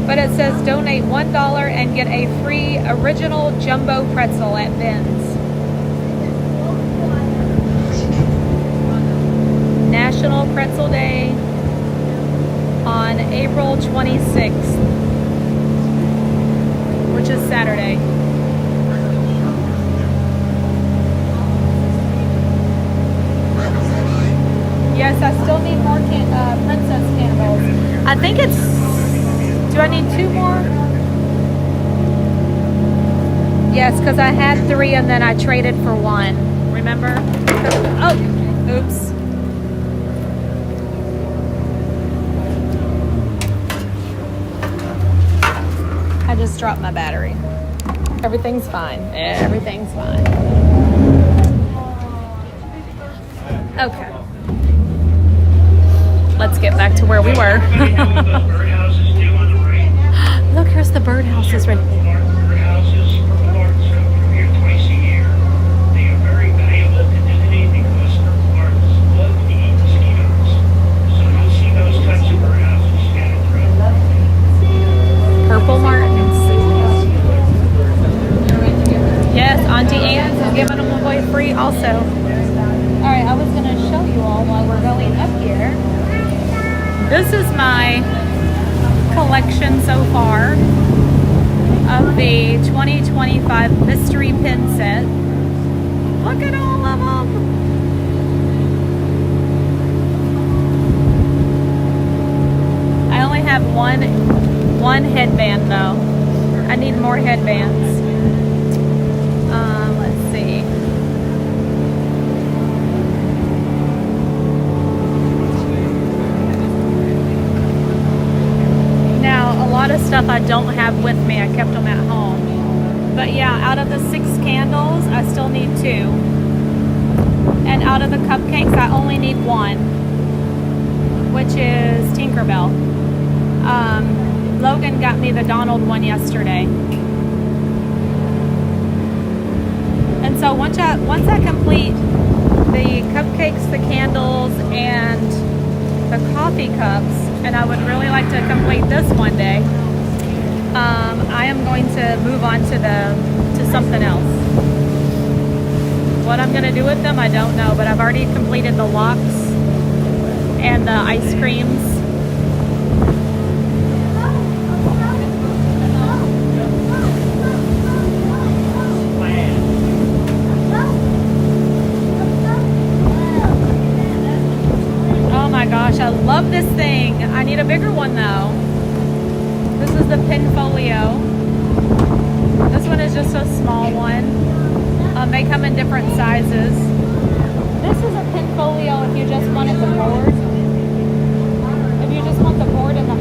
but it says donate $1 and get a free original jumbo pretzel at Ben's. National Pretzel Day on April 26th, which is Saturday. Yes, I still need more princess candles. I think it's, do I need 2 more? Yes, because I had 3 and then I traded for 1. Remember? Oh, oops. dropped my battery. Everything's fine. Everything's fine. Okay. Let's get back to where we were. Look, here's the birdhouses right there. Purple martins. Yes, Auntie Anne's is giving them away free also. Alright, I was going to show you all while we're going up here. This is my collection so far of the 2025 mystery pin set. Look at all of them. I only have one headband though. I need more headbands. Let's see. Now, a lot of stuff I don't have with me. I kept them at home. But yeah, out of the 6 candles, I still need 2. And out of the cupcakes, I only need 1, which is Tinkerbell. Logan got me the Donald one yesterday. And so once I complete the cupcakes, the candles, and the coffee cups, and I would really like to complete this one day, I am going to move on to something else. What I'm going to do with them, I don't know, but I've already completed the locks and the ice creams. I love this thing. I need a bigger one though. This is the pin folio. This one is just a small one. They come in different sizes. This is a pin folio if you just wanted the board. If you just want the board and the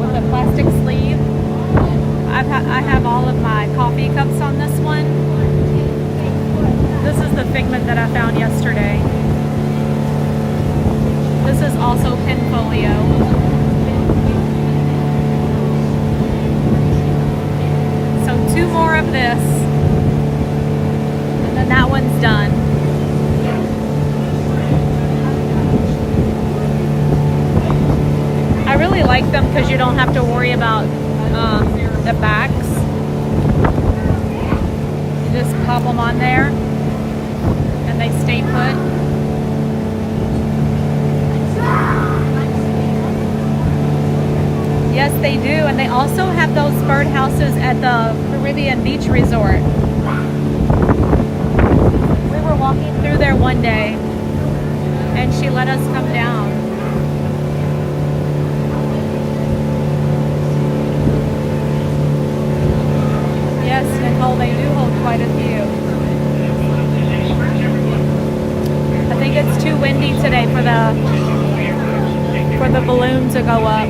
with the plastic sleeve. I have all of my coffee cups on this one. This is the figment that I found yesterday. This is also pin folio. So 2 more of this, and then that one's done. I really like them because you don't have to worry about the backs. You just pop them on there, and they stay put. Yes, they do. And they also have those birdhouses at the Caribbean Beach Resort. We were walking through there one day and she let us come down. Yes, Nicole, they do hold quite a few. I think it's too windy today for the balloon to go up.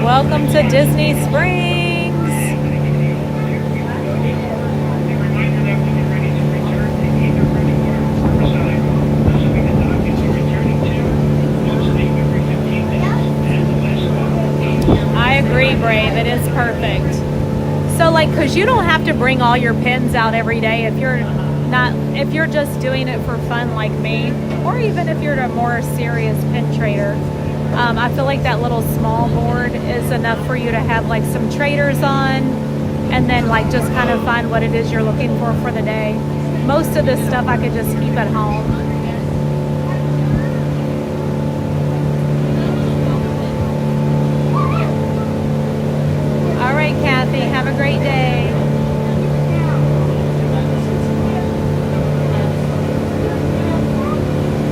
Welcome to Disney Springs. I agree, Brave. It is perfect. So, like, because you don't have to bring all your pins out every day if you're just doing it for fun like me, or even if you're a more serious pin trader. I feel like that little small board is enough for you to have like some traders on, and then like just kind of find what it is you're looking for the day. Most of this stuff I could just keep at home. All right, Kathy, have a great day.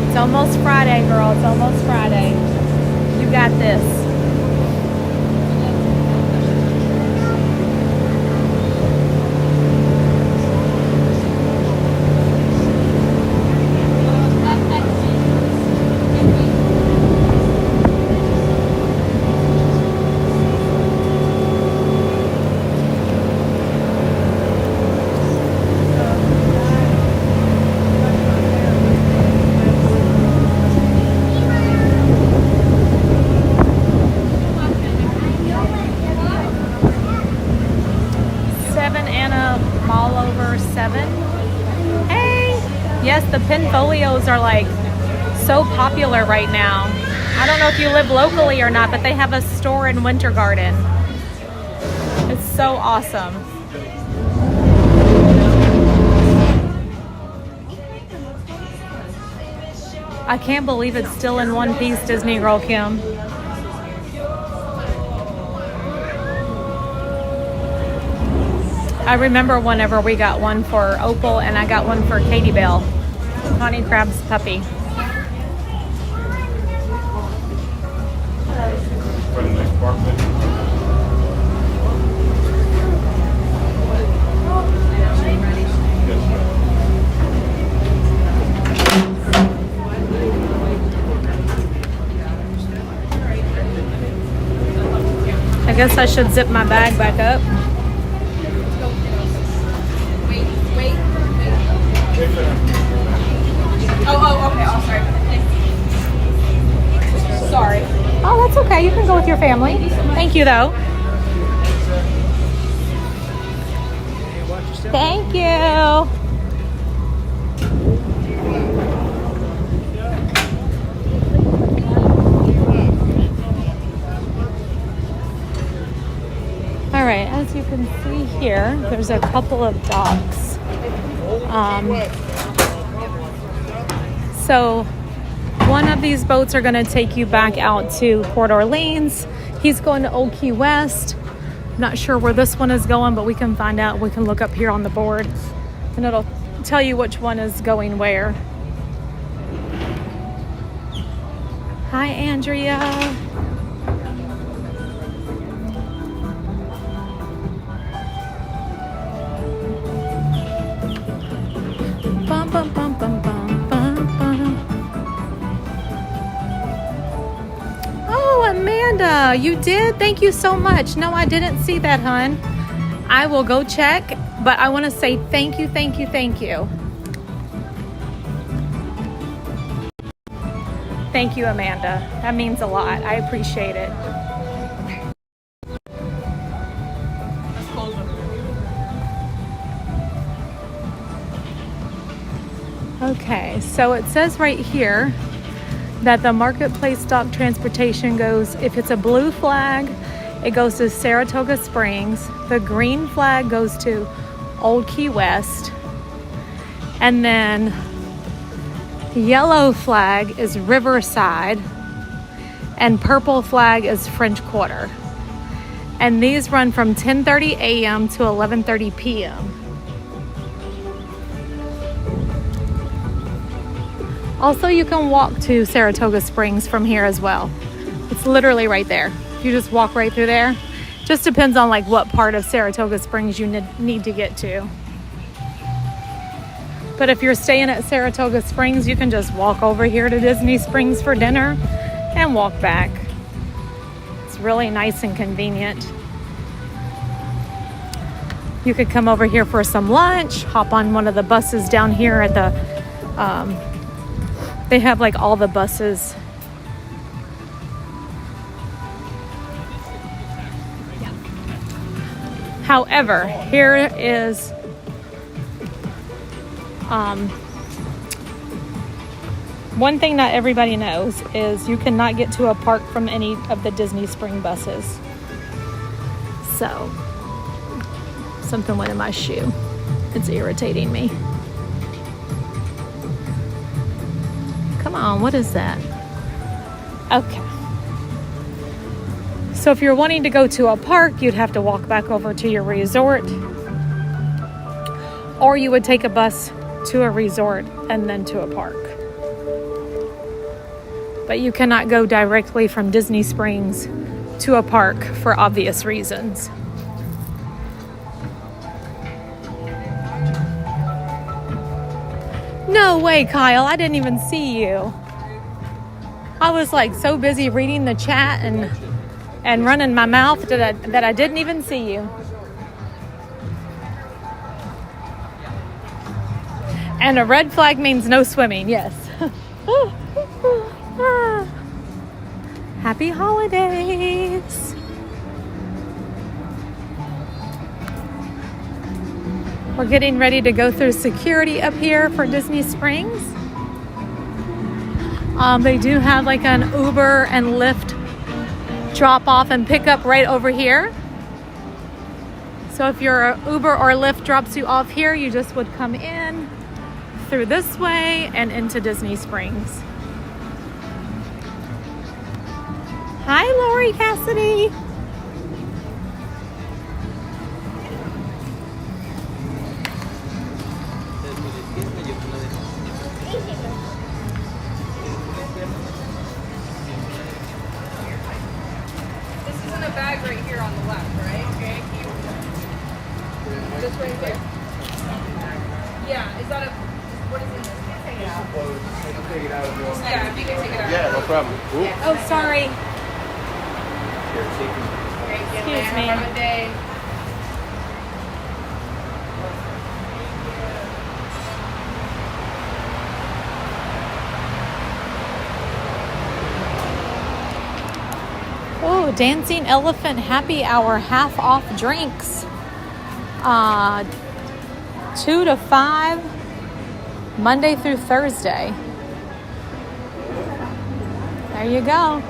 It's almost Friday, girl. It's almost Friday. You got this. Yes, the pin folios are like so popular right now. I don't know if you live locally or not, but they have a store in Winter Garden. It's so awesome. I can't believe it's still in one piece, Disney Girl Kim. I remember whenever we got one for Opal and I got one for Katie Bell, Connie Crab's puppy. I guess I should zip my bag back up. Oh, okay. Oh, sorry. Sorry. Oh, that's okay. You can go with your family. Thank you, though. Thank you. All right, as you can see here, there's a couple of docks. So one of these boats are going to take you back out to Port Orleans. He's going to Old Key West. Not sure where this one is going, but we can find out. We can look up here on the board and it'll tell you which one is going where. Hi, Andrea. Bum, bum, bum, bum, bum, bum, bum. Oh, Amanda, you did? Thank you so much. No, I didn't see that, hun. I will go check, but I want to say thank you, thank you, thank you. Thank you, Amanda. That means a lot. I appreciate it. Okay, so it says right here that the Marketplace Dock Transportation goes, if it's a blue flag, it goes to Saratoga Springs. The green flag goes to Old Key West. And then the yellow flag is Riverside. And purple flag is French Quarter. And these run from 10:30 a.m. to 11:30 p.m. Also, you can walk to Saratoga Springs from here as well. It's literally right there. You just walk right through there. Just depends on like what part of Saratoga Springs you need to get to. But if you're staying at Saratoga Springs, you can just walk over here to Disney Springs for dinner and walk back. It's really nice and convenient. You could come over here for some lunch, hop on one of the buses down here at the they have like all the buses. However, here is one thing not everybody knows is you cannot get to a park from any of the Disney Spring buses. So, something went in my shoe. It's irritating me. Come on, what is that? Okay. So if you're wanting to go to a park, you'd have to walk back over to your resort. Or you would take a bus to a resort and then to a park. But you cannot go directly from Disney Springs to a park for obvious reasons. No way, Kyle. I didn't even see you. I was like so busy reading the chat and running my mouth that I didn't even see you. And a red flag means no swimming, yes. Happy holidays. We're getting ready to go through security up here for Disney Springs. They do have like an Uber and Lyft drop off and pick up right over here. So if your Uber or Lyft drops you off here, you just would come in through this way and into Disney Springs. Hi, Lori Cassidy. This is in a bag right here on the left, right? Okay. Just right there. Yeah, is that a, what is in this? Take it out. Take it out if you want. Yeah, if you can take it out. Yeah, no problem. Ooh. Oh, sorry. Here, take it. Excuse me. Have a good day. Oh, Dancing Elephant Happy Hour half off drinks. 2 to 5, Monday through Thursday. There you go.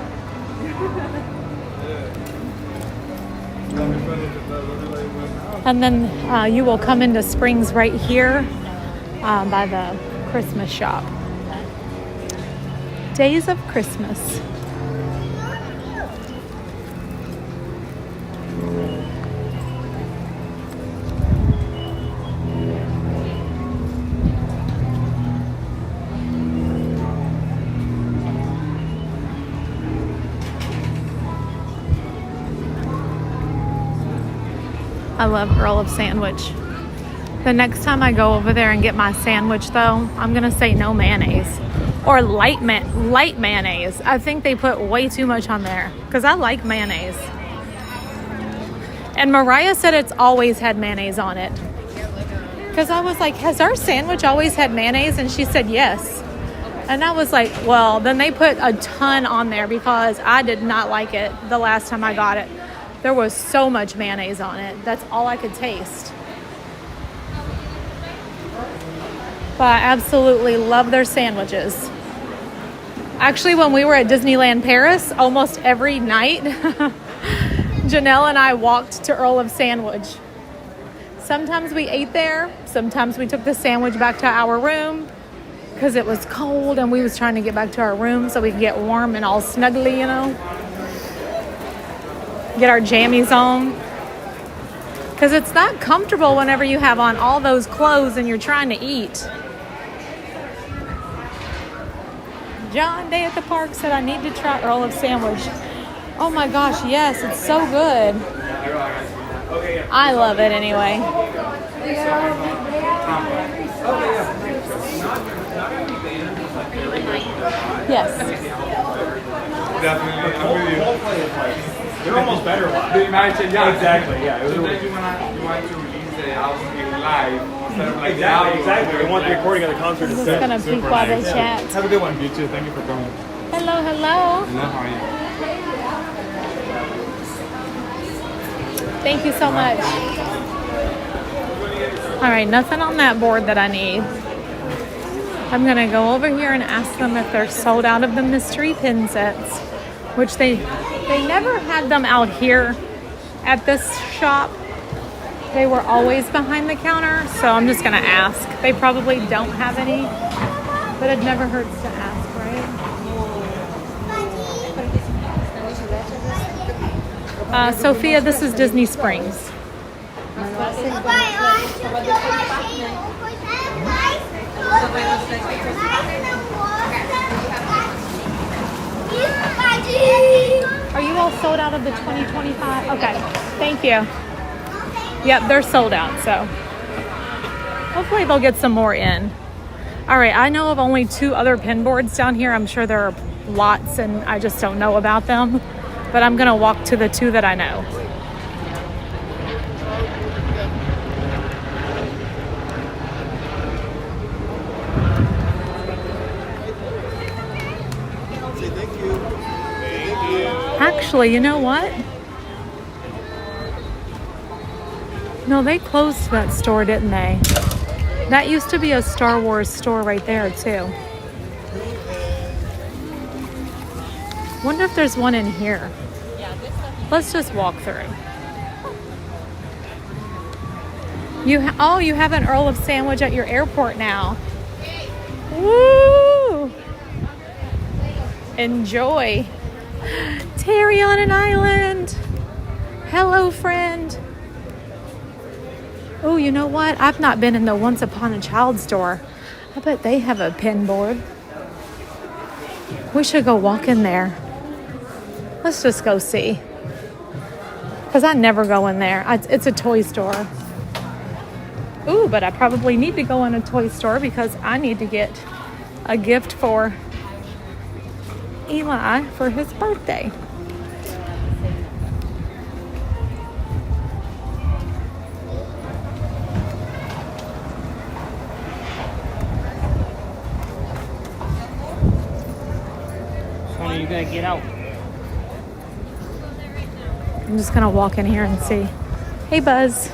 And then you will come into Springs right here by the Christmas shop. Days of Christmas. I love Earl of Sandwich. The next time I go over there and get my sandwich, though, I'm gonna say no mayonnaise or light mayonnaise. I think they put way too much on there because I like mayonnaise. And Mariah said it's always had mayonnaise on it. Because I was like, has our sandwich always had mayonnaise? And she said yes. And I was like, well, then they put a ton on there because I did not like it the last time I got it. There was so much mayonnaise on it. That's all I could taste. But I absolutely love their sandwiches. Actually, when we were at Disneyland Paris, almost every night, Janelle and I walked to Earl of Sandwich. Sometimes we ate there. Sometimes we took the sandwich back to our room because it was cold and we was trying to get back to our room so we could get warm and all snuggly, you know. Get our jammies on. Because it's not comfortable whenever you have on all those clothes and you're trying to eat. John Day at the park said I need to try Earl of Sandwich. Oh my gosh, yes, it's so good. I love it anyway. Yes. Definitely. I'm with you. They're almost better live. Yeah, exactly. Yeah. So then you want to release the album live instead of like the album. Exactly. We want the recording of the concert I'm just instead. gonna peek while they chat. Have a good one, you too. Thank you for coming. Hello, hello. Hello, how are you? Thank you so much. All right, nothing on that board that I need. I'm gonna go over here and ask them if they're sold out of the mystery pin sets, which they never had them out here at this shop. They were always behind the counter, so I'm just gonna ask. They probably don't have any, but it never hurts to ask, right? Sophia, this is Disney Springs. Are you all sold out of the 2025? Okay, thank you. Yep, they're sold out, so hopefully they'll get some more in. All right, I know of only 2 other pin boards down here. I'm sure there are lots and I just don't know about them, but I'm gonna walk to the 2 that I know. Actually, you know what? No, they closed that store, didn't they? That used to be a Star Wars store right there, too. Wonder if there's one in here. Let's just walk through. You have an Earl of Sandwich at your airport now. Woo! Enjoy. Terry on an island. Hello, friend. Oh, you know what? I've not been in the Once Upon a Child store. I bet they have a pin board. We should go walk in there. Let's just go see. Because I never go in there. It's a toy store. Ooh, but I probably need to go in a toy store because I need to get a gift for Eli for his birthday. When are you gonna get out? I'm just gonna walk in here and see. Hey, Buzz.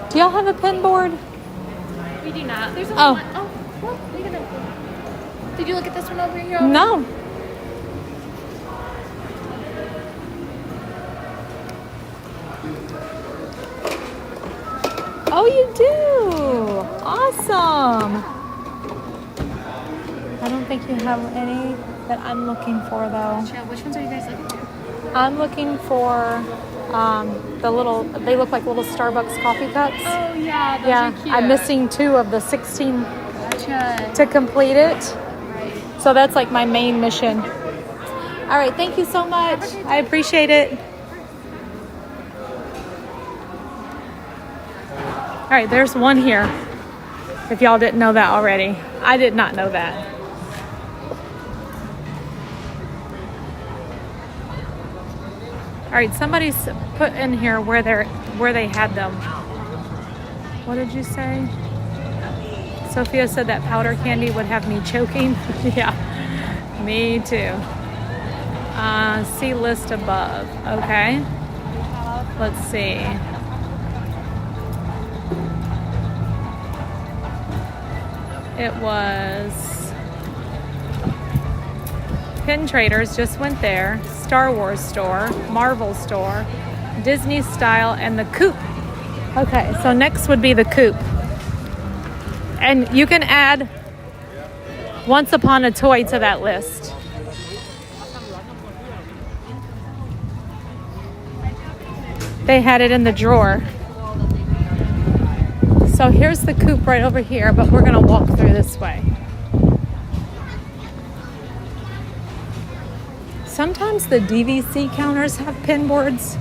Do y'all have a pin board? We do not. There's only Oh. one. Oh, well, we're gonna. Did you look at this one over here? No. Oh, you do. Awesome. I don't think you have any that I'm looking for, though. Yeah, which ones are you guys looking for? I'm looking for the little, they look like little Starbucks coffee cups. Oh, yeah, those Yeah, are cute. I'm missing 2 of the 16 Gotcha. to complete it. Right. So that's like my main mission. All right, thank you so much. I appreciate it. All right, there's one here. If y'all didn't know that already. I did not know that. All right, somebody's put in here where they had them. What did you say? Sophia said that powder candy would have me choking. Yeah, me too. See list above. Okay. Let's see. It was Pin Traders, just went there. Star Wars store, Marvel store, Disney style, and the Coop. Okay, so next would be the Coop. And you can add Once Upon a Toy to that list. They had it in the drawer. So here's the Coop right over here, but we're gonna walk through this way. Sometimes the DVC counters have pin boards.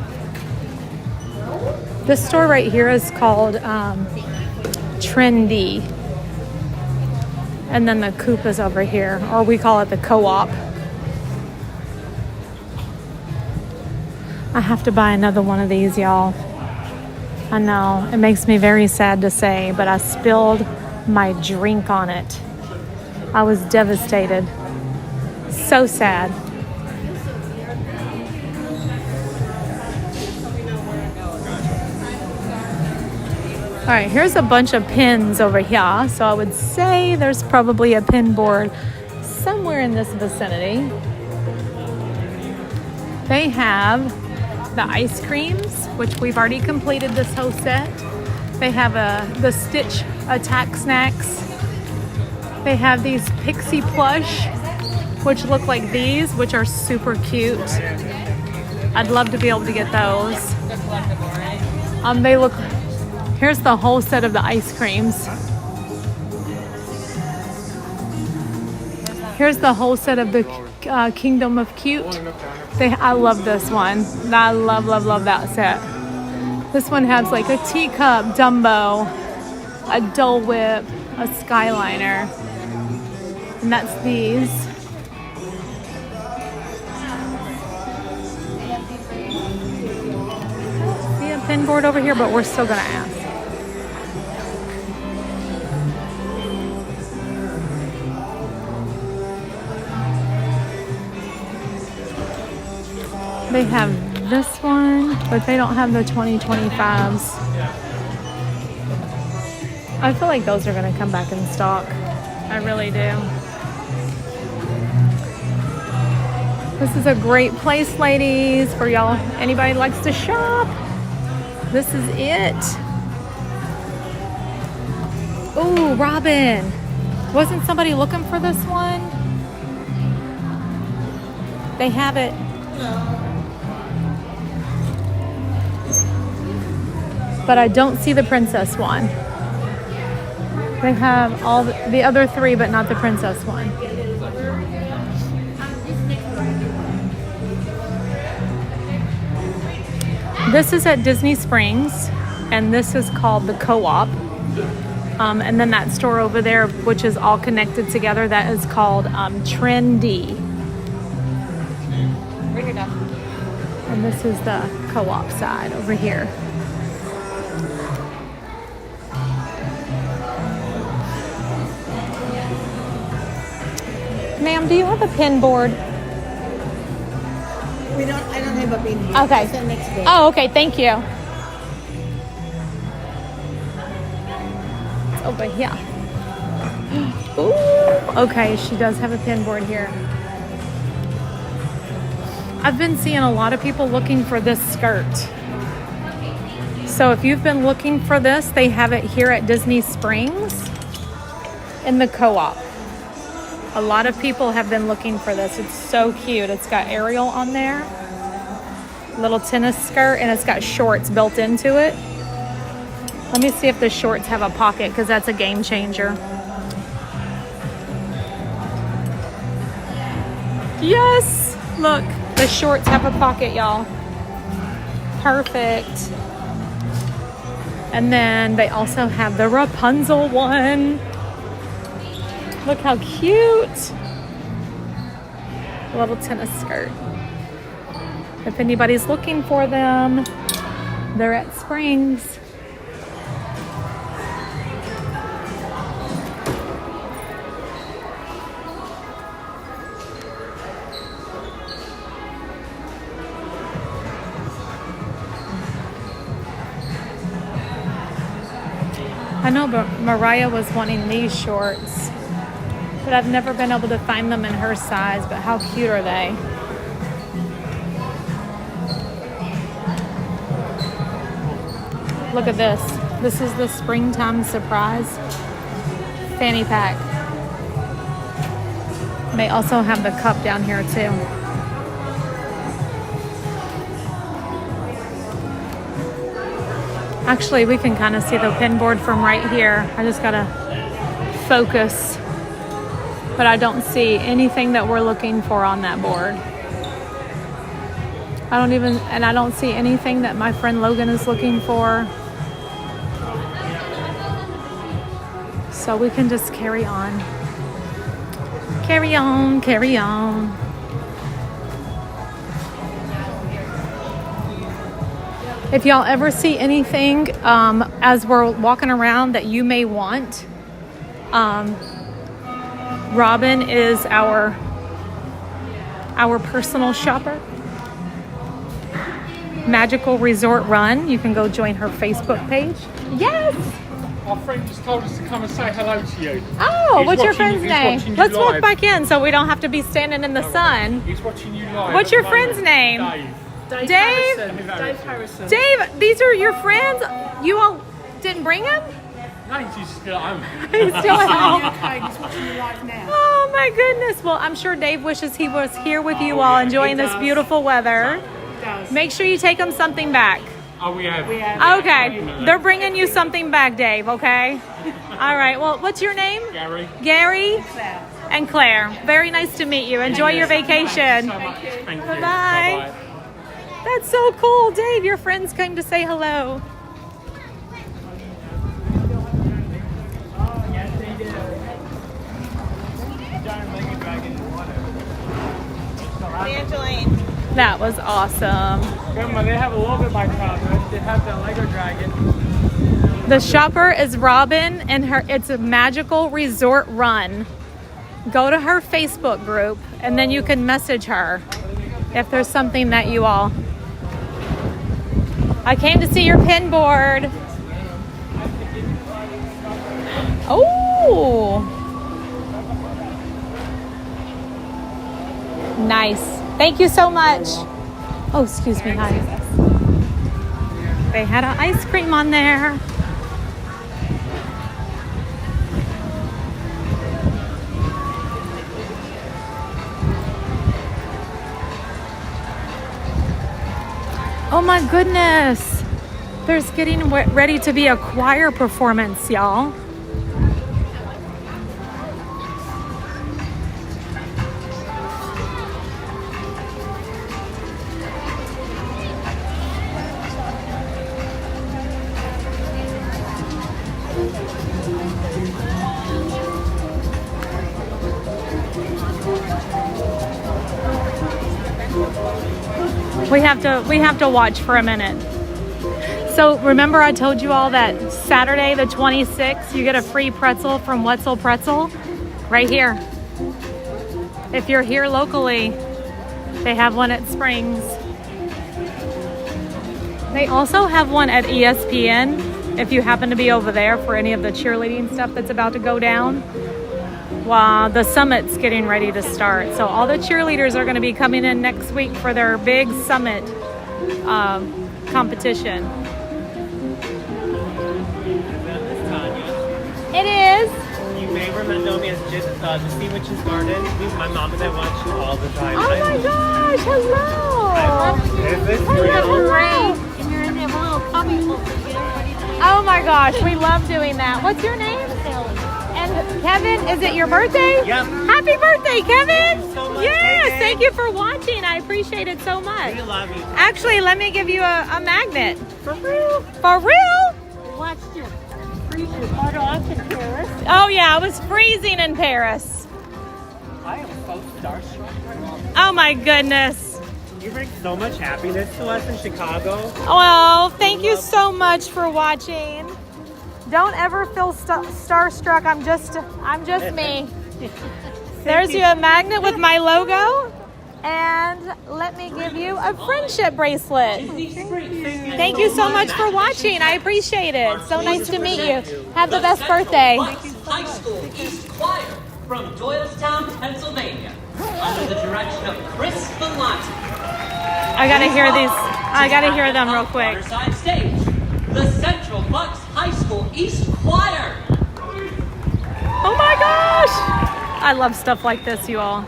This store right here is called Trendy. And then the Coop is over here, or we call it the Co-op. I have to buy another one of these, y'all. I know, it makes me very sad to say, but I spilled my drink on it. I was devastated. So sad. All right, here's a bunch of pins over here. So I would say there's probably a pin board somewhere in this vicinity. They have the ice creams, which we've already completed this whole set. They have the Stitch Attack Snacks. They have these Pixie Plush, which look like these, which are super cute. I'd love to be able to get those. They look, here's the whole set of the ice creams. Here's the whole set of the Kingdom of Cute. I love this one. I love that set. This one has like a teacup, Dumbo, a Dole Whip, a Skyliner. And that's these. pin board over here, but we're still gonna ask. They have this one, but they don't have the 2025s. I feel like those are gonna come back in stock. I really do. This is a great place, ladies, for y'all. Anybody who likes to shop. This is it. Oh, Robin. Wasn't somebody looking for this one? They have it. But I don't see the princess one. They have all the other three, but not the princess one. This is at Disney Springs, and this is called the Co-op. And then that store over there, which is all connected together, that is called Trendy. Bring it up. And this is the Co-op side over here. Ma'am, do you have a pin board? I don't have a pin here. Okay. It's the next day. Oh, okay. Thank you. It's over here. Ooh. Okay, she does have a pin board here. I've been seeing a lot of people looking for this skirt. So if you've been looking for this, they have it here at Disney Springs in the Co-op. A lot of people have been looking for this. It's so cute. It's got Ariel on there. Little tennis skirt, and it's got shorts built into it. Let me see if the shorts have a pocket, because that's a game changer. Yes! Look, the shorts have a pocket, y'all. Perfect. And then they also have the Rapunzel one. Look how cute. Little tennis skirt. If anybody's looking for them, they're at Springs. I know, but Mariah was wanting these shorts, but I've never been able to find them in her size. But how cute are they? Look at this. This is the springtime surprise fanny pack. They also have the cup down here too. Actually, we can kind of see the pin board from right here. I just gotta focus. But I don't see anything that we're looking for on that board. I don't see anything that my friend Logan is looking for. So we can just carry on. Carry on, carry on. If y'all ever see anything as we're walking around that you may want, Robin is our personal shopper. Magical Resort Run. You can go join her Facebook page. Yes! Our friend just told us to come and say hello to you. Oh, what's your friend's he's name? watching you Let's walk live. back in so we don't have to be standing in the sun. He's watching you live. What's at your the friend's moment. name? Dave. Dave? Dave Harrison. Dave, these are your friends? You all didn't bring him? No, he's still at home. He's still at home. Okay, he's watching you live now. Oh my goodness. Well, I'm sure Dave wishes he was here with you all enjoying this beautiful weather. Make sure you take him something back. Oh, we have. Okay. They're bringing you something back, Dave, okay? All right. Well, what's your name? Gary. Gary and Claire. Very nice to meet you. Enjoy your vacation. Thank you. Bye-bye. Bye-bye. That's so cool, Dave. Your friends came to say hello. Angeline. That was awesome. Grandma, they have a little bit by car. They have the Lego dragon. The shopper is Robin, and it's a magical resort run. Go to her Facebook group, and then you can message her if there's something that you all. I came to see your pin board. Oh, nice. Thank you so much. Oh, excuse me. Hi. They had an ice cream on there. Oh my goodness. There's getting ready to be a choir performance, y'all. We have to watch for a minute. So remember I told you all that Saturday the 26th you get a free pretzel from Wetzel Pretzel? Right here. If you're here locally, they have one at Springs. They also have one at ESPN if you happen to be over there for any of the cheerleading stuff that's about to go down. Wow, the summit's getting ready to start. So all the cheerleaders are going to be coming in next week for their big summit competition. It is. You may know me as just the Sea Witch's Garden. My mom and I watch you all the time. Oh my gosh, hello. Is this Hello. And you're in there little cubby book to get everybody to Oh my gosh, we love doing that. What's your name? And Kevin, is it your birthday? Yep. Happy birthday, Kevin! Thank you so much. Yes, Hey, thank you for watching. I appreciate it so much. We love you. Actually, let me give you a magnet. For real? For real? watch you freeze your butt off in Paris. Oh yeah, I was freezing in Paris. I am so starstruck right now. Oh my goodness. You bring so much happiness to us in Chicago. Well, thank you so much for watching. Don't ever feel starstruck. I'm just me. There's you a magnet with my logo. And let me give you a friendship bracelet. Thank you so much for watching. I appreciate it. So nice to meet you. Have the best birthday. High School East Choir from Doylestown, Pennsylvania, under the direction of Chris Vellanti. I gotta hear these. I gotta hear them real quick. Riverside stage, the Central Bucks High School East Choir. Oh my gosh! I love stuff like this, you all.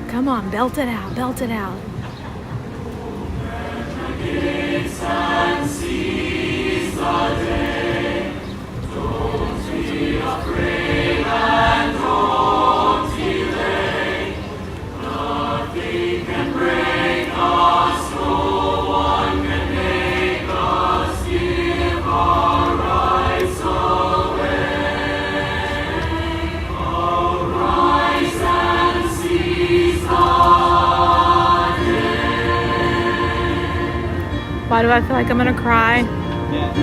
Come on, belt it out, belt it out. Why do I feel like I'm gonna cry? Now's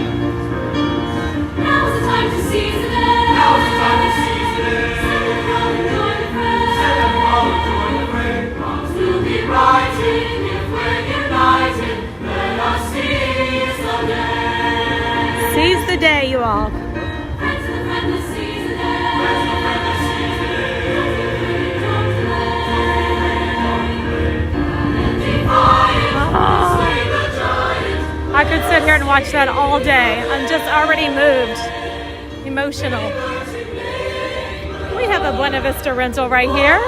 the time to seize the day. Now's the time to seize the day. Send them home and join the fray. Send them home and join the fray. Wrongs will be righted if we're united. Let us seize the day. Seize the day, you all. Friends of the friendless, seize the day. Friends of the friendless, seize the day. Don't delay. And defiant. Slay the giant. I could sit here and watch that all day. I'm just already moved. Emotional. We have a Buena Vista rental right here.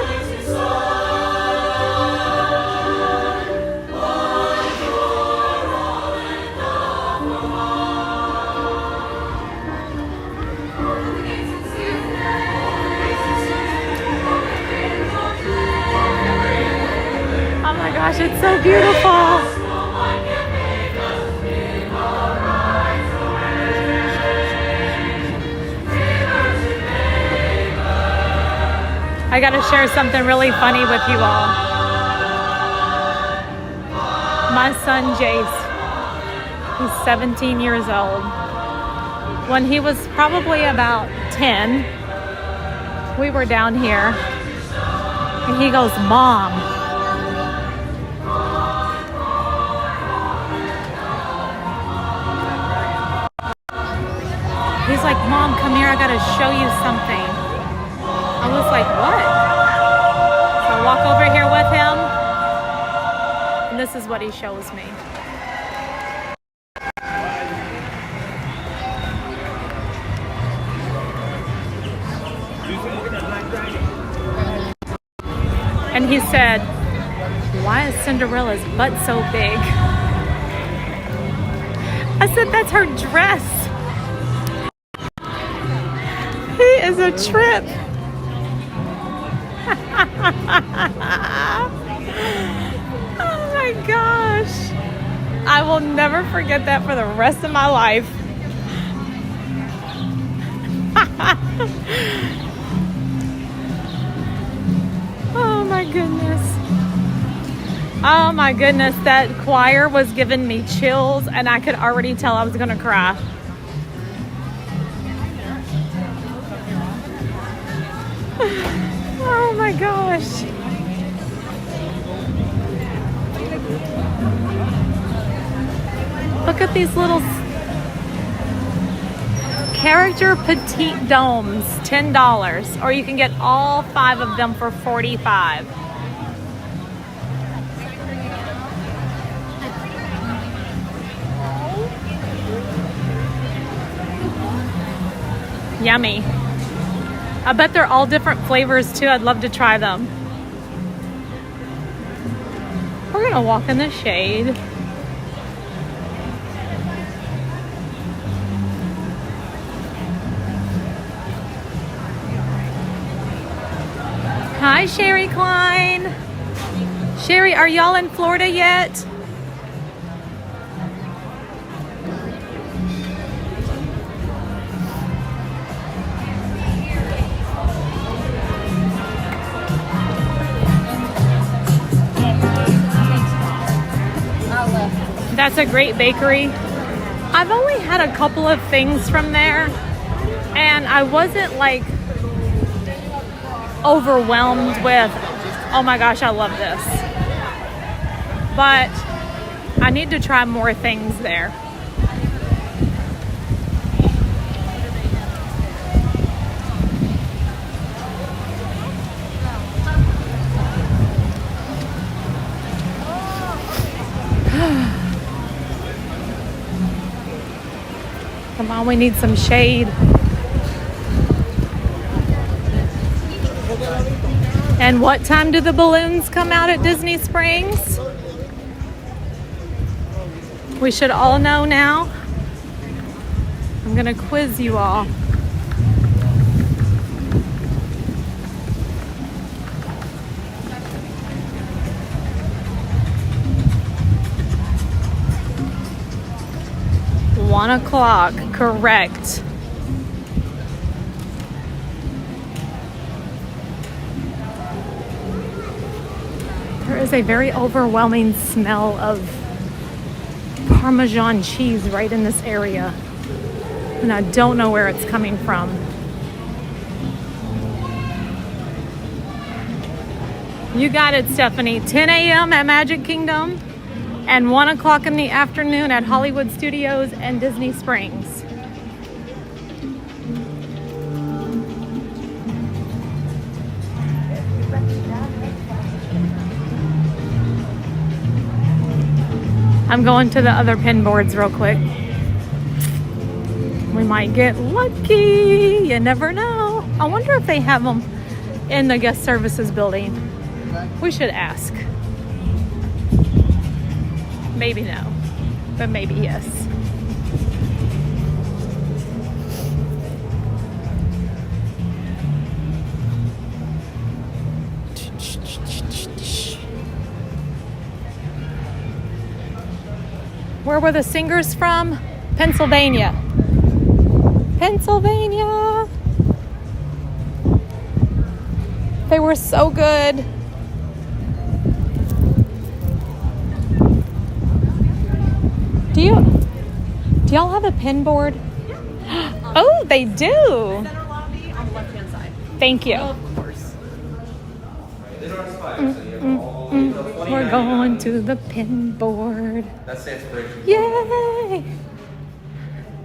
Oh my gosh, it's so beautiful. I gotta share something really funny with you all. my son Jace. He's 17 years old. When he was probably about 10, we were down here. And he goes, Mom. He's like, Mom, come here. I got to show you something. I was like, what? So I walk over here with him. And this is what he shows me. And he said, why is Cinderella's butt so big? I said, that's her dress. He is a trip. Oh my gosh. I will never forget that for the rest of my life. Oh my goodness. Oh my goodness, that choir was giving me chills and I could already tell I was gonna cry. Oh my gosh. Look at these little character petite domes, $10, or you can get all 5 of them for $45. Yummy. I bet they're all different flavors too. I'd love to try them. We're gonna walk in the shade. Hi, Sherry Klein. Sherry, are y'all in Florida yet? That's a great bakery. I've only had a couple of things from there, and I wasn't like overwhelmed with, oh my gosh, I love this. But I need to try more things there. Come on, we need some shade. And what time do the balloons come out at Disney Springs? We should all know now. I'm gonna quiz you all. $1:00, correct. There is a very overwhelming smell of Parmesan cheese right in this area, and I don't know where it's coming from. You got it, Stephanie. 10 a.m. at Magic Kingdom and 1:00 in the afternoon at Hollywood Studios and Disney Springs. I'm going to the other pin boards real quick. We might get lucky. You never know. I wonder if they have them in the guest services building. We should ask. Maybe no, but maybe yes. Where were the singers from? Pennsylvania. Pennsylvania. They were so good. Do y'all have a pin board? Oh, they do. Center lobby on the left-hand side. Thank you. Of course. We're going to the pin board. That's the inspiration. Yay!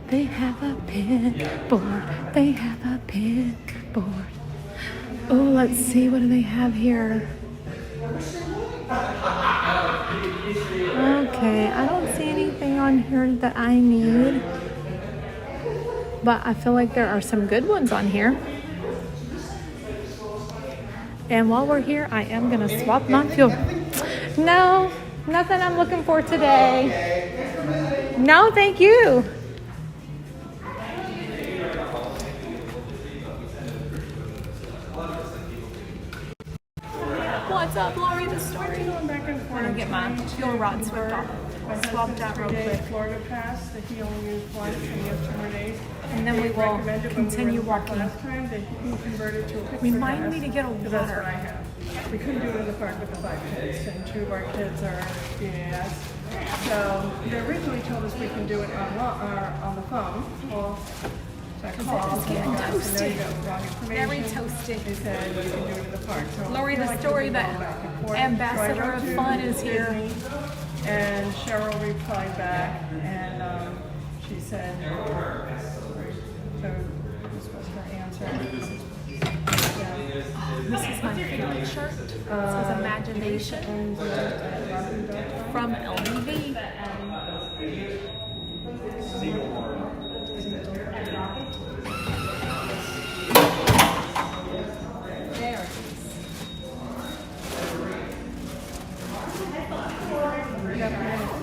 They have a pin board. They have a pin board. Oh, let's see. What do they have here? Okay, I don't see anything on here that I need. But I feel like there are some good ones on here. And while we're here, I am going to swap my fuel. No, nothing I'm looking for today. No, thank you. What's up, Lori? The story. Going back and forth. I'm going to get my fuel rod swapped off. Swapped out real quick. Florida Pass that he only used once and he has 2 more days. And then we will continue walking. Last time that he converted to a picture Remind pass, me to get a because that's what water. I have. We couldn't do it in the park with the 5 kids, and 2 of our kids are BAS. So they originally told us we can do it on the phone. Well, I called and I got, so you got wrong information. Very toasted. They said you can do it in the park. So Lori, I feel the like story we've that gone back and forth. Ambassador So I wrote of to Fun is here. Disney, and Cheryl replied back, and she said, so this was her answer. This is my favorite shirt. This is Imagination from LBV.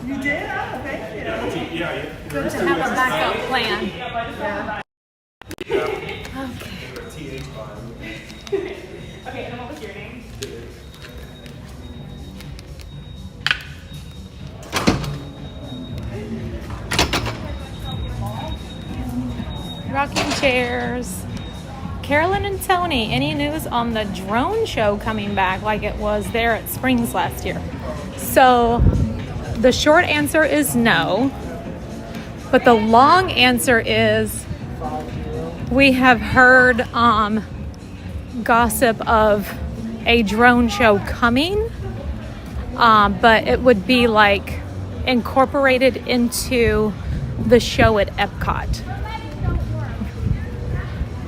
You did? Oh, thank you. Good to have a backup plan. Okay, and what was your name? Rocking chairs. Carolyn and Tony, any news on the drone show coming back like it was there at Springs last year? So the short answer is no. But the long answer is we have heard gossip of a drone show coming, but it would be like incorporated into the show at Epcot,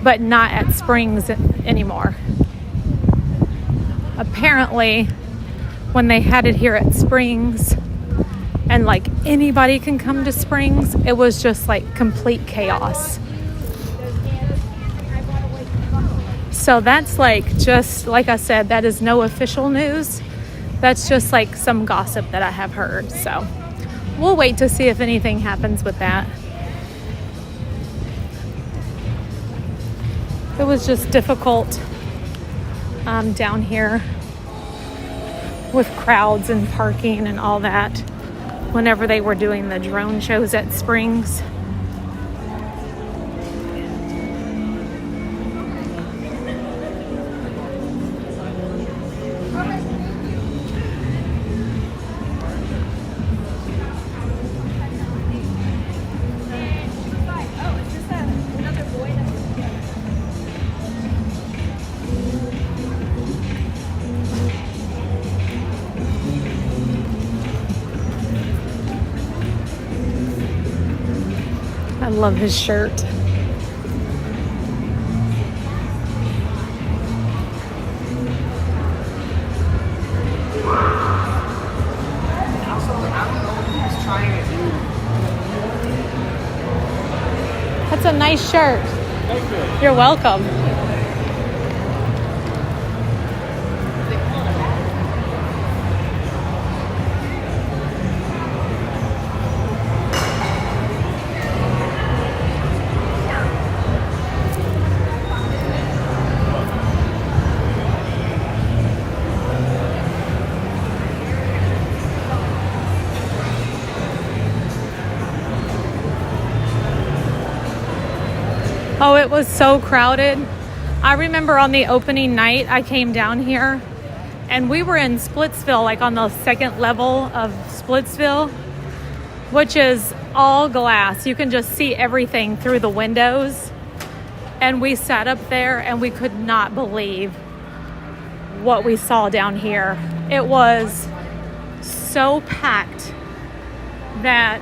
but not at Springs anymore. Apparently, when they had it here at Springs, and like anybody can come to Springs, it was just like complete chaos. So that's like, just like I said, that is no official news. That's just like some gossip that I have heard. So we'll wait to see if anything happens with that. It was just difficult down here with crowds and parking and all that whenever they were doing the drone shows at Springs. I love his shirt. That's a nice shirt. Thank you. You're welcome. Oh, it was so crowded. I remember on the opening night, I came down here and we were in Splitsville, like on the second level of Splitsville. which is all glass. You can just see everything through the windows. And we sat up there and we could not believe what we saw down here. It was so packed that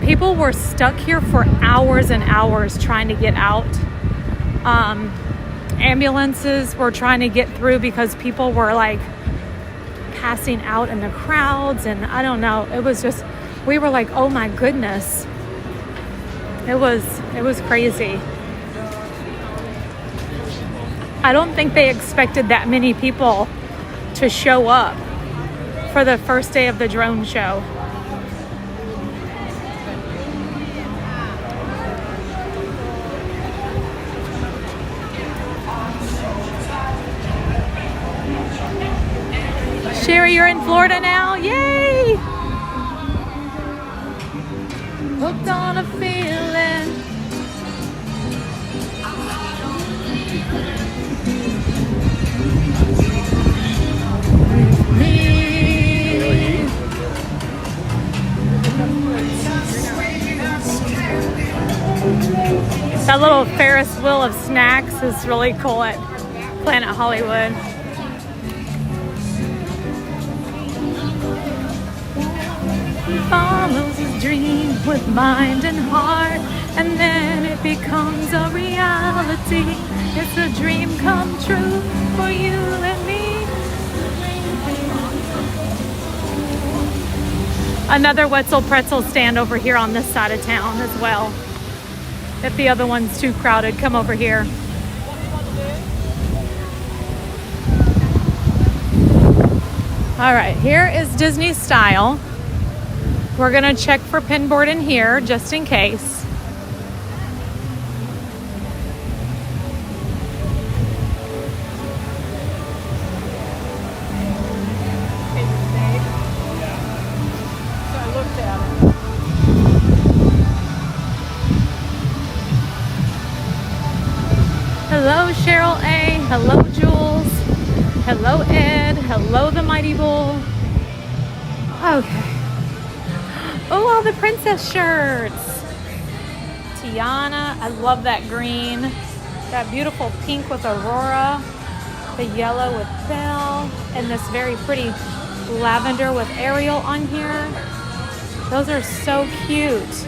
people were stuck here for hours and hours trying to get out. Ambulances were trying to get through because people were like passing out in the crowds, and I don't know. It was just, we were like, oh my goodness. It was crazy. I don't think they expected that many people to show up for the first day of the drone show. Sherry, you're in Florida now? Yay! Hooked on a feeling. That little Ferris wheel of snacks is really cool at Planet Hollywood. Follows his dream with mind and heart, and then it becomes a reality. It's a dream come true for you and me. Another Wetzel pretzel stand over here on this side of town as well. If the other one's too crowded, come over here. All right, here is Disney Style. We're gonna check for pinboard in here just in case. Hello, Cheryl A. Hello, Jules. Hello, Ed. Hello, the Mighty Bull. Okay. Oh, all the princess shirts. Tiana, I love that green. That beautiful pink with Aurora. The yellow with Belle. And this very pretty lavender with Ariel on here. Those are so cute.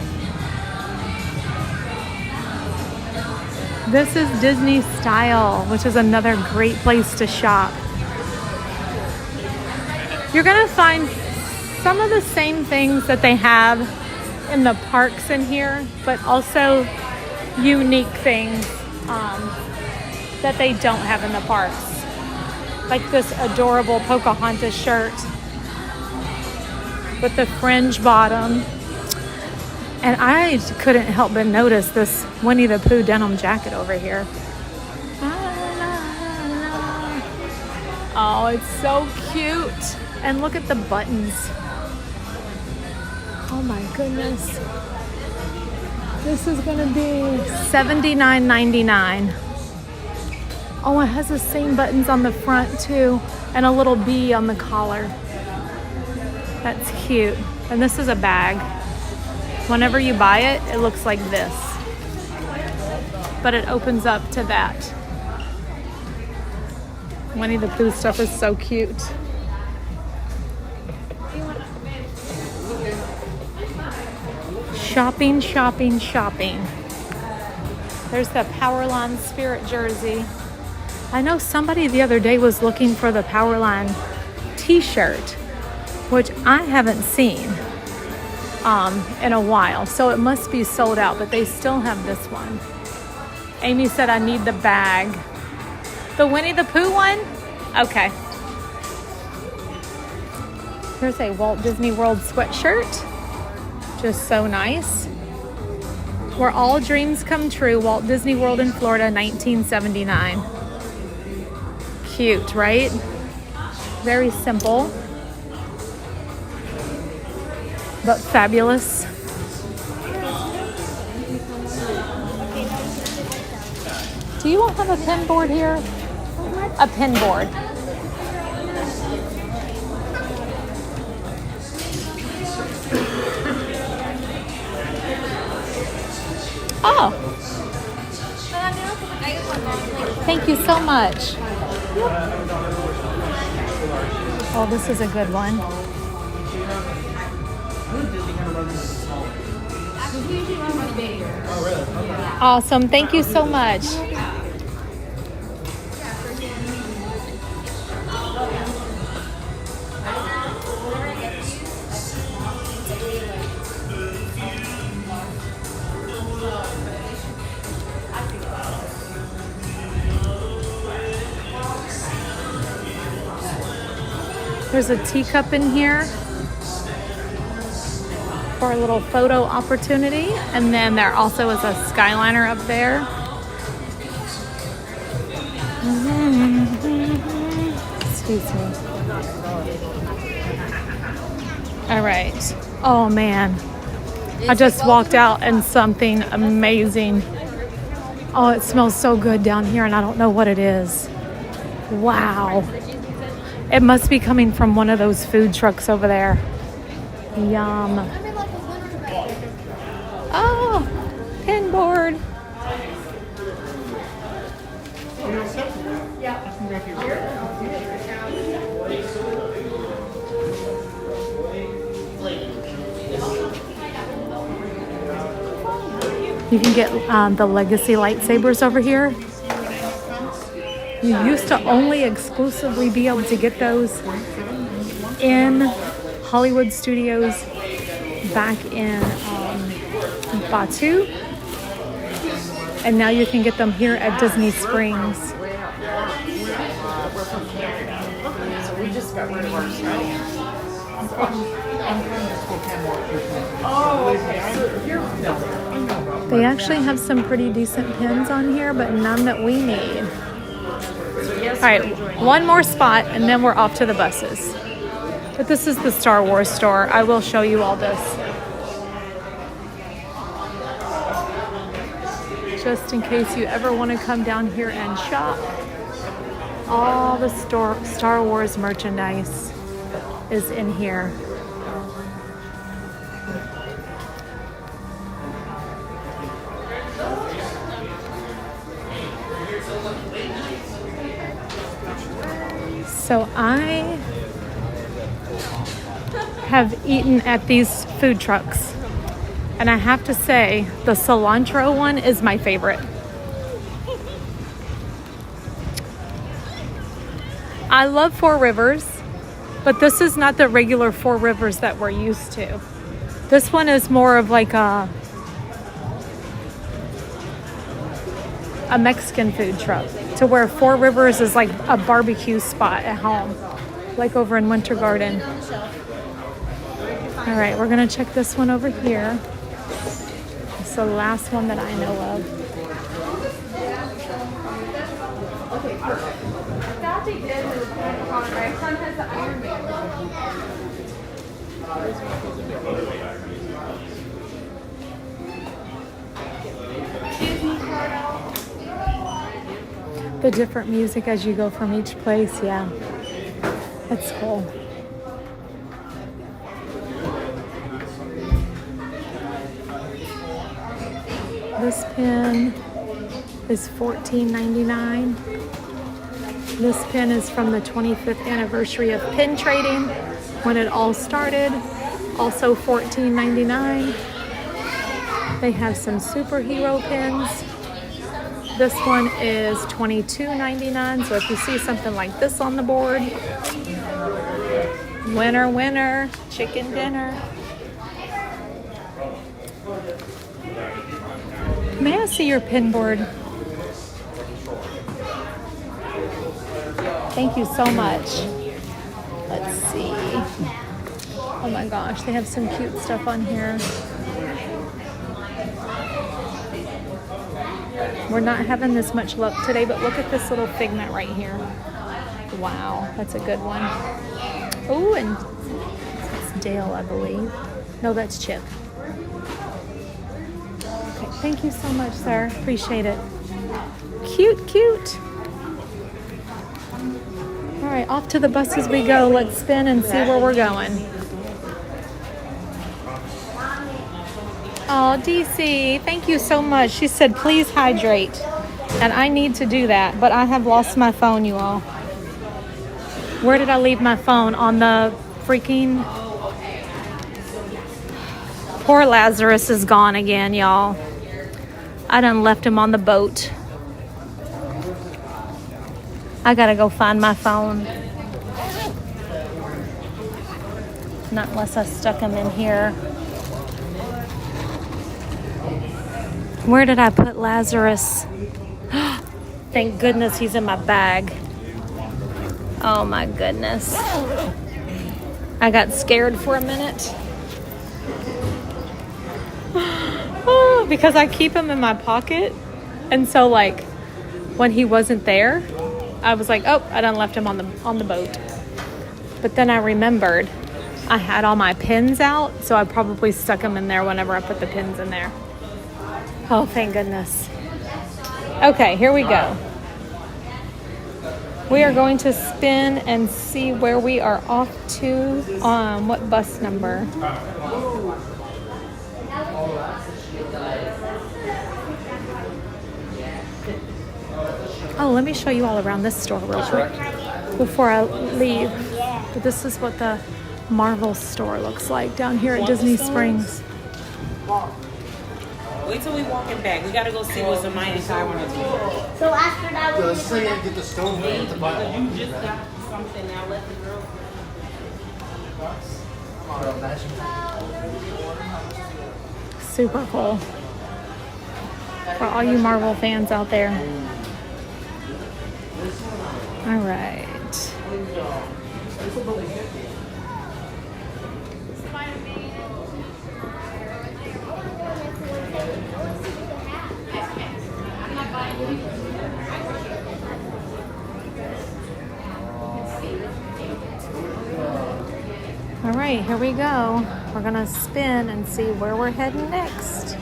This is Disney Style, which is another great place to shop. You're gonna find some of the same things that they have in the parks in here, but also unique things that they don't have in the parks. Like this adorable Pocahontas shirt with the fringe bottom. And I couldn't help but notice this Winnie the Pooh denim jacket over here. Oh, it's so cute. And look at the buttons. Oh my goodness. This is gonna be $79.99. Oh, it has the same buttons on the front too, and a little bee on the collar. That's cute. And this is a bag. Whenever you buy it, it looks like this. But it opens up to that. Winnie the Pooh stuff is so cute. Shopping, shopping, shopping. There's the Powerline Spirit jersey. I know somebody the other day was looking for the Powerline t-shirt, which I haven't seen in a while. So it must be sold out, but they still have this one. Amy said I need the bag. The Winnie the Pooh one? Okay. Here's a Walt Disney World sweatshirt. Just so nice. Where all dreams come true, Walt Disney World in Florida, 1979. Cute, right? Very simple, but fabulous. Do you have a pin board here? A pin board. Oh. Thank you so much. Oh, this is a good one. Awesome. Thank you so much. There's a teacup in here for a little photo opportunity. And then there also is a Skyliner up there. Excuse me. All right. Oh man. I just walked out and something amazing. Oh, it smells so good down here and I don't know what it is. Wow. It must be coming from one of those food trucks over there. Yum. Oh, pinboard. You can get the Legacy lightsabers over here. You used to only exclusively be able to get those in Hollywood Studios back in Batu. And now you can get them here at Disney Springs. So we just got rid of our They actually have some pretty decent pins on here, but none that we need. All right, one more spot and then we're off to the buses. But this is the Star Wars store. I will show you all this. Just in case you ever want to come down here and shop. All the Star Wars merchandise is in here. So I have eaten at these food trucks, and I have to say the cilantro one is my favorite. I love Four Rivers, but this is not the regular Four Rivers that we're used to. This one is more of like a Mexican food truck, to where Four Rivers is like a barbecue spot at home, like over in Winter Garden. All right, we're gonna check this one over here. It's the last one that I know of. Okay, perfect. That they did was on right front has the Iron Man. The different music as you go from each place, yeah. That's cool. This pin is $14.99. This pin is from the 25th anniversary of pin trading, when it all started. Also $14.99. They have some superhero pins. This one is $22.99. So if you see something like this on the board, winner, winner, chicken dinner. May I see your pin board? Thank you so much. Let's see. Oh my gosh, they have some cute stuff on here. We're not having this much luck today, but look at this little figment right here. Wow, that's a good one. Oh, and it's Dale, I believe. No, that's Chip. Okay, thank you so much, sir. Appreciate it. Cute, cute. All right, off to the buses we go. Let's spin and see where we're going. Oh, DC, thank you so much. She said, please hydrate. And I need to do that, but I have lost my phone, you all. Where did I leave my phone? On the freaking... Poor Lazarus is gone again, y'all. I done left him on the boat. I gotta go find my phone. Not unless I stuck him in here. Where did I put Lazarus? Thank goodness he's in my bag. Oh my goodness. I got scared for a minute. Oh, because I keep him in my pocket. And so like when he wasn't there, I was like, oh, I done left him on the boat. But then I remembered I had all my pins out, so I probably stuck them in there whenever I put the pins in there. Oh, thank goodness. Okay, here we go. We are going to spin and see where we are off to on what bus number. Oh, let me show you all around this store real quick before I leave. But this is what the Marvel store looks like down here at Disney Springs. Wait till we walk it back. We gotta go see what's in my entire one. So after that, Let's say I get the stove and get the button. You just got something now. Let the girl. Super cool. For all you Marvel fans out there. All right. All right, here we go. We're gonna spin and see where we're heading next.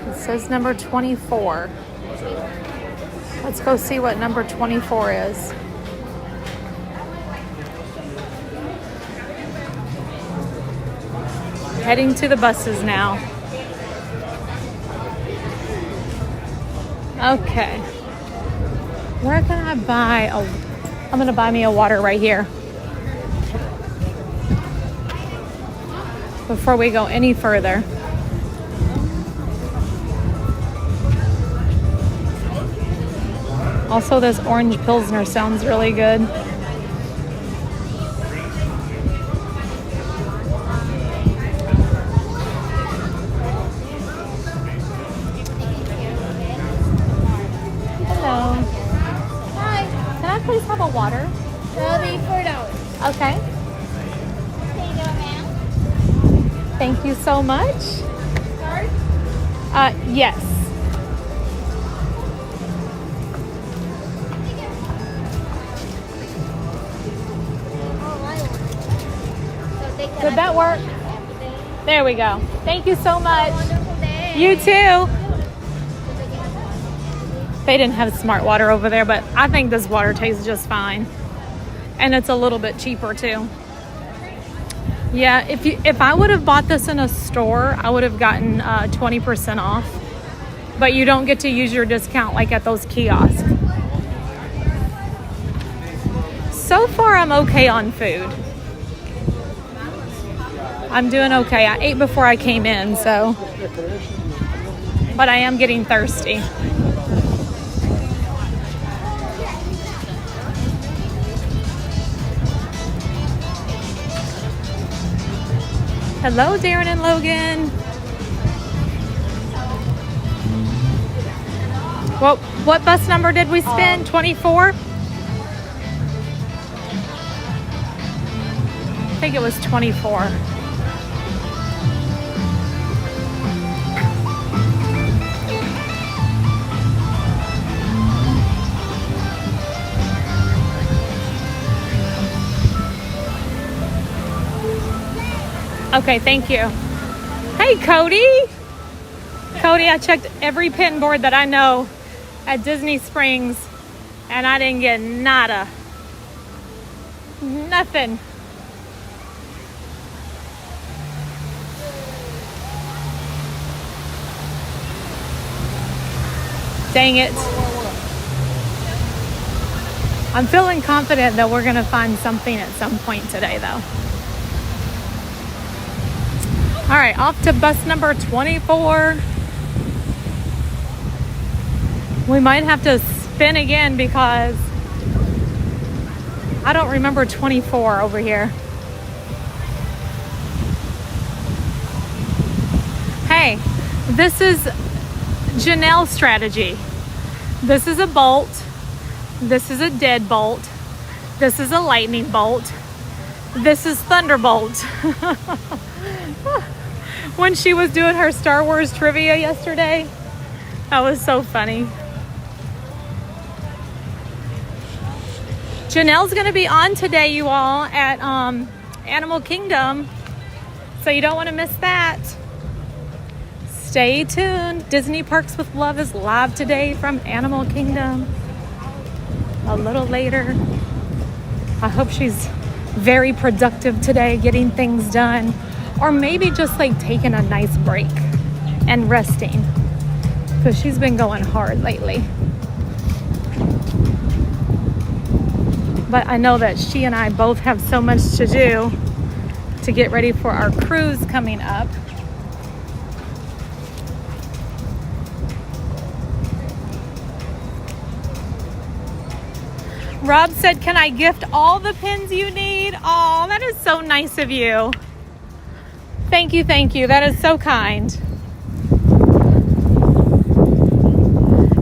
It says number 24. Let's go see what number 24 is. Heading to the buses now. Okay. Where can I buy I'm gonna buy me a water right here. Before we go any further. Also, this orange Pilsner sounds really good. Hello. Hi. Can I please have a water? that'll be $4. Okay. Here you go, ma'am. Thank you so much. Card? Yes. Did that work? There we go. Thank you so much. You too. They didn't have smart water over there, but I think this water tastes just fine. And it's a little bit cheaper too. Yeah, if I would have bought this in a store, I would have gotten 20% off. But you don't get to use your discount like at those kiosks. So far, I'm okay on food. I'm doing okay. I ate before I came in, so. But I am getting thirsty. Hello, Darren and Logan. Well, what bus number did we spin? 24? I think it was 24. Okay, thank you. Hey, Cody. Cody, I checked every pin board that I know at Disney Springs, and I didn't get nada. Nothing. Dang it. I'm feeling confident that we're going to find something at some point today, though. All right, off to bus number 24. We might have to spin again because I don't remember 24 over here. Hey, this is Janelle's strategy. This is a bolt. This is a deadbolt. This is a lightning bolt. This is thunderbolt. When she was doing her Star Wars trivia yesterday, that was so funny. Janelle's going to be on today, you all, at Animal Kingdom. So you don't want to miss that. Stay tuned. Disney Parks with Love is live today from Animal Kingdom. A little later. I hope she's very productive today, getting things done. Or maybe just like taking a nice break and resting. Because she's been going hard lately. But I know that she and I both have so much to do to get ready for our cruise coming up. Rob said, can I gift all the pins you need? Oh, that is so nice of you. Thank you, thank you. That is so kind.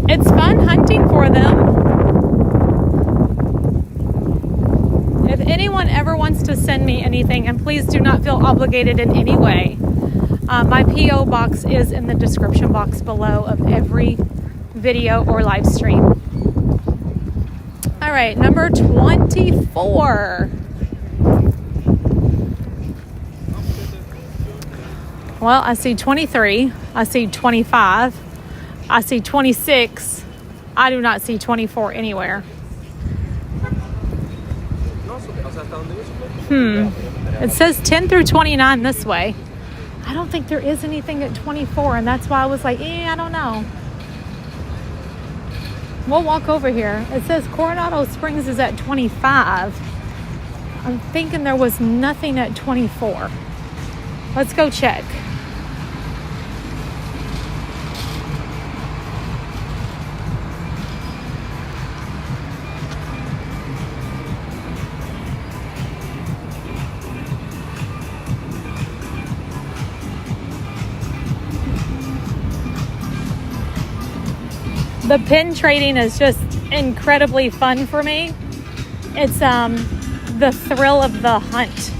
It's fun hunting for them. If anyone ever wants to send me anything, and please do not feel obligated in any way, my P.O. box is in the description box below of every video or live stream. All right, number 24. Well, I see 23. I see 25. I see 26. I do not see 24 anywhere. It says 10 through 29 this way. I don't think there is anything at 24, and that's why I was like, I don't know. We'll walk over here. It says Coronado Springs is at 25. I'm thinking there was nothing at 24. Let's go check. The pin trading is just incredibly fun for me. It's the thrill of the hunt,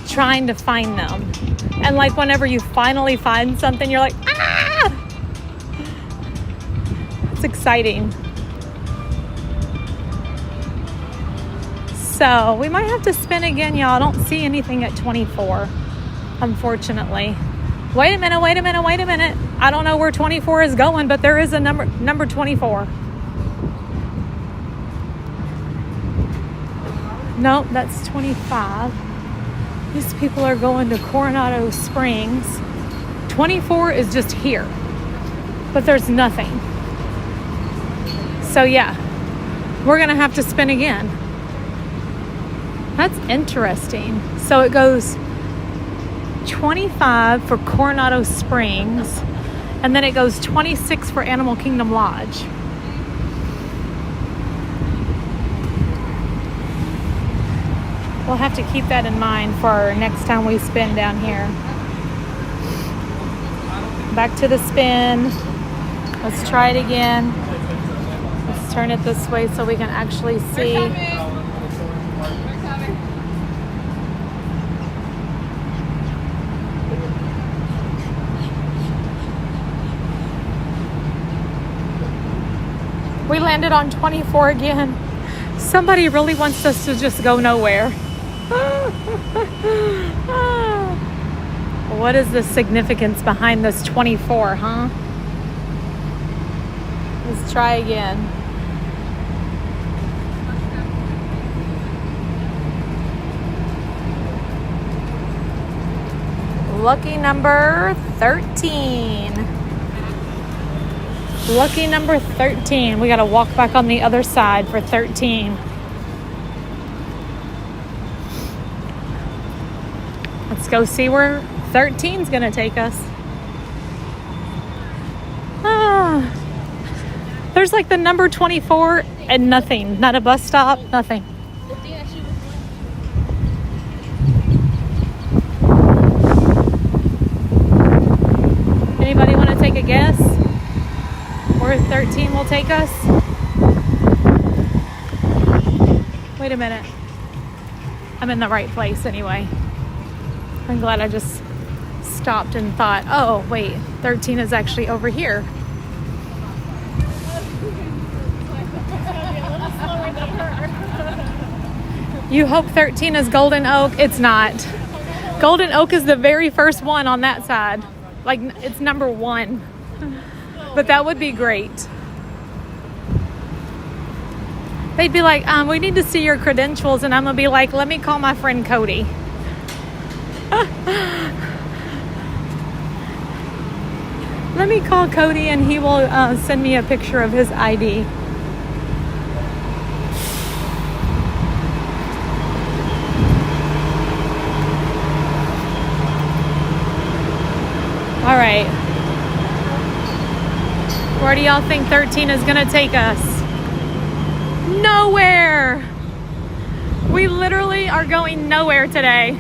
trying to find them. And like whenever you finally find something, you're like, ah! It's exciting. So we might have to spin again, y'all. I don't see anything at 24, unfortunately. Wait a minute. I don't know where 24 is going, but there is a number 24. Nope, that's 25. These people are going to Coronado Springs. 24 is just here, but there's nothing. So yeah, we're gonna have to spin again. That's interesting. So it goes 25 for Coronado Springs, and then it goes 26 for Animal Kingdom Lodge. We'll have to keep that in mind for next time we spin down here. Back to the spin. Let's try it again. Let's turn it this way so we can actually see. We landed on 24 again. Somebody really wants us to just go nowhere. What is the significance behind this 24, huh? Let's try again. lucky number 13. Lucky number 13. We got to walk back on the other side for 13. Let's go see where 13 is going to take us. There's like the number 24 and nothing. Not a bus stop, nothing. Anybody want to take a guess where 13 will take us? Wait a minute. I'm in the right place anyway. I'm glad I just stopped and thought, oh, wait, 13 is actually over here. You hope 13 is Golden Oak. It's not. Golden Oak is the very first one on that side. Like, it's number 1. But that would be great. They'd be like, we need to see your credentials. And I'm going to be like, let me call my friend Cody. Let me call Cody and he will send me a picture of his ID. All right. Where do y'all think 13 is going to take us? Nowhere. We literally are going nowhere today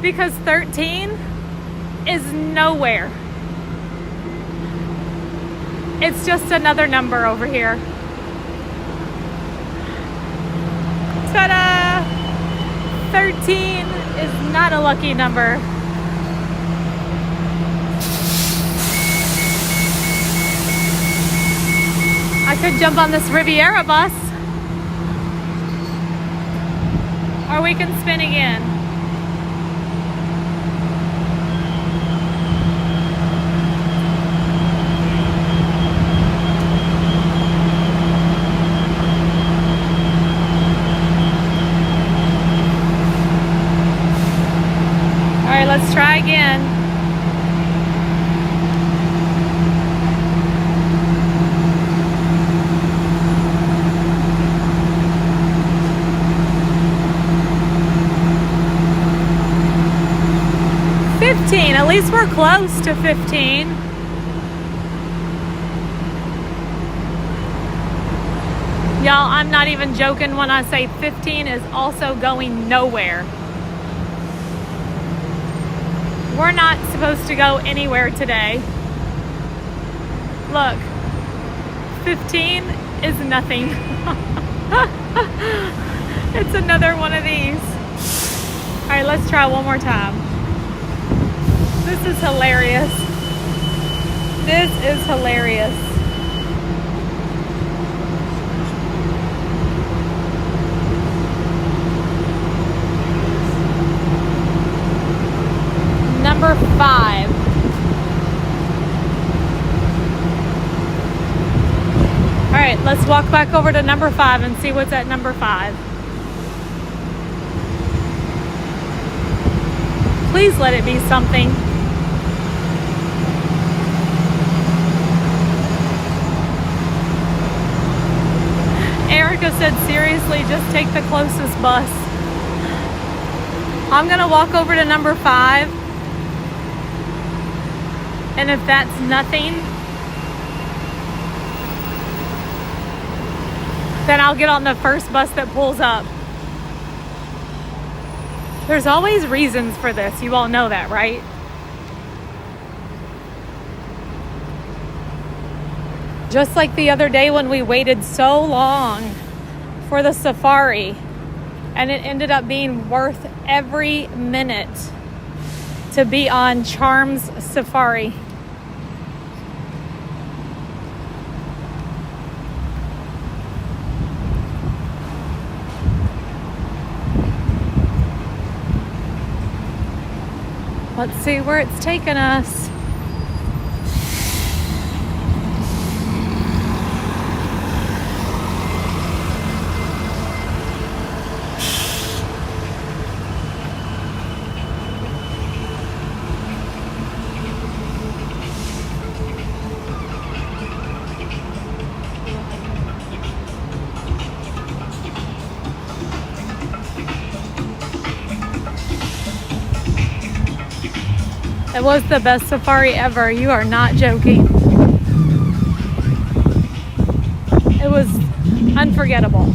because 13 is nowhere. It's just another number over here. Ta-da! 13 is not a lucky number. I could jump on this Riviera bus. Or we can spin again. All right, let's try again. At least we're close to 15. Y'all, I'm not even joking when I say 15 is also going nowhere. We're not supposed to go anywhere today. Look, 15 is nothing. It's another one of these. All right, let's try one more time. This is hilarious. This is hilarious. Number 5. All right, let's walk back over to number 5 and see what's at number 5. Please let it be something. Erica said, seriously, just take the closest bus. I'm going to walk over to number 5. And if that's nothing, then I'll get on the first bus that pulls up. There's always reasons for this. You all know that, right? Just like the other day when we waited so long for the safari, and it ended up being worth every minute to be on Charm's Safari. Let's see where it's taken us. It was the best safari ever. You are not joking. It was unforgettable.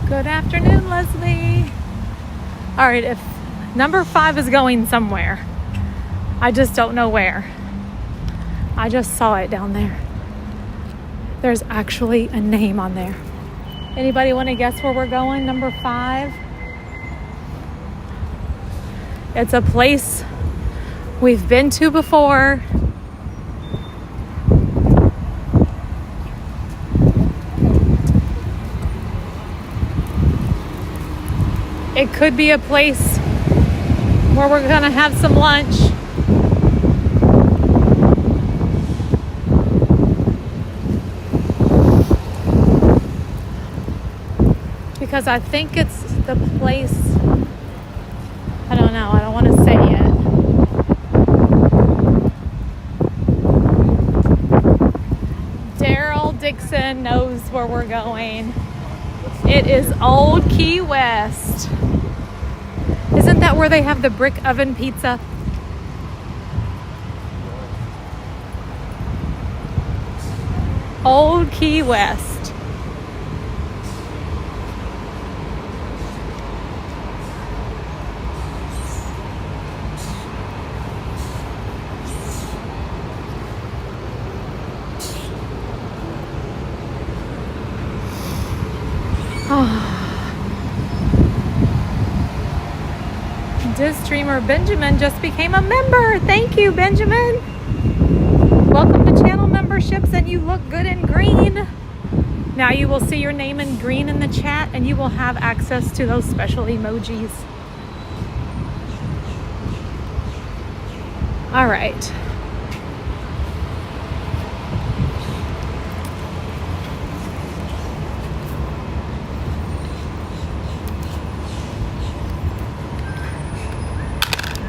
Good afternoon, Leslie. All right, if number 5 is going somewhere, I just don't know where. I just saw it down there. There's actually a name on there. Anybody want to guess where we're going? Number 5. It's a place we've been to before. It could be a place where we're gonna have some lunch. Because I think it's the place, I don't know, I don't want to say it. Daryl Dixon knows where we're going. It is Old Key West. Isn't that where they have the brick oven pizza? Old Key West. Diz streamer Benjamin just became a member. Thank you, Benjamin. Welcome to channel memberships, and you look good in green. Now you will see your name in green in the chat, and you will have access to those special emojis. All right.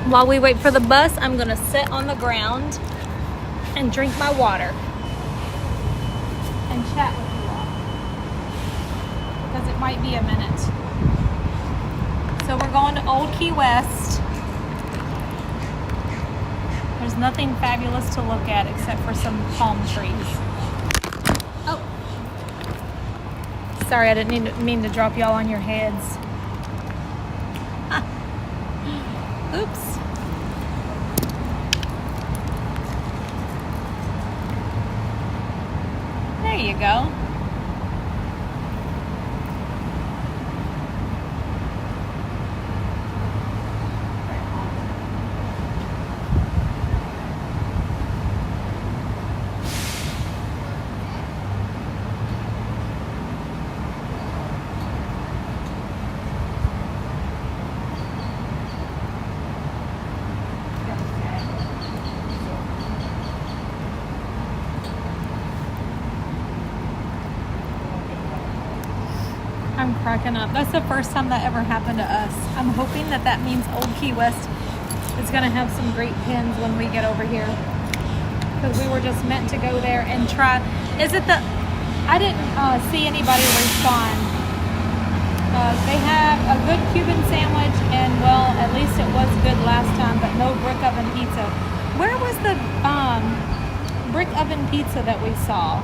While we wait for the bus, I'm gonna sit on the ground and drink my water and chat with you all because it might be a minute. So we're going to Old Key West. There's nothing fabulous to look at except for some palm trees. Oh, sorry, I didn't mean to drop y'all on your heads. Oops. There you go. I'm cracking up. That's the first time that ever happened to us. I'm hoping that that means Old Key West is going to have some great pins when we get over here. Because we were just meant to go there and try. Is it the... I didn't see anybody respond. They have a good Cuban sandwich and, well, at least it was good last time, but no brick oven pizza. Where was the brick oven pizza that we saw?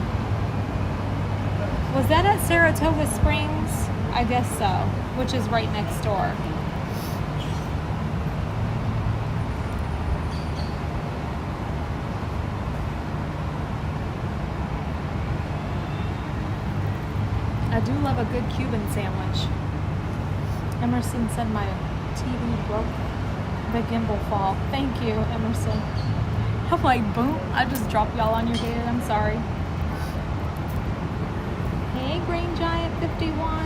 Was that at Saratoga Springs? I guess so, which is right next door. I do love a good Cuban sandwich. Emerson said my TV broke the gimbal fall. Thank you, Emerson. I'm like, boom, I just dropped y'all on your head. I'm sorry. Hey, Green Giant 51.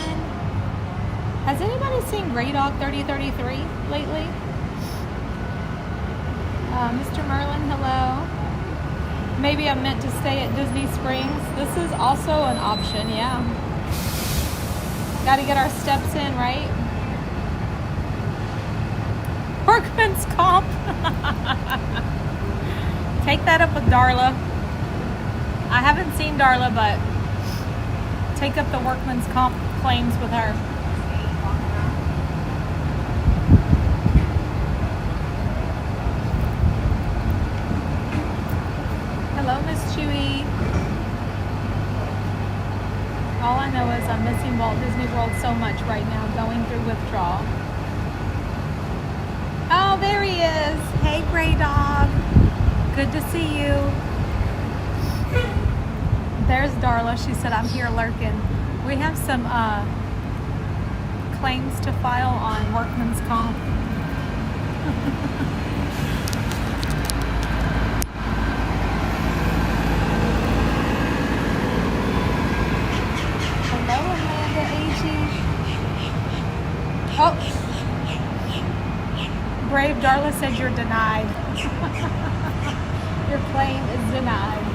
Has anybody seen Grey Dog 3033 lately? Mr. Merlin, hello. Maybe I meant to stay at Disney Springs. This is also an option, yeah. Got to get our steps in, right? Workman's comp. Take that up with Darla. I haven't seen Darla, but take up the workman's comp claims with her. Hello, Miss Chewy. All I know is I'm missing Walt Disney World so much right now, going through withdrawal. Oh, there he is. Hey, Gray Dog. Good to see you. There's Darla. She said, I'm here lurking. We have some claims to file on workman's comp. Hello, Amanda Agee. Oh. Brave Darla says you're denied. Your claim is denied.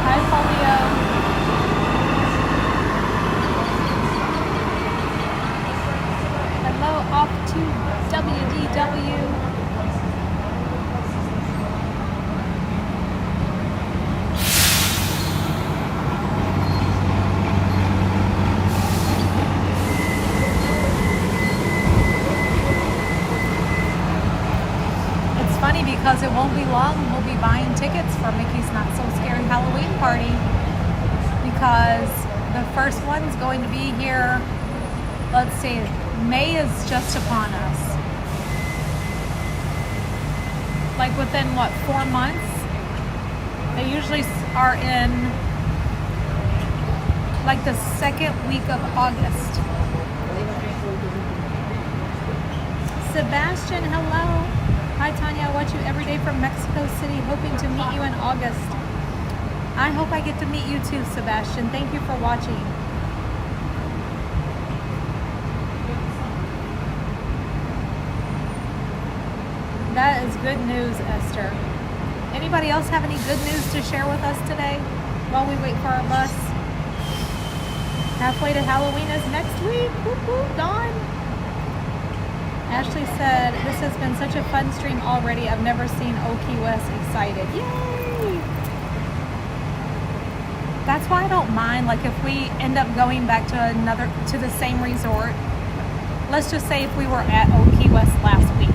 Hi, Polio. Hello, off to WDW. Because it won't be long, we'll be buying tickets for Mickey's Not So Scary Halloween party, because the first one's going to be here, let's see, May is just upon us. Like within what, 4 months? They usually are in like the second week of August. Sebastian, hello. Hi, Tanya. I watch you every day from Mexico City, hoping to meet you in August. I hope I get to meet you too, Sebastian. Thank you for watching. That is good news, Esther. Anybody else have any good news to share with us today while we wait for our bus? Halfway to Halloween is next week. Whoop, whoop, Dawn. Ashley said, this has been such a fun stream already. I've never seen Key West excited. Yay! That's why I don't mind, like if we end up going back to the same resort. Let's just say if we were at Key West last week.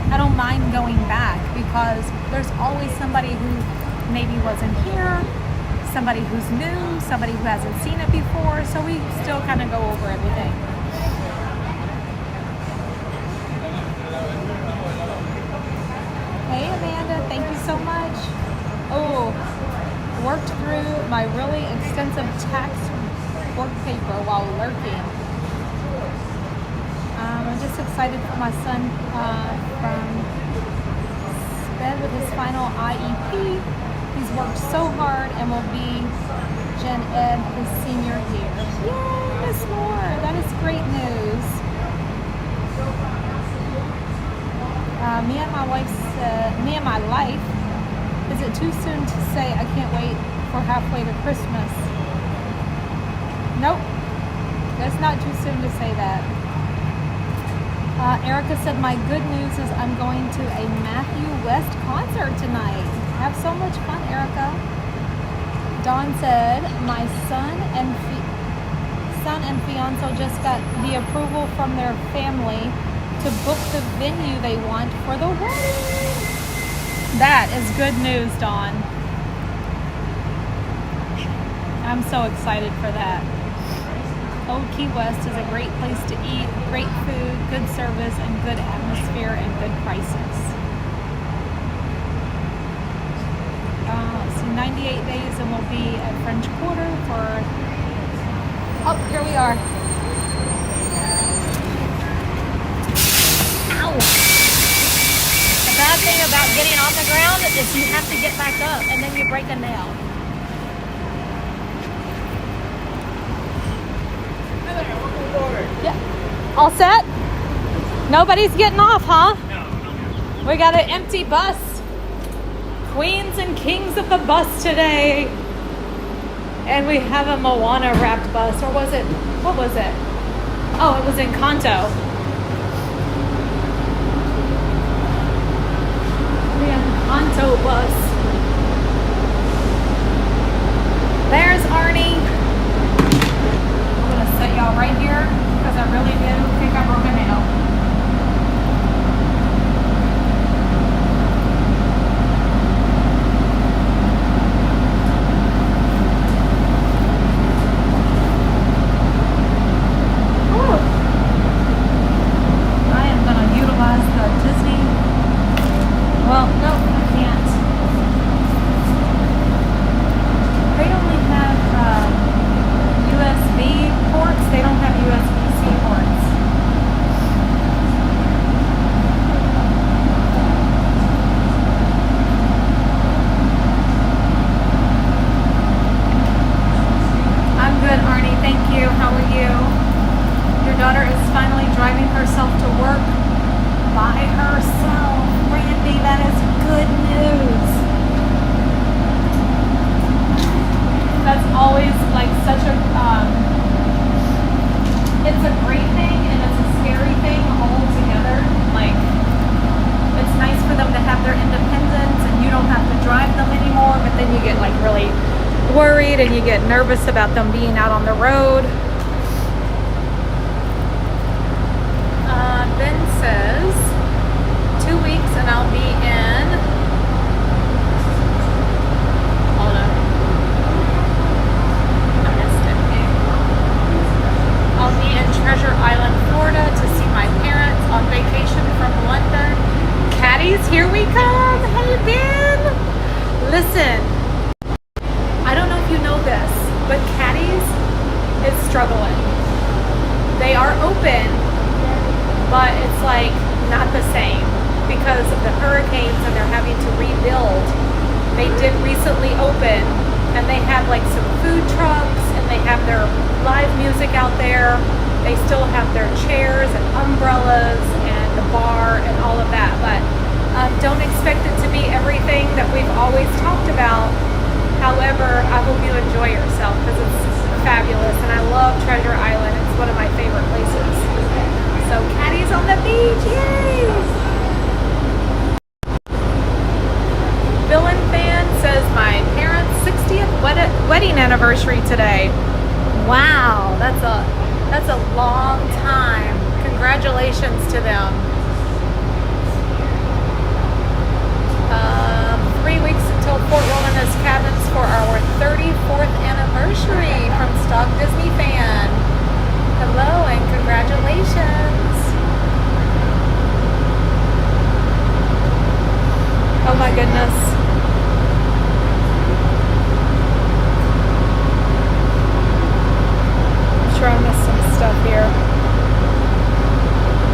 I don't mind going back because there's always somebody who maybe wasn't here, somebody who's new, somebody who hasn't seen it before, so we still kind of go over everything. Hey Amanda, thank you so much. Oh, worked through my really extensive tax work paper while lurking. I'm just excited for my son from SPED with his final IEP. He's worked so hard and will be Gen Ed his senior year. Yay, Miss Moore, that is great news. Me and my life, is it too soon to say I can't wait for halfway to Christmas? Nope, it's not too soon to say that. Erica said, my good news is I'm going to a Matthew West concert tonight. Have so much fun, Erica. Dawn said, my son and fiance just got the approval from their family to book the venue they want for the wedding. That is good news, Dawn. I'm so excited for that. Old Key West is a great place to eat, great food, good service, and good atmosphere, and good prices. Let's see, 98 days, and we'll be at French Quarter for... Oh, here we are. Ow! The bad thing about getting on the ground is you have to get back up, and then you break a nail. Yeah. All set? Nobody's getting off, huh? No. We got an empty bus. Queens and kings of the bus today. And we have a Moana wrapped bus. Or was it? What was it? Oh, it was Encanto. Ponto bus. There's Arnie. I'm gonna set y'all right here because I really do think I broke a nail. Well, no, I can't. They only have USB ports. They don't have USB-C ports. I'm good, Arnie. Thank you. How are you? Your daughter is finally driving herself to work by herself. Randy, that is good news. That's always like such a, it's a great thing and it's a scary thing all together. Like, it's nice for them to have their independence and you don't have to drive them anymore, but then you get like really worried and you get nervous about them being out on the road. Ben says, 2 weeks and I'll be in, hold on, I missed it. I'll be in Treasure Island, Florida to see my parents on vacation from London. Caddies, here we come. Hey Ben! Listen, I don't know if you know this, but Caddies is struggling. They are open, but it's like not the same because of the hurricanes and they're having to rebuild. They did recently open and they have like some food trucks and they have their live music out there. They still have their chairs and umbrellas and the bar and all of that, but don't expect it to be everything that we've always talked about. However, I hope you enjoy yourself because it's fabulous and I love Treasure Island. It's one of my favorite places. So Caddies on the beach, yay! Villain fan says my parents' 60th wedding anniversary today. Wow, that's a long time. Congratulations to them. 3 weeks until Fort Wilderness Cabins for our 34th anniversary from Stock Disney Fan. Hello and congratulations. Oh my goodness. I'm sure I missed some stuff here.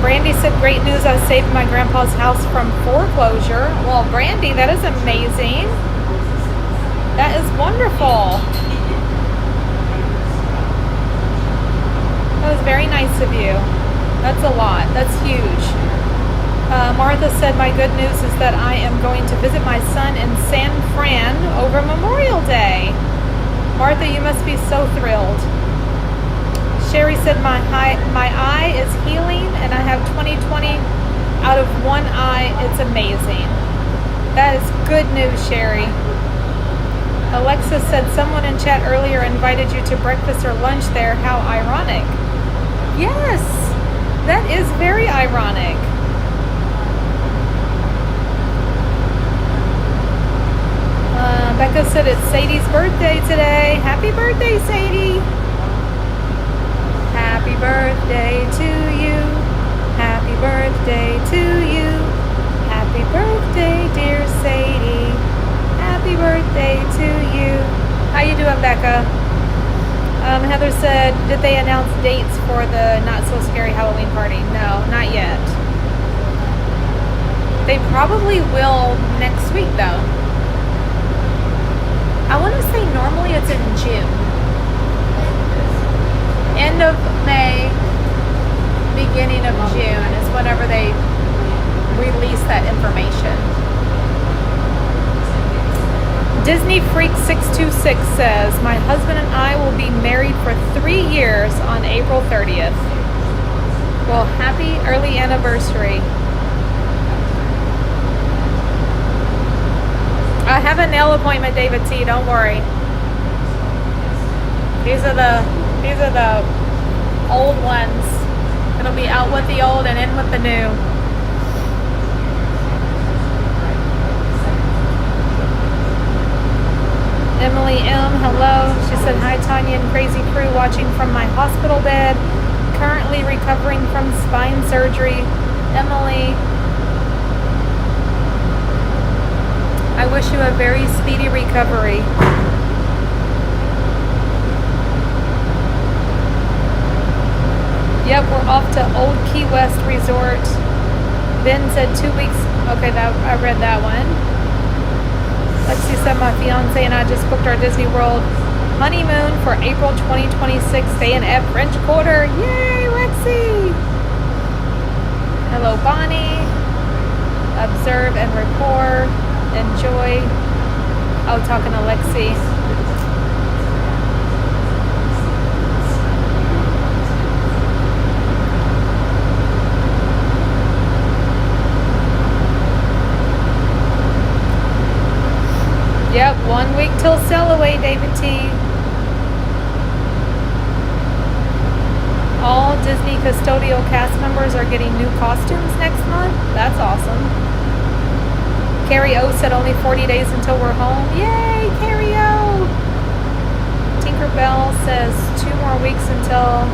Brandy said, great news, I saved my grandpa's house from foreclosure. Well, Brandy, that is amazing. That is wonderful. That was very nice of you. That's a lot. That's huge. Martha said, my good news is that I am going to visit my son in San Fran over Memorial Day. Martha, you must be so thrilled. Sherry said, my eye is healing and I have 20/20 out of one eye. It's amazing. That is good news, Sherry. Alexa said, someone in chat earlier invited you to breakfast or lunch there. How ironic. Yes, that is very ironic. Becca said it's Sadie's birthday today. Happy birthday, Sadie. Happy birthday to you. Happy birthday to you. Happy birthday, dear Sadie. Happy birthday to you. How you doing, Becca? Heather said, did they announce dates for the Not So Scary Halloween party? No, not yet. They probably will next week, though. I want to say normally it's in June. End of May, beginning of June is whenever they release that information. Disney Freak 626 says, my husband and I will be married for 3 years on April 30th. Well, happy early anniversary. I have a nail appointment, David T. Don't worry. These are the old ones. It'll be out with the old and in with the new. Emily M. Hello. She said, hi Tanya and Crazy Crew, watching from my hospital bed. Currently recovering from spine surgery. Emily, I wish you a very speedy recovery. Yep, we're off to Old Key West Resort. Ben said 2 weeks. Okay, I read that one. Lexi said, my fiance and I just booked our Disney World honeymoon for April 2026, staying at French Quarter. Yay, Lexi! Hello, Bonnie. Observe and rapport. Enjoy. Oh, talking to Lexi. Yep, 1 week till sail away, David T. All Disney custodial cast members are getting new costumes next month. That's awesome. Carrie O said only 40 days until we're home. Yay, Carrie O! Tinkerbell says 2 more weeks until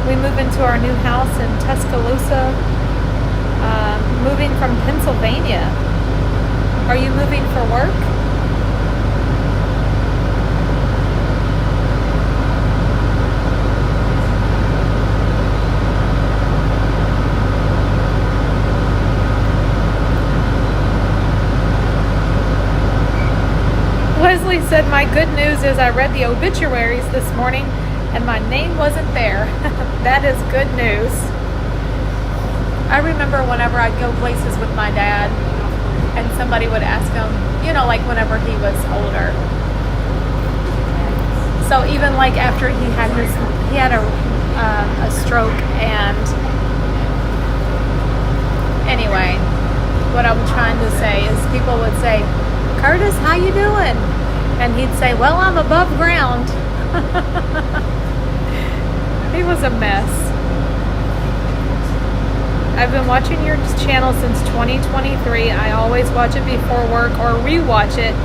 we move into our new house in Tuscaloosa. Moving from Pennsylvania. Are you moving for work? Leslie said, my good news is I read the obituaries this morning and my name wasn't there. That is good news. I remember whenever I'd go places with my dad and somebody would ask him, you know, like whenever he was older. So even like after he had a stroke, and anyway, what I'm trying to say is people would say, Curtis, how you doing? And he'd say, well, I'm above ground. He was a mess. I've been watching your channel since 2023. I always watch it before work or rewatch it.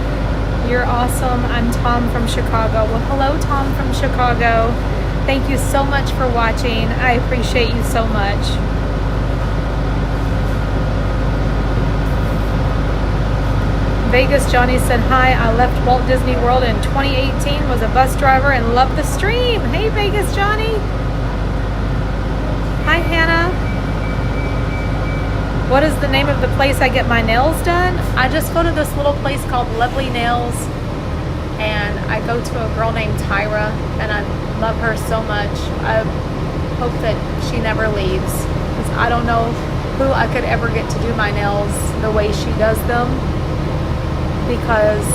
You're awesome. I'm Tom from Chicago. Well, hello, Tom from Chicago. Thank you so much for watching. I appreciate you so much. Vegas Johnny said, hi, I left Walt Disney World in 2018, was a bus driver and loved the stream. Hey, Vegas Johnny. Hi, Hannah. What is the name of the place I get my nails done? I just go to this little place called Lovely Nails, and I go to a girl named Tyra, and I love her so much. I hope that she never leaves, because I don't know who I could ever get to do my nails the way she does them, because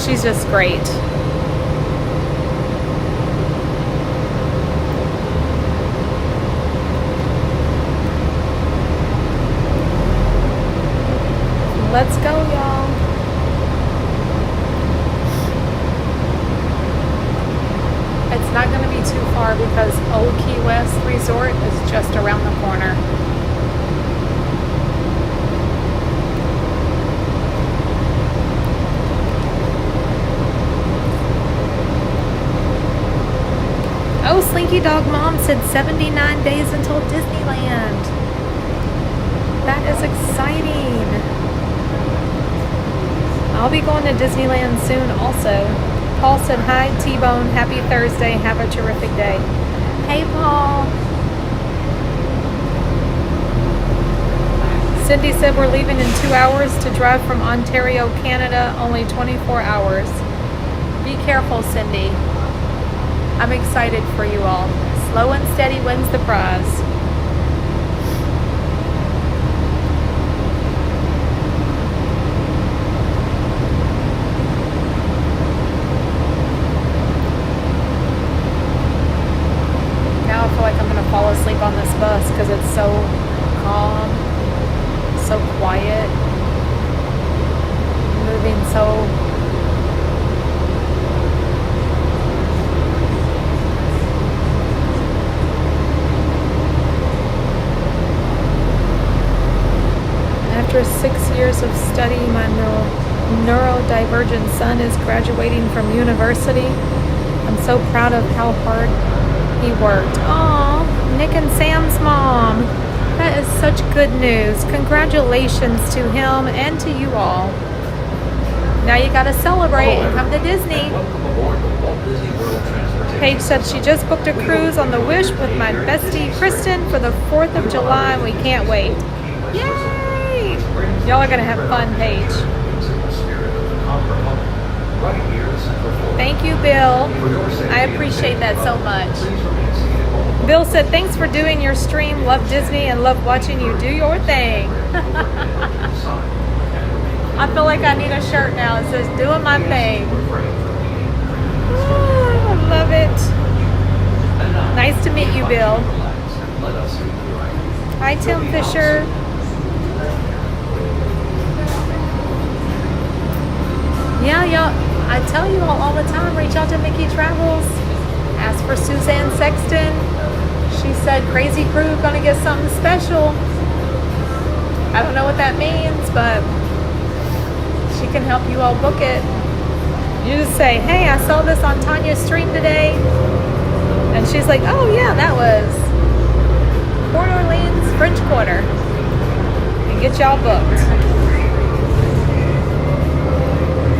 she's just great. Let's go, y'all. It's not going to be too far because Old Key West Resort is just around the corner. Oh, Slinky Dog Mom said 79 days until Disneyland. That is exciting. I'll be going to Disneyland soon also. Paul said, hi, T-Bone. Happy Thursday. Have a terrific day. Hey, Paul. Cindy said we're leaving in 2 hours to drive from Ontario, Canada. Only 24 hours. Be careful, Cindy. I'm excited for you all. Slow and steady wins the prize. Now I feel like I'm going to fall asleep on this bus because it's so calm, so quiet. moving so. After 6 years of study, my neurodivergent son is graduating from university. I'm so proud of how hard he worked. Aw, Nick and Sam's mom. That is such good news. Congratulations to him and to you all. Now you gotta celebrate and come to Disney. Paige said she just booked a cruise on the Wish with my bestie Kristen for the 4th of July and we can't wait. Yay! Y'all are gonna have fun, Paige. Thank you, Bill. I appreciate that so much. Bill said, thanks for doing your stream. Love Disney and love watching you do your thing. I feel like I need a shirt now. It says, doing my thing. Oh, I love it. Nice to meet you, Bill. Hi, Tim Fisher. Yeah, I tell you all the time, reach out to Mickey Travels. Ask for Suzanne Sexton. She said Crazy Crew gonna get something special. I don't know what that means, but she can help you all book it. You just say, hey, I saw this on Tanya's stream today. And she's like, oh yeah, that was Port Orleans French Quarter. And get y'all booked.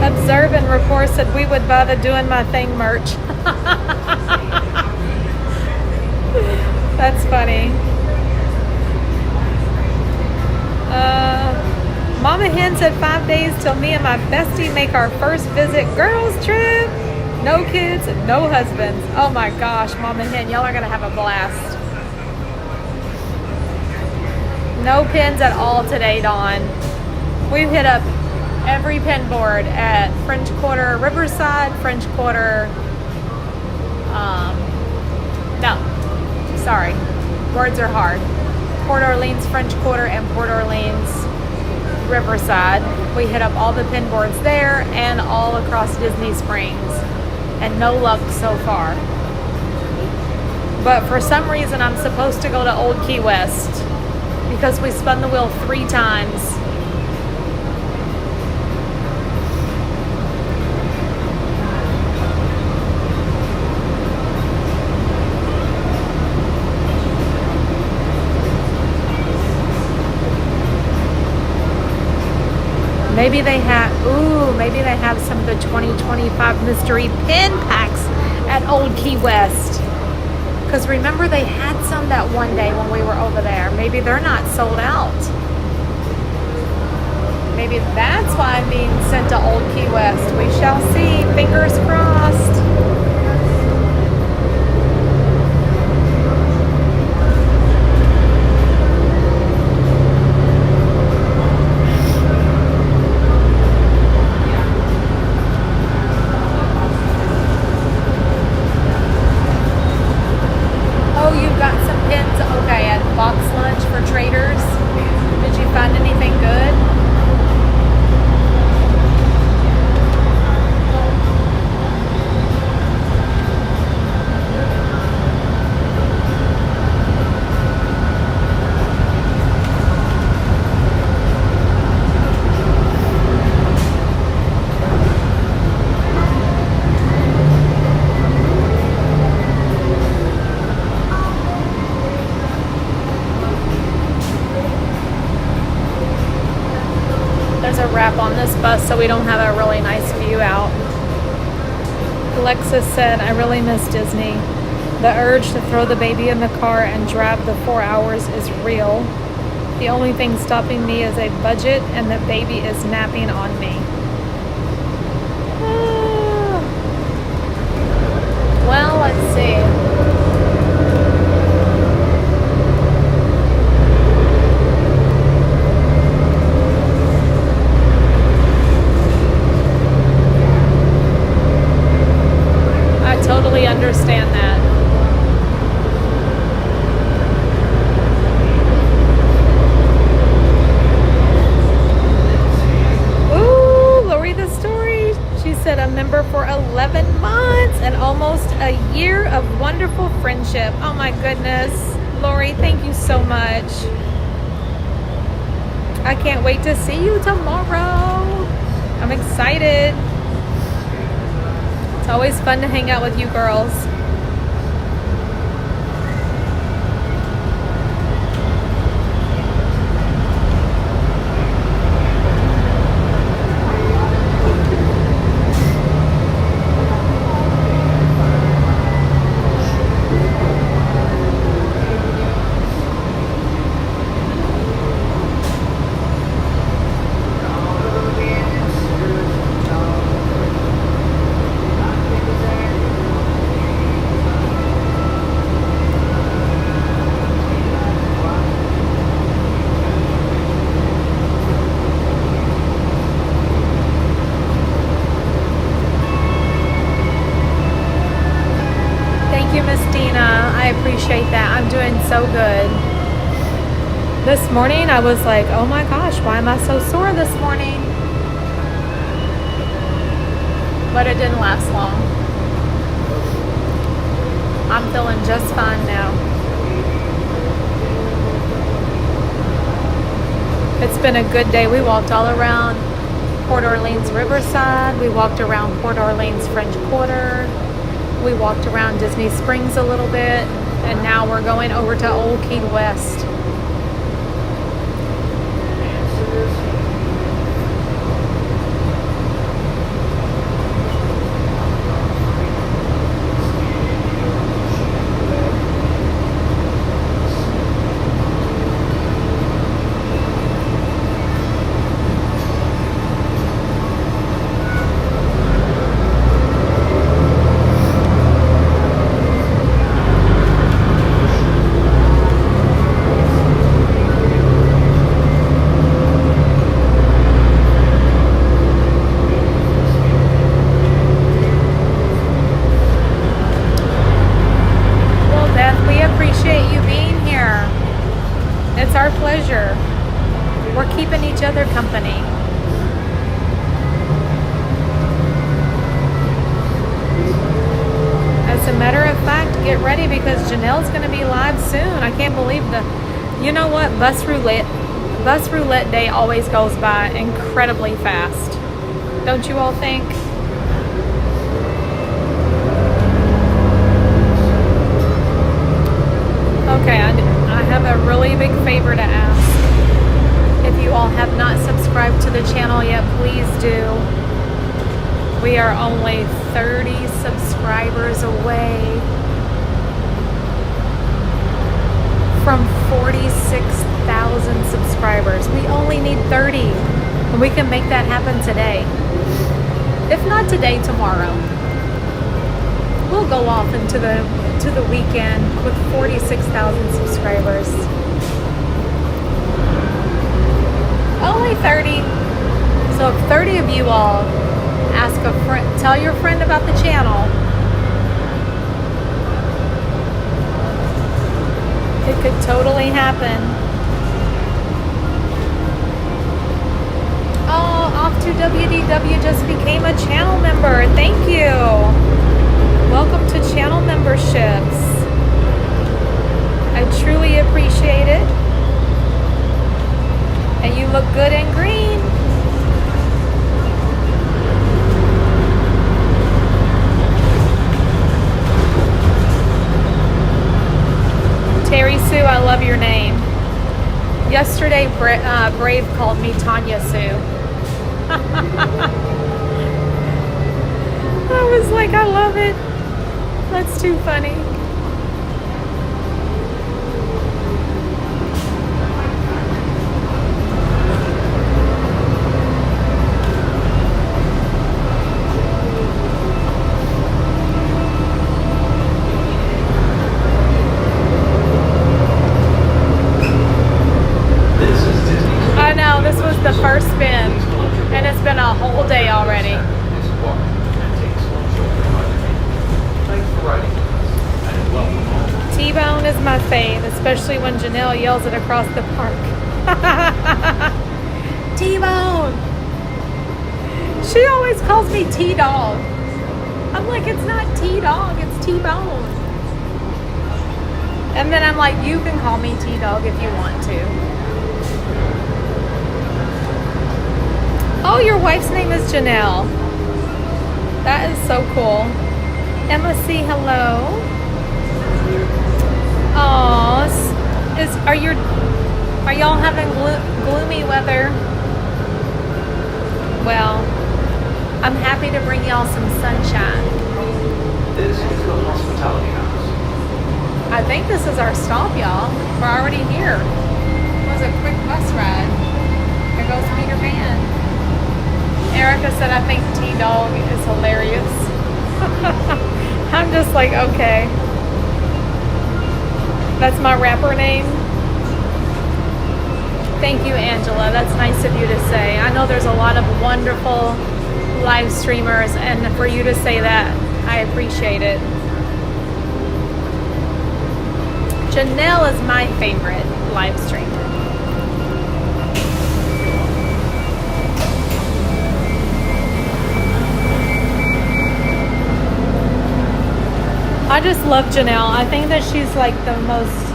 Observe and Report said we would buy the Doing My Thing merch. That's funny. Mama Hen said 5 days till me and my bestie make our first visit girls trip. No kids, no husbands. Oh my gosh, Mama Hen, y'all are gonna have a blast. No pins at all today, Dawn. We've hit up every pin board at French Quarter, Riverside, French Quarter. No, sorry, words are hard. Port Orleans French Quarter and Port Orleans Riverside. We hit up all the pin boards there and all across Disney Springs, and no luck so far. But for some reason, I'm supposed to go to Old Key West because we spun the wheel 3 times. Maybe they have some of the 2025 mystery pin packs at Old Key West. Because remember, they had some that one day when we were over there. Maybe they're not sold out. Maybe that's why I'm being sent to Old Key West. We shall see. Fingers crossed. On this bus, so we don't have a really nice view out. Alexis said, I really miss Disney. The urge to throw the baby in the car and drive the 4 hours is real. The only thing stopping me is a budget, and the baby is napping on me. Well, let's see. Totally understand that. Ooh, Lori the year of wonderful friendship. Oh my goodness. Lori, thank you so much. I can't wait to see you tomorrow. I'm excited. It's always fun to hang out with you girls. So good. This morning I was like, oh my gosh, why am I so sore this morning? But it didn't last long. I'm feeling just fine now. It's been a good day. We walked all around Port Orleans Riverside. We walked around Port Orleans French Quarter. We walked around Disney Springs a little bit. And now we're going over to Old Key West. You know what? Bus Roulette Day always goes by incredibly fast. Don't you all think? Okay, I have a really big favor to ask. If you all have not subscribed to the channel yet, please do. We are only 30 subscribers away from 46,000 subscribers. We only need 30, and we can make that happen today. If not today, tomorrow. We'll go off into the weekend with 46,000 subscribers. Only 30. So if 30 of you all ask a friend, tell your friend about the channel, it could totally happen. Oh, Off to WDW just became a channel member. Thank you. Welcome to channel memberships. I truly appreciate it. And you look good in green. Terry Sue, I love your name. Yesterday, Brave called me Tanya Sue. I was like, I love it. That's too funny. I know, this was the first spin, and it's been a whole day already. T-Bone is my fave, especially when Janelle yells it across the park. T-Bone! She always calls me T-Dog. I'm like, it's not T-Dog, it's T-Bone. And then I'm like, you can call me T-Dog if you want to. Oh, your wife's name is Janelle. That is so cool. Emma C, hello. Oh, are y'all having gloomy weather? Well, I'm happy to bring y'all some sunshine. This is the hospitality house. I think this is our stop, y'all. We're already here. It was a quick bus ride. Here goes Peter Pan. Erica said, I think T-Dog is hilarious. I'm just like, okay. That's my rapper name. Thank you, Angela. That's nice of you to say. I know there's a lot of wonderful live streamers, and for you to say that, I appreciate it. Janelle is my favorite live streamer. I just love Janelle. I think that she's like the most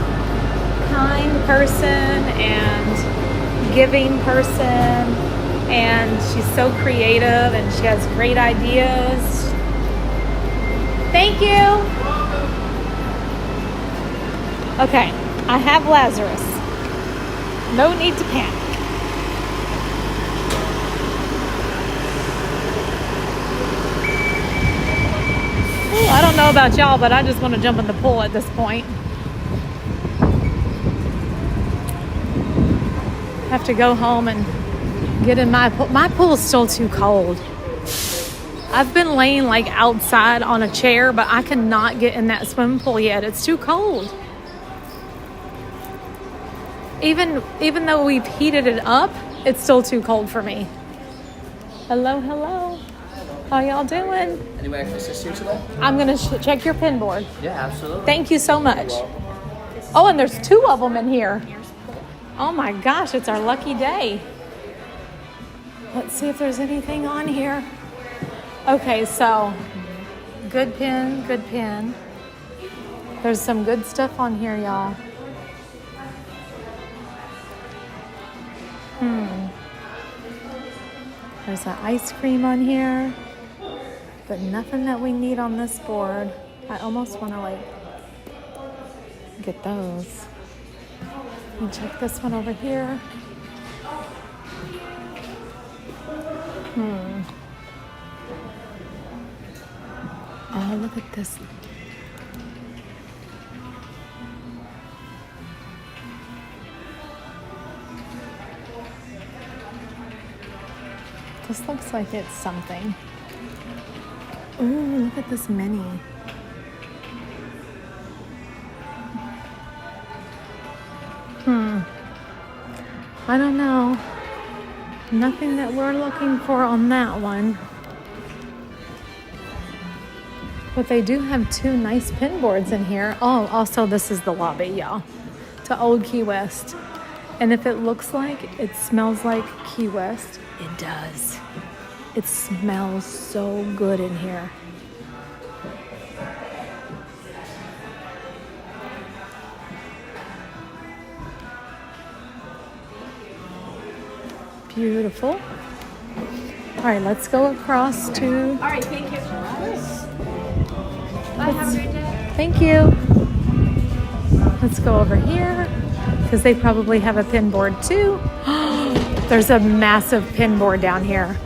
kind person and giving person, and she's so creative and she has great ideas. Thank you. Okay, I have Lazarus. No need to panic. Ooh, I don't know about y'all, but I just want to jump in the pool at this point. Have to go home and get in my pool. My pool is still too cold. I've been laying like outside on a chair, but I cannot get in that swimming pool yet. It's too cold. Even though we've heated it up, it's still too cold for me. Hello, hello. How y'all doing? Any way I can assist you today? I'm going to check your pin board. Yeah, absolutely. Thank you so much. Oh, and there's 2 of them in here. Oh my gosh, it's our lucky day. Let's see if there's anything on here. Okay, so good pin, good pin. There's some good stuff on here, y'all. There's an ice cream on here, but nothing that we need on this board. I almost want to like get those. And check this one over here. Oh, look at this. This looks like it's something. Ooh, look at this mini. I don't know. Nothing that we're looking for on that one. But they do have 2 nice pin boards in here. Oh, also this is the lobby, y'all. To Old Key West. And if it looks like it smells like Key West, it does. It smells so good in here. Beautiful. All right, let's go across to... All right, thank you. Bye, have a great day. Thank you. Let's go over here because they probably have a pin board too. There's a massive pin board down here.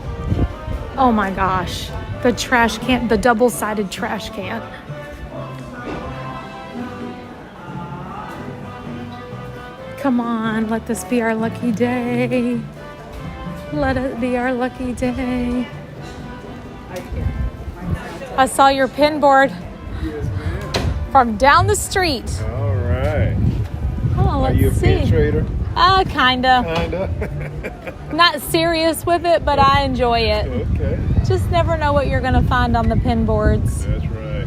Oh my gosh. The trash can, the double-sided trash can. Come on, let this be our lucky day. Let it be our lucky day. I saw your pin board from down the street. All right. Oh, let's Are you a see. pin trader? Kinda. Kinda. Not serious with it, but I enjoy it. Okay. Just never know what you're gonna find on the pin boards. That's right.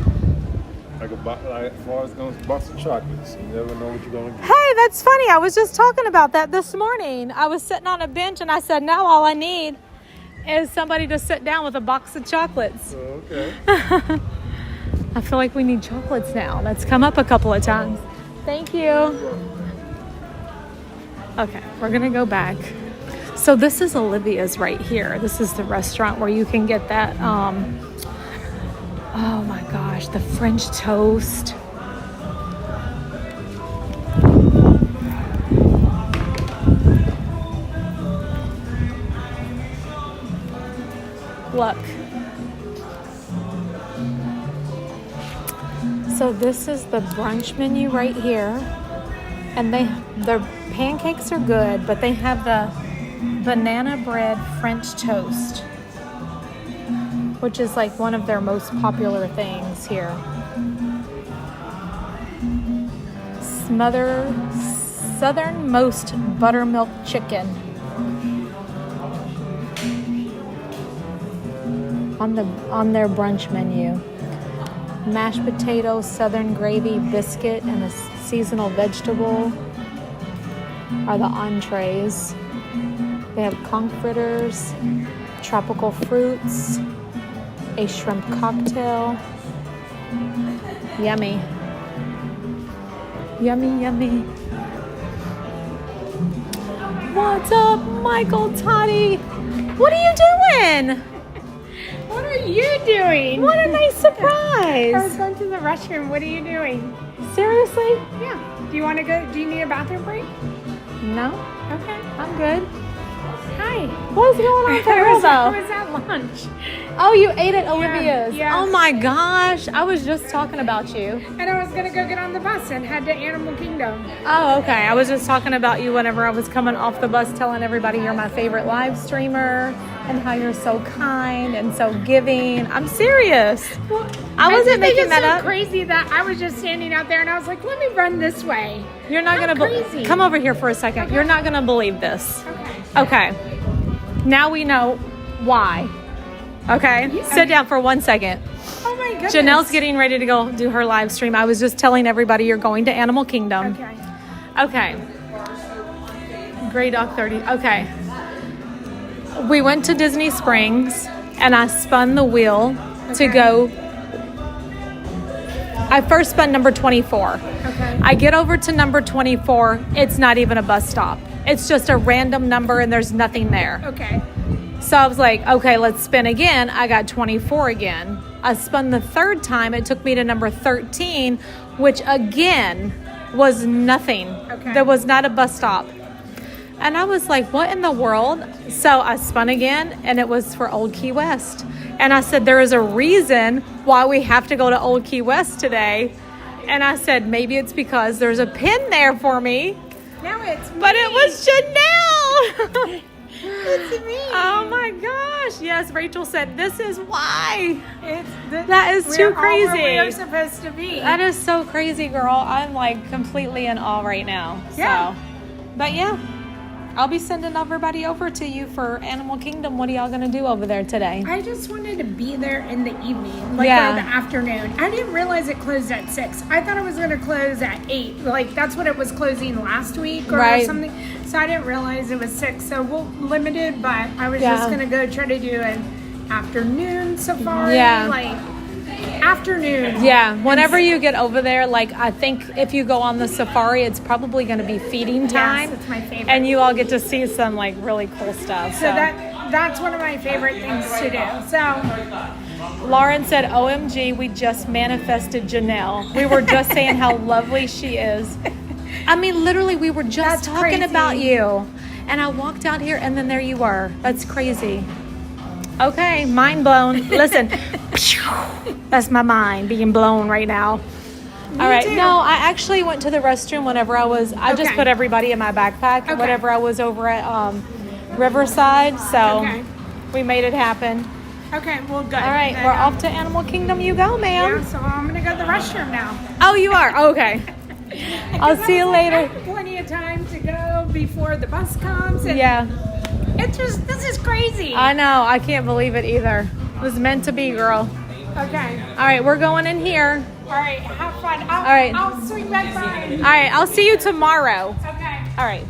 Like as far as it goes, box of chocolates. You never know what you're gonna get. Hey, that's funny. I was just talking about that this morning. I was sitting on a bench and I said, now all I need is somebody to sit down with a box of chocolates. Okay. I feel like we need chocolates now. That's come up a couple of times. Thank you. Okay, we're gonna go back. So this is Olivia's right here. This is the restaurant where you can get that, oh my gosh, the French toast. Look. So this is the brunch menu right here. And their pancakes are good, but they have the banana bread French toast, which is like one of their most popular things here. Southernmost buttermilk chicken on their brunch menu. Mashed potatoes, southern gravy, biscuit, and a seasonal vegetable are the entrees. They have conch fritters, tropical fruits, a shrimp cocktail. Yummy. Yummy, yummy. What's up, Michael Toddy? What are you doing? What are you doing? What a nice surprise. I was going to the restroom. What are you doing? Seriously? Yeah. Do you want to go? Do you need a bathroom break? No. Okay. I'm good. Hi. What's going on there, I was though? at lunch. Oh, you ate at Olivia's? Yeah. Oh my gosh. I was just talking about you. And I was going to go get on the bus and head to Animal Kingdom. Oh, okay. I was just talking about you whenever I was coming off the bus, telling everybody you're my favorite live streamer and how you're so kind and so giving. I'm serious. Well, I wasn't making that up. It's so crazy that I was just standing out there and I was like, let me run this way. You're not going to come over here for a second. Okay. You're not going to believe this. Okay. Now we know why. Okay? Sit down for 1 second. Oh my goodness. Janelle's getting ready to go do her live stream. I was just telling everybody you're going to Animal Kingdom. Okay. Gray Dog 30. Okay. We went to Disney Springs and I spun the wheel to go. I first spun number 24. Okay. I get over to number 24. It's not even a bus stop. It's just a random number and there's nothing there. Okay. So I was like, okay, let's spin again. I got 24 again. I spun the third time. It took me to number 13, which again was nothing. Okay. There was not a bus stop. And I was like, what in the world? So I spun again and it was for Old Key West. And I said, there is a reason why we have to go to Old Key West today. And I said, maybe it's because there's a pin there for me. Now it's me. But it was Janelle. It's me. Oh my gosh. Yes, Rachel said, this is why. That That is too We're crazy. all where we're supposed to be. That is so crazy, girl. I'm like completely in awe right now. Yeah. So, but yeah, I'll be sending everybody over to you for Animal Kingdom. What are y'all going to do over there today? I just wanted to be there in the evening, like Yeah. or the afternoon. I didn't realize it closed at 6. I thought it was going to close at 8. Like that's what it was closing last week or Right. something. So I didn't realize it was 6. So we'll limited, but I was Yeah. just going to go try to do an afternoon safari. Yeah. Like afternoon. Yeah, whenever you get over there, like I think if you go on the safari, it's probably going to be feeding time. Yes, it's my favorite. And you all get to see some like really cool stuff. So that's one of my favorite things to do. So Lauren said, OMG, we just manifested Janelle. We were just saying how lovely she is. I mean, literally, we were just That's talking crazy. about you. And I walked out here and then there you were. That's crazy. Okay, mind blown. Listen, that's my mind being blown right now. All right. too. No, I actually went to the restroom whenever I just Okay. put everybody in my backpack Okay. whenever I was over at Riverside. So Okay. we made it happen. okay, well good. All right, Then, we're off to Animal Kingdom. You go, ma'am. Yeah, so I'm gonna go to the restroom now. Oh, you are? Okay. I'll see you later. I have plenty of time to go before the bus comes. And Yeah. this is crazy. I know. I can't believe it either. It was meant to be, girl. Okay. All right, we're going in here. All right, have fun. All right. I'll swing back by. All right, I'll see you tomorrow. Okay. All right.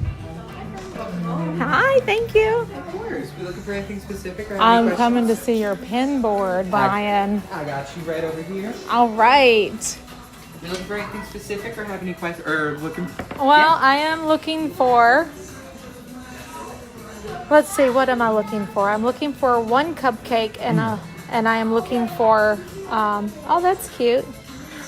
Hi, thank you. Of course. We looking for anything specific or I'm any coming to questions? see your pin board, Brian. I got you right over here. All right. You looking for anything specific or have any questions or looking? Well, I am looking for. Let's see. What am I looking for? I'm looking for one cupcake and I am looking for. Oh, that's cute.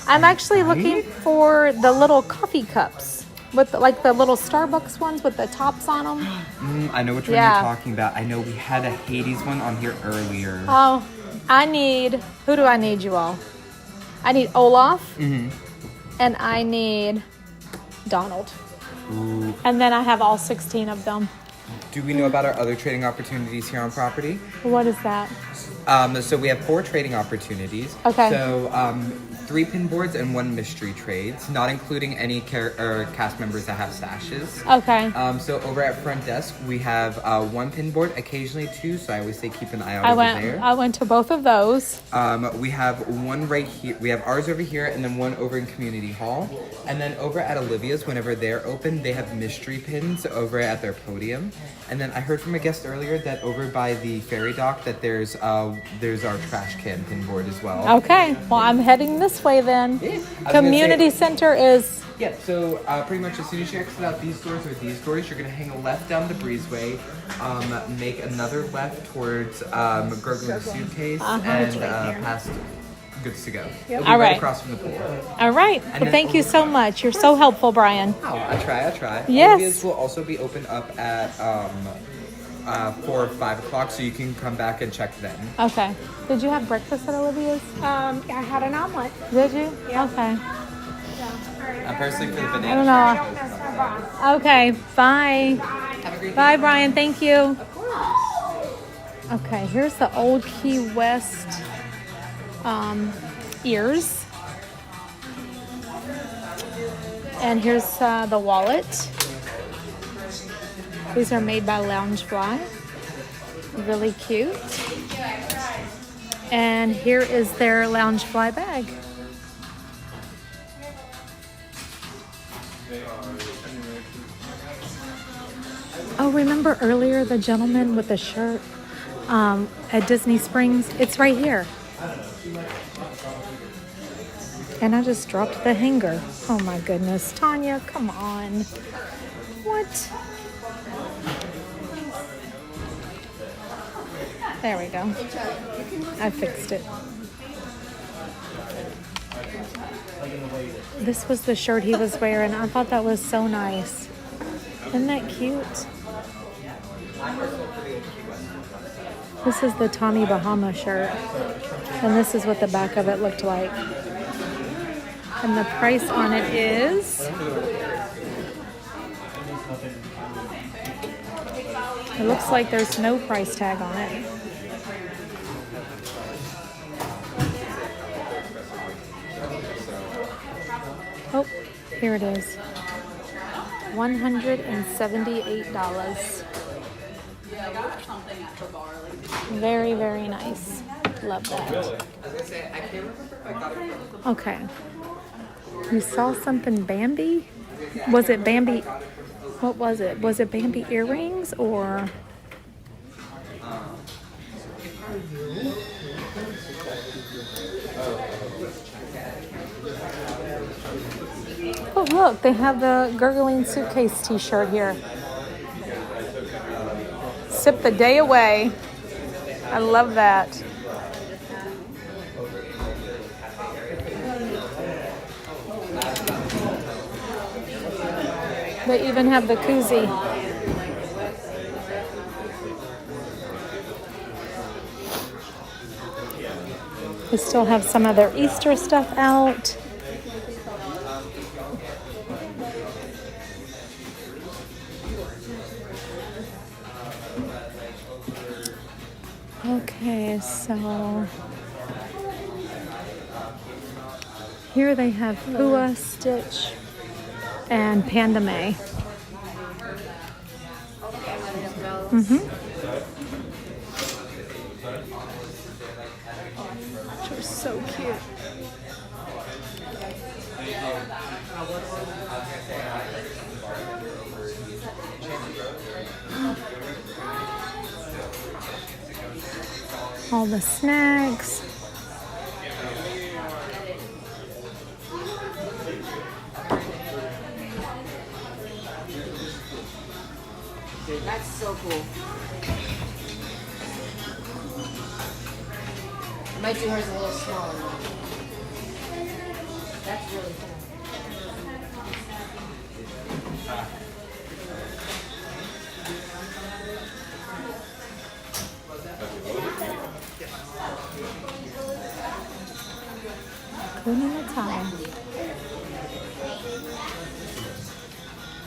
I'm actually looking for the little coffee cups with like the little Starbucks ones with the tops on them. I know which one you're talking about. I know we had a Hades one on here earlier. Oh, I need. Who do I need, you all? I need Olaf. And I need Donald. Ooh. And then I have all 16 of them. Do we know about our other trading opportunities here on property? What is that? So we have 4 trading opportunities. Okay. So 3 pin boards and 1 mystery trades, not including any cast members that have stashes. Okay. So over at front desk, we have 1 pin board, occasionally 2. So I always say keep an eye out over there. I went to both of those. We have 1 right here. We have ours over here, and then 1 over in Community Hall. And then over at Olivia's, whenever they're open, they have mystery pins over at their podium. And then I heard from a guest earlier that over by the ferry dock that there's our trash can pin board as well. Okay. Well, I'm heading this way then. Community center is. Yeah, so pretty much as soon as you exit out these doors or these doors, you're going to hang a left down the breezeway, make another left towards Gurgling Suitcase, and past Goods to Go. Yep. It'll be All right right. across from the pool. All right. Well, thank you so much. You're so helpful, Brian. Oh, I try. Yes. Olivia's will also be open up at 4 or 5 o'clock, so you can come back and check then. Okay. Did you have breakfast at Olivia's? I had an omelet. Did you? Yeah. Okay. I'm personally for the I banana. don't know. Okay. Bye. Have a great Bye, Brian. Thank you. Okay. Here's the old Key West ears. And here's the wallet. These are made by Loungefly. Really cute. And here is their Loungefly bag. Oh, remember earlier the gentleman with the shirt at Disney Springs? It's right here. And I just dropped the hanger. Oh my goodness. Tanya, come on. What? There we go. I fixed it. This was the shirt he was wearing. I thought that was so nice. Isn't that cute? This is the Tommy Bahama shirt. And this is what the back of it looked like. And the price on it is... It looks like there's no price tag on it. Oh, here it is. $178. Very, very nice. Love that. Okay. You saw something Bambi? Was it Bambi? What was it? Was it Bambi earrings or? Oh, look, they have the Gurgling Suitcase t-shirt here. Sip the day away. I love that. They even have the koozie. They still have some of their Easter stuff out. Okay, so here they have Pua, Stitch, and Panda May. Which are so cute. All the snacks. That's so cool. I might do hers a little smaller. That's really cool.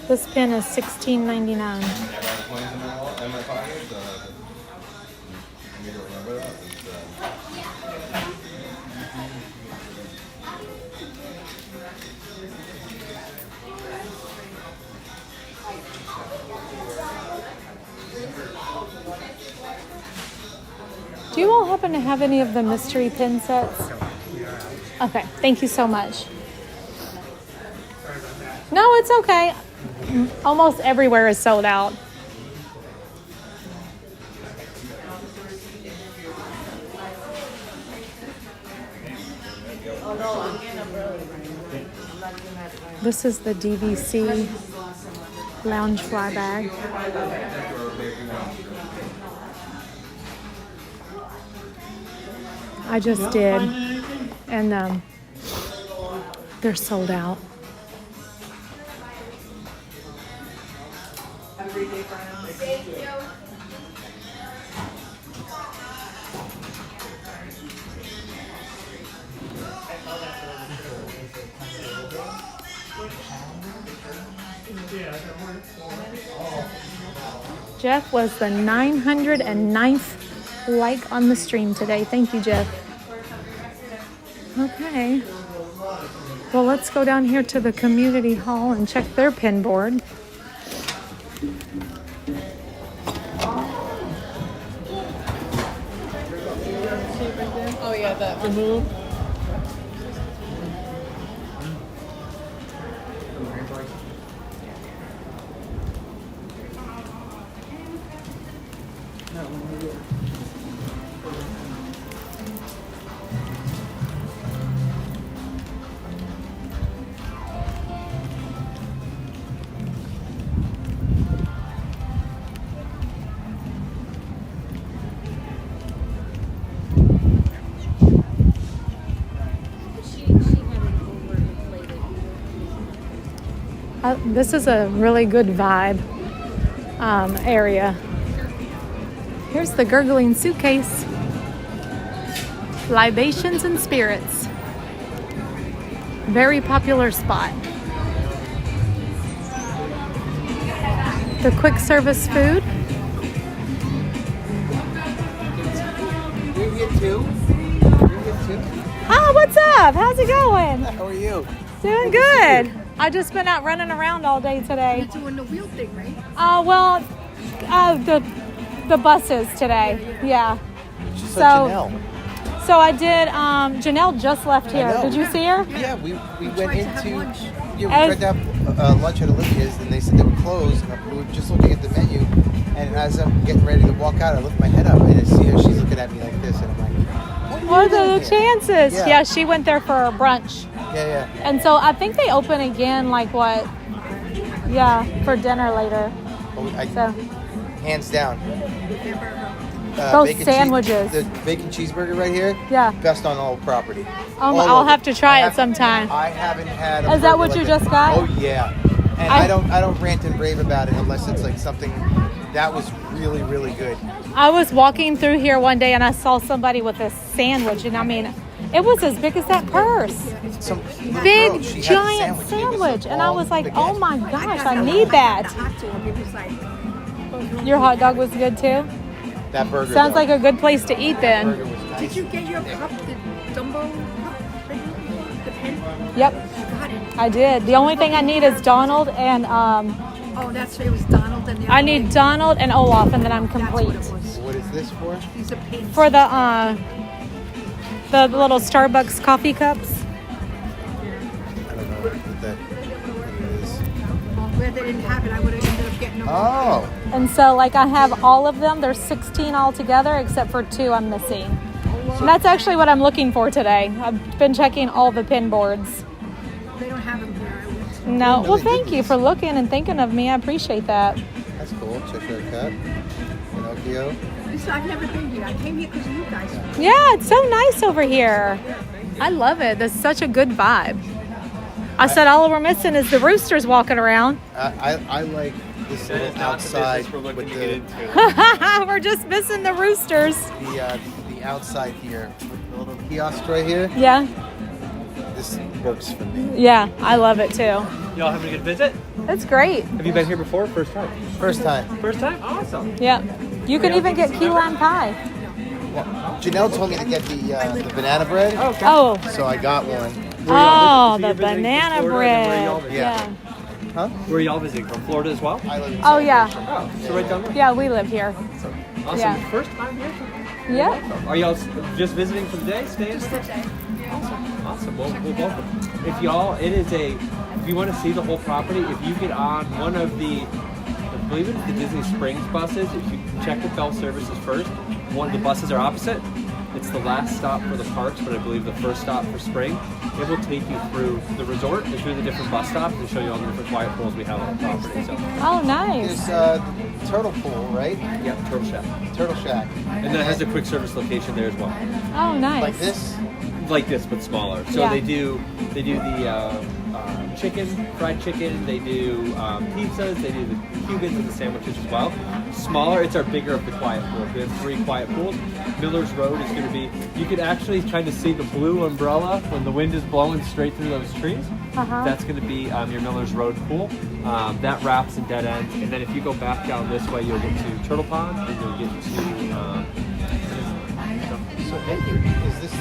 This pin is $16.99. Do you all happen to have any of the mystery pin sets? Okay, thank you so much. No, it's okay. Almost everywhere is sold out. This is the DVC lounge fly bag. I just did, and they're sold out. Jeff was the 909th like on the stream today. Thank you, Jeff. Okay. Well, let's go down here to the community hall and check their pin board. Oh yeah, that remove. This is a really good vibe area. Here's the gurgling suitcase. Libations and spirits. Very popular spot. The quick service food. You're here too? Oh, what's up? How's it going? How are you? Doing good. I just been out running around all day today. You're doing the wheel thing, right? The buses today. Yeah. So Janelle. So I did. Janelle just left here. Did you see her? Yeah, we went into. Yeah, we tried to have lunch at Olivia's, and they said they were closed. And we were just looking at the menu, and as I'm getting ready to walk out, I lift my head up and I see her. She's looking at me like this, and I'm like, "What are the chances?" Yeah. Yeah, she went there for brunch. Yeah. And so I think they open again, like what? Yeah, for dinner later. So hands down. those sandwiches. The bacon cheeseburger right here. Yeah. Best on all property. I'll have to try it sometime. I haven't had. Is that what you just got? Oh yeah. And I don't rant and rave about it unless it's like something that was really, really good. I was walking through here one day and I saw somebody with a sandwich, and I mean, it was as big as that purse. Some big, girl, she had giant a sandwich. And I was like, oh my gosh, I need that. Your hot dog was good too? That burger. Sounds like a good place to eat then. Nice. Did you get your cup, the Dumbo cup, the pen? Yep. Got it. I did. The only thing I need is Donald and Oh, that's it was Donald and the other I need Donald and Olaf, and then I'm complete. What is this for? These are paints. For the little Starbucks coffee cups. I don't know what that is. Where they didn't have it, I would have ended up getting Oh. And so, like, I have all of them. There's 16 altogether, except for 2 I'm missing. And that's actually what I'm looking for today. I've been checking all the pin boards. They don't have them here. No. Well, thank you for looking and thinking of me. I appreciate that. That's cool. Cheshire Cat. Pinocchio. Lisa, I've never been here. I came here because of you guys. Yeah, it's so nice over here. I love it. There's such a good vibe. I said all we're missing is the roosters walking around. I like this little outside we're looking with to get into. We're just missing the roosters. the outside here with the little kiosk right here. Yeah. This works for me. Yeah, I love it too. Y'all having a good visit? It's great. Have you been here before? First time? First time. First time? Awesome. Yeah. You can even get key lime pie. Well, Janelle told me to get the banana bread. Okay. Oh. So I got one. Oh, So you're the visiting banana Florida, and then where y'all bread. visiting? Yeah. Huh? Where are y'all visiting? From Florida as well? I live in Oh, yeah. Oh, so right down there? Yeah, we live here. Awesome. Yeah. First time here? Yeah. Are y'all just visiting for the day? Staying? Just today. Awesome. Well, welcome. If you want to see the whole property, if you get on one of the, I believe it's the Disney Springs buses, if you check with Bell Services first, one of the buses are opposite. It's the last stop for the parks, but I believe the first stop for spring. It will take you through the resort and through the different bus stops and show you all the different quiet pools we have on the property. So. Oh, nice. There's Turtle Pool, right? Yeah, Turtle Shack. Turtle Shack. And that has a quick service location there as well. Oh, nice. Like this? Like this, but smaller. So Yeah. they do the chicken, fried chicken. They do pizzas. They do the Cubans and the sandwiches as well. Smaller. It's our bigger of the quiet pools. We have 3 quiet pools. Miller's Road is going to be. You could actually kind of see the blue umbrella when the wind is blowing straight through those trees. Uh-huh. That's going to be your Miller's Road pool. That wraps and dead ends. And then if you go back down this way, you'll get to Turtle Pond and you'll get to. So, is this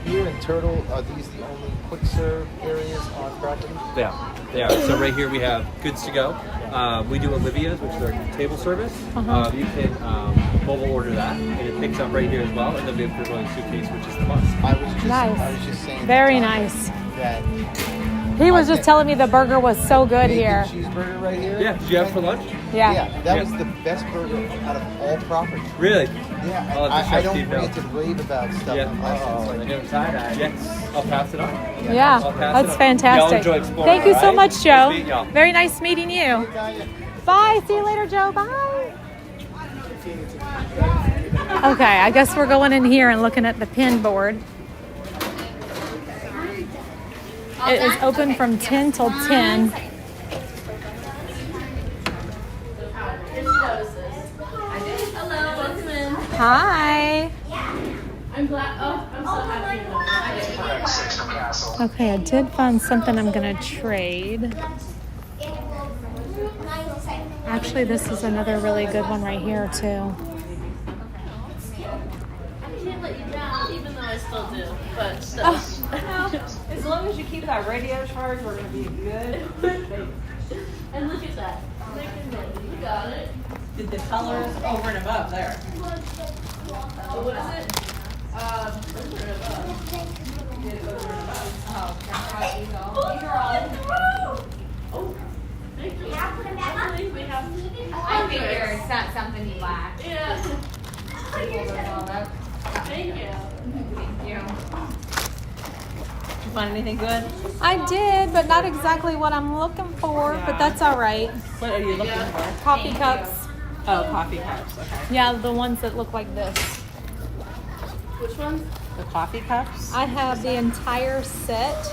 here in Turtle? Are these the only quick serve areas on property? Yeah, they are. So right here we have Goods to Go. We do Olivia's, which is our table service. Uh-huh. You can mobile order that, and it picks up right here as well. And then we have Grilling Suitcase, which is the bus. I was just saying. Very nice. That He was just telling me the burger was so good here. cheeseburger right here. Yeah, did you have it for lunch? Yeah. Yeah, that was the best burger out of all property. Really? Yeah, I'll let the I chef don't Steve know. rant and rave about stuff Yeah. unless it's like Yeah, I'll pass it on. Yeah, I'll pass that's it on. fantastic. Y'all enjoy exploring, Thank you so alright? much, Joe. Nice meeting y'all. Very nice meeting you. Bye. See you later, Joe. Bye. Okay, I guess we're going in here and looking at the pin board. It is open from 10 till 10. Hello, welcome in. Hi. I'm glad. Oh, I'm so happy. Okay, I did find something I'm going to trade. Actually, this is another really good one right here, too. I can't let you down, even though I still do. But still. As long as you keep that radio charged, we're going to be good. And look at that. You got it. Did the colors over and above there? What is it? Over and above. Did it over and above? Oh, these are all in the room. Oh, thank you. Hopefully we have. I figure it's not something you like. Yeah. Thank you. Thank you. Thank you. Did you find anything good? I did, but not exactly what I'm looking for, but that's all right. What are you looking for? Coffee cups. Oh, coffee cups. Okay. Yeah, the ones that look like this. Which one? The coffee cups? I have the entire set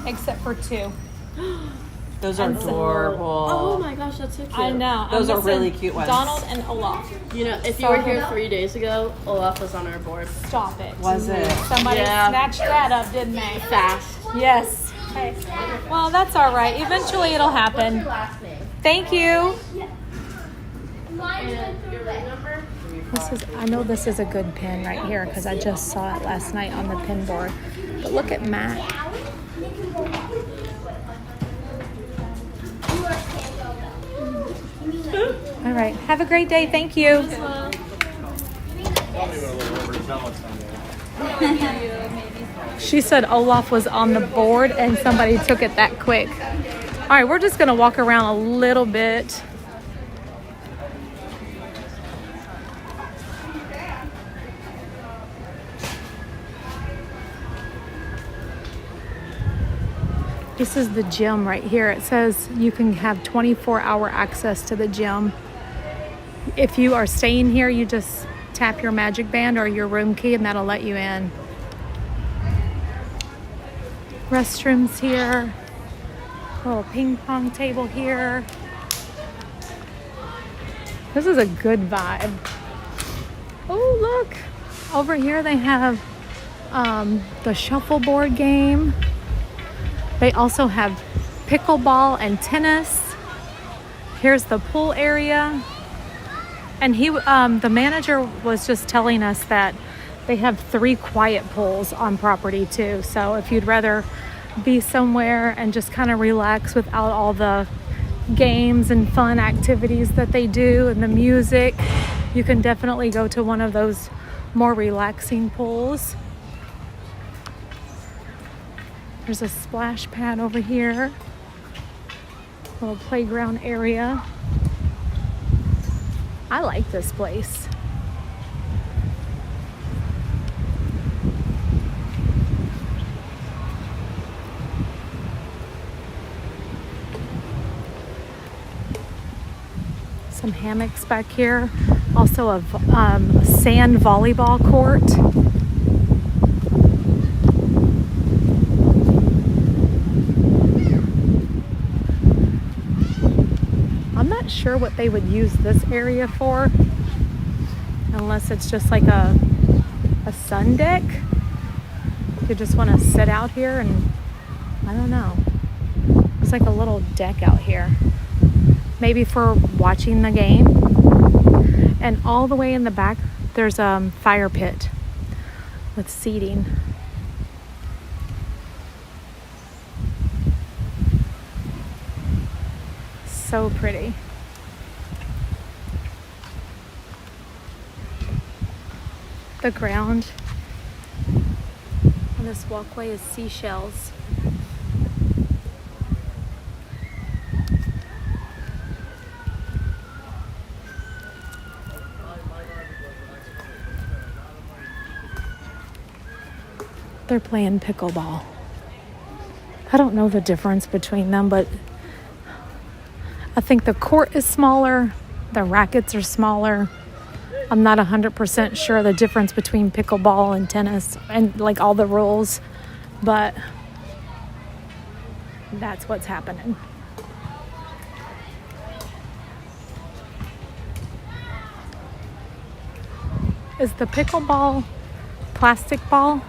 except for 2. Those are And so- adorable. Oh my gosh, that's so cute. I know. Those I'm are really missing cute ones. Donald and Olaf. You know, if you So were here good. 3 days ago, Olaf was on our board. Stop it. Was it? Somebody Yeah. snatched that up, didn't they? Fast. Yes. Okay. Well, that's all right. Eventually it'll happen. Last name. Thank you. And your ring number? I know this is a good pin right here because I just saw it last night on the pin board. But look at Matt. All right. Have a great day. Thank you. She said Olaf was on the board and somebody took it that quick. All right, we're just going to walk around a little bit This is the gym right here. It says you can have 24-hour access to the gym. If you are staying here, you just tap your magic band or your room key and that'll let you in. Restrooms here. A little ping pong table here. This is a good vibe. Oh, look. Over here they have the shuffleboard game. They also have pickleball and tennis. Here's the pool area. And the manager was just telling us that they have 3 quiet pools on property too. So if you'd rather be somewhere and just kind of relax without all the games and fun activities that they do and the music, you can definitely go to one of those more relaxing pools. There's a splash pad over here. A little playground area. I like this place. Some hammocks back here. Also a sand volleyball court. I'm not sure what they would use this area for, unless it's just like a sun deck. You just want to sit out here and I don't know. It's like a little deck out here. Maybe for watching the game. And all the way in the back, there's a fire pit with seating. So pretty. The ground on this walkway is seashells. They're playing pickleball. I don't know the difference between them, but I think the court is smaller, the rackets are smaller. I'm not 100% sure the difference between pickleball and tennis and like all the rules, but that's what's happening. Is the pickleball plastic ball?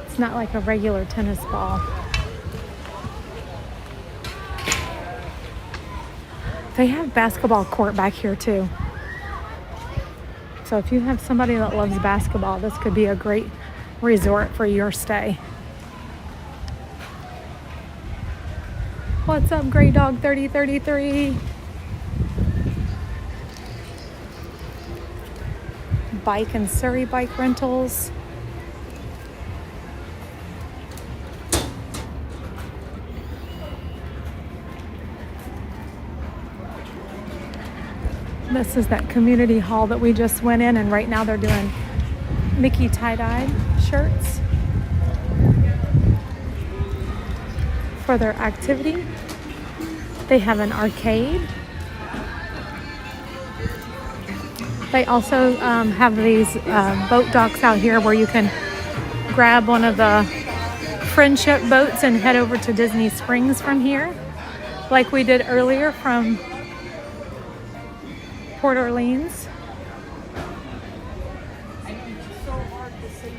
It's not like a regular tennis ball. They have basketball court back here too. So if you have somebody that loves basketball, this could be a great resort for your stay. What's up, Grey Dog 3033? Bike and Surrey bike rentals. This is that community hall that we just went in, and right now they're doing Mickey tie-dye shirts for their activity. They have an arcade. They also have these boat docks out here where you can grab one of the friendship boats and head over to Disney Springs from here, like we did earlier from Port Orleans. It's so hard to say,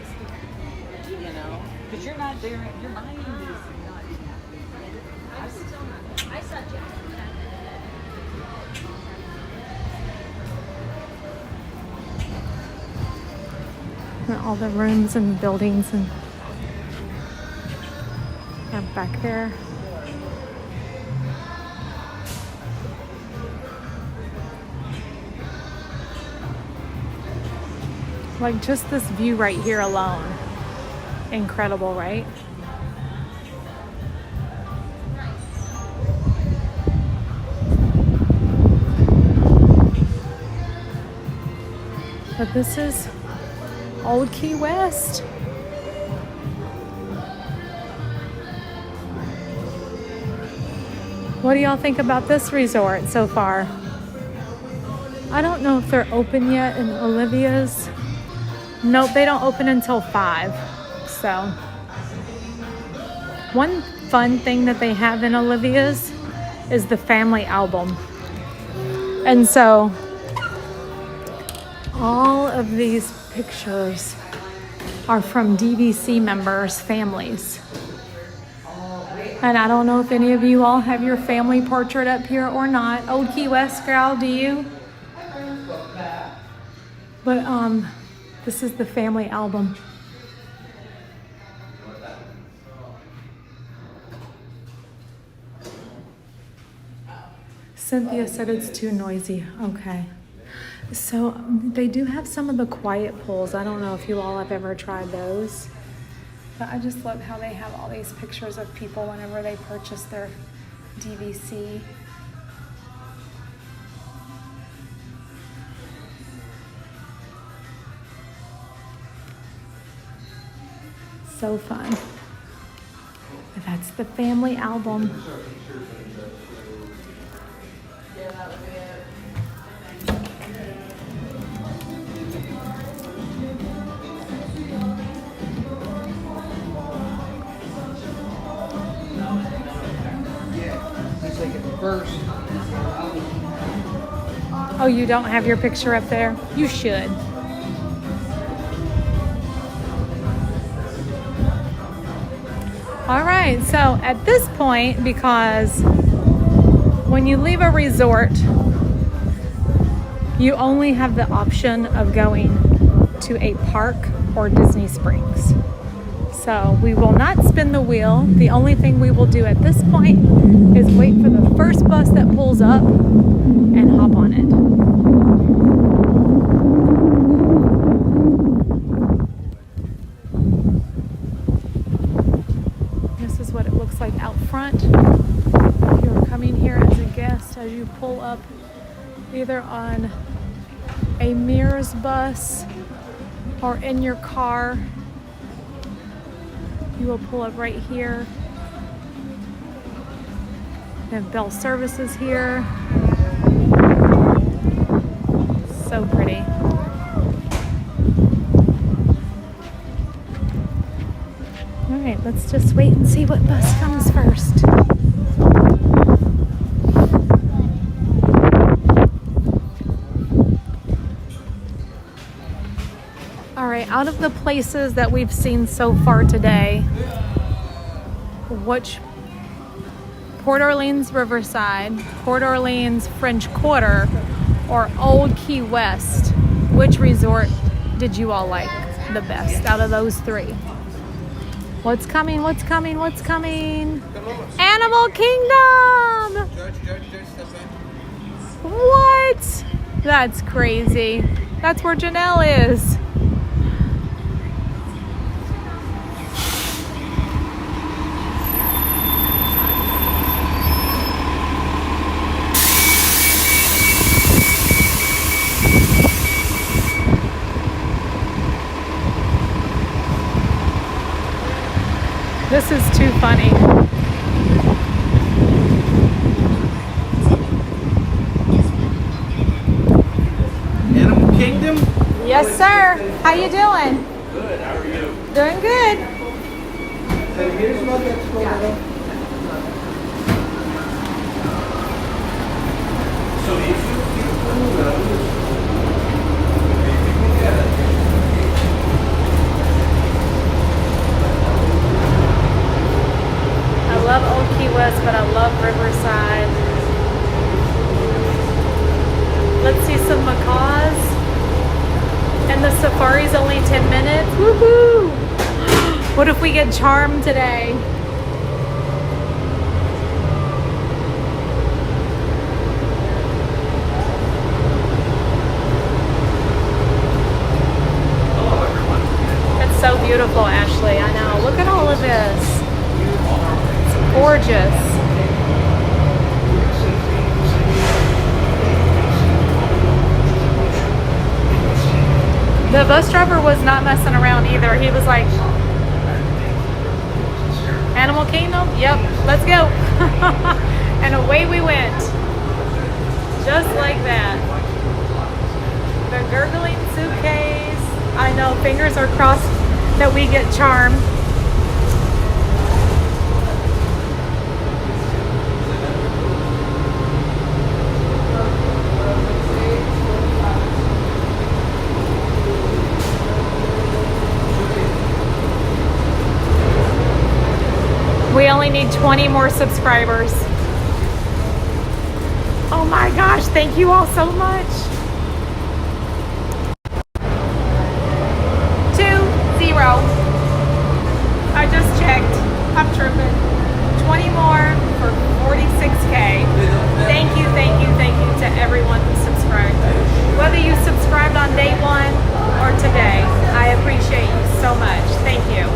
you know, because you're not there, your mind is not. I saw Jack. And all the rooms and buildings and back there. Like just this view right here alone. Incredible, right? But this is Old Key West. What do y'all think about this resort so far? I don't know if they're open yet in Olivia's. Nope, they don't open until 5. So, one fun thing that they have in Olivia's is the family album. And so, all of these pictures are from DVC members' families. And I don't know if any of you all have your family portrait up here or not. Old Key West girl, do you? But this is the family album. Cynthia said it's too noisy. Okay. So they do have some of the quiet pools. I don't know if you all have ever tried those. But I just love how they have all these pictures of people whenever they purchase their DVC. So fun. But that's the family album. Oh, you don't have your picture up there? You should. All right, so at this point, because when you leave a resort, you only have the option of going to a park or Disney Springs. So we will not spin the wheel. The only thing we will do at this point is wait for the first bus that pulls up and hop on it. This is what it looks like out front. If you're coming here as a guest, as you pull up either on a Mears bus or in your car, you will pull up right here. They have Bell Services here. So pretty. All right, let's just wait and see what bus comes first. All right, out of the places that we've seen so far today, which Port Orleans Riverside, Port Orleans French Quarter, or Old Key West, which resort did you all like the best out of those 3? What's coming? What's coming? What's coming? Animal Kingdom! What? That's crazy. That's where Janelle is. This is too funny. Animal Kingdom? Yes, sir. How you doing? Good. How are you? Doing good. So here's what that's going on. So if you I love Old Key West, but I love Riverside. Let's see some macaws. And the safari's only 10 minutes. Woohoo! What if we get charmed today? Hello, everyone. It's so beautiful, Ashley. I know. Look at all of this. It's gorgeous. The bus driver was not messing around either. He was like, Animal Kingdom? Yep, let's go. And away we went. Just like that. The gurgling suitcase. I know, fingers are crossed that we get charmed. We only need 20 more subscribers. Oh my gosh, thank you all so much. 2-0. I just checked. I'm tripping. 20 more for 46K. Thank you, thank you, thank you to everyone who subscribed. Whether you subscribed on day one or today, I appreciate you so much. Thank you.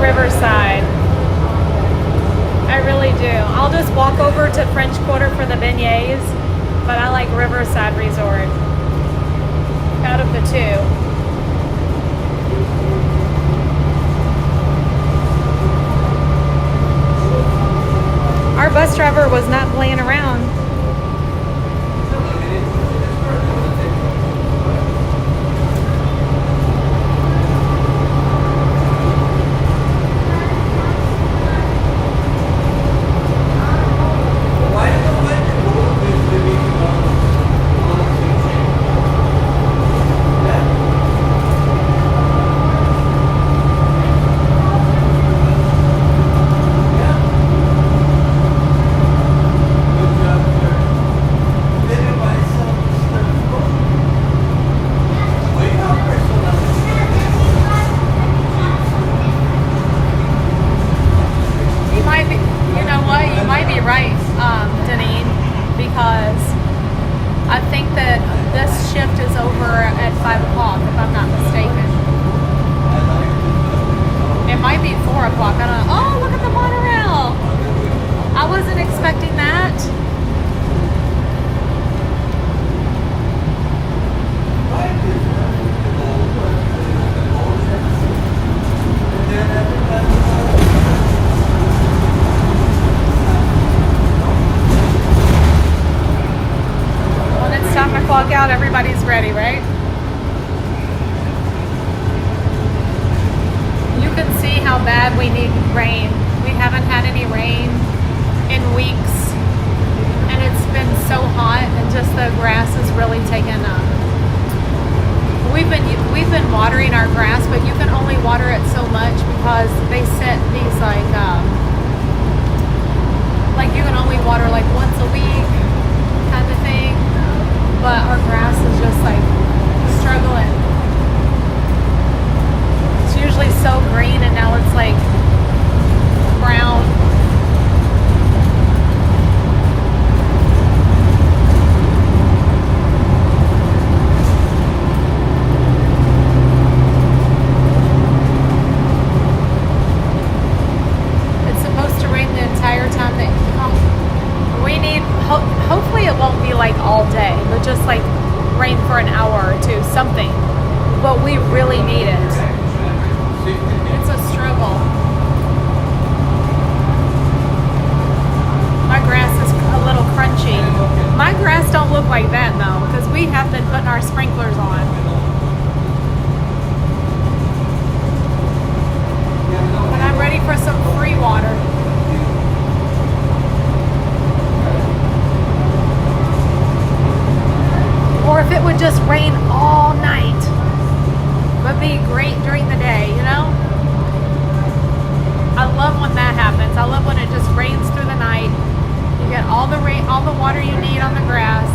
Riverside. I really do. I'll just walk over to French Quarter for the beignets, but I like Riverside Resort out of the two. Our bus driver was not playing around. out everybody's ready, right? You can see how bad we need rain. We haven't had any rain in weeks, and it's been so hot, and just the grass is really taken up. We've been watering our grass, but you can only water it so much because they set these like you can only water like once a week kind of thing. But our grass is just like struggling. It's usually so green, and now it's like brown. Hopefully it won't be like all day, but just like rain for an hour or two, something. But we really need it. It's a struggle. My grass is a little crunchy. My grass don't look like that though, because we have been putting our sprinklers on. And I'm ready for some free water. Or if it would just rain all night, would be great during the day, you know? I love when that happens. I love when it just rains through the night. You get all the rain, all the water you need on the grass.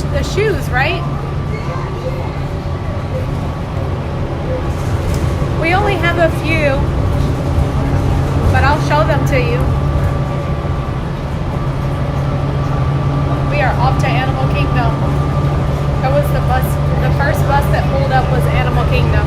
The shoes, right? We only have a few, but I'll show them to you. We are off to Animal Kingdom. That was the first bus that pulled up was Animal Kingdom.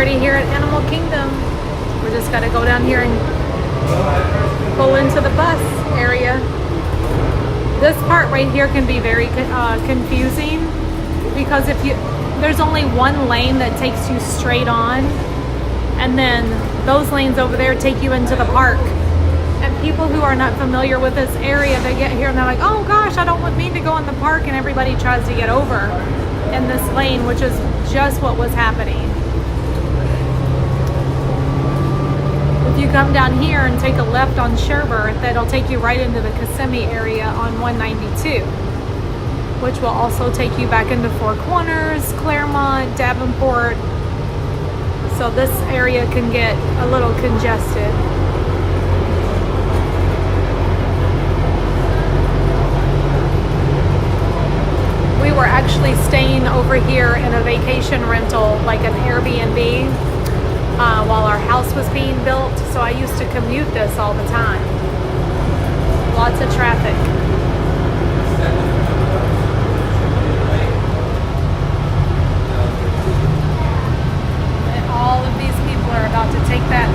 already here at Animal Kingdom. We just gotta go down here and pull into the bus area. This part right here can be very confusing because there's only one lane that takes you straight on, and then those lanes over there take you into the park. And people who are not familiar with this area, they get here and they're like, oh gosh, I don't mean to go in the park, and everybody tries to get over in this lane, which is just what was happening. If you come down here and take a left on Sherburne, that'll take you right into the Kissimmee area on 192, which will also take you back into Four Corners, Claremont, Davenport. So this area can get a little congested. We were actually staying over here in a vacation rental, like an Airbnb, while our house was being built. So I used to commute this all the time. Lots of traffic. And all of these people are about to take that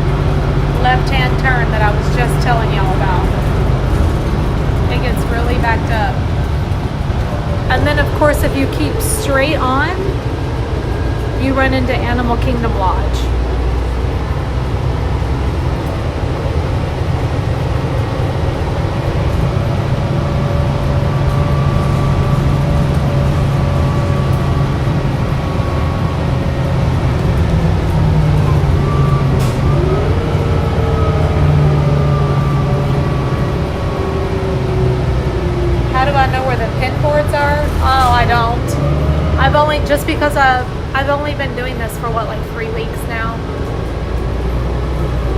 left-hand turn that I was just telling y'all about. It gets really backed up. And then, of course, if you keep straight on, you run into Animal Kingdom Lodge. Just because I've only been doing this for what, like 3 weeks now?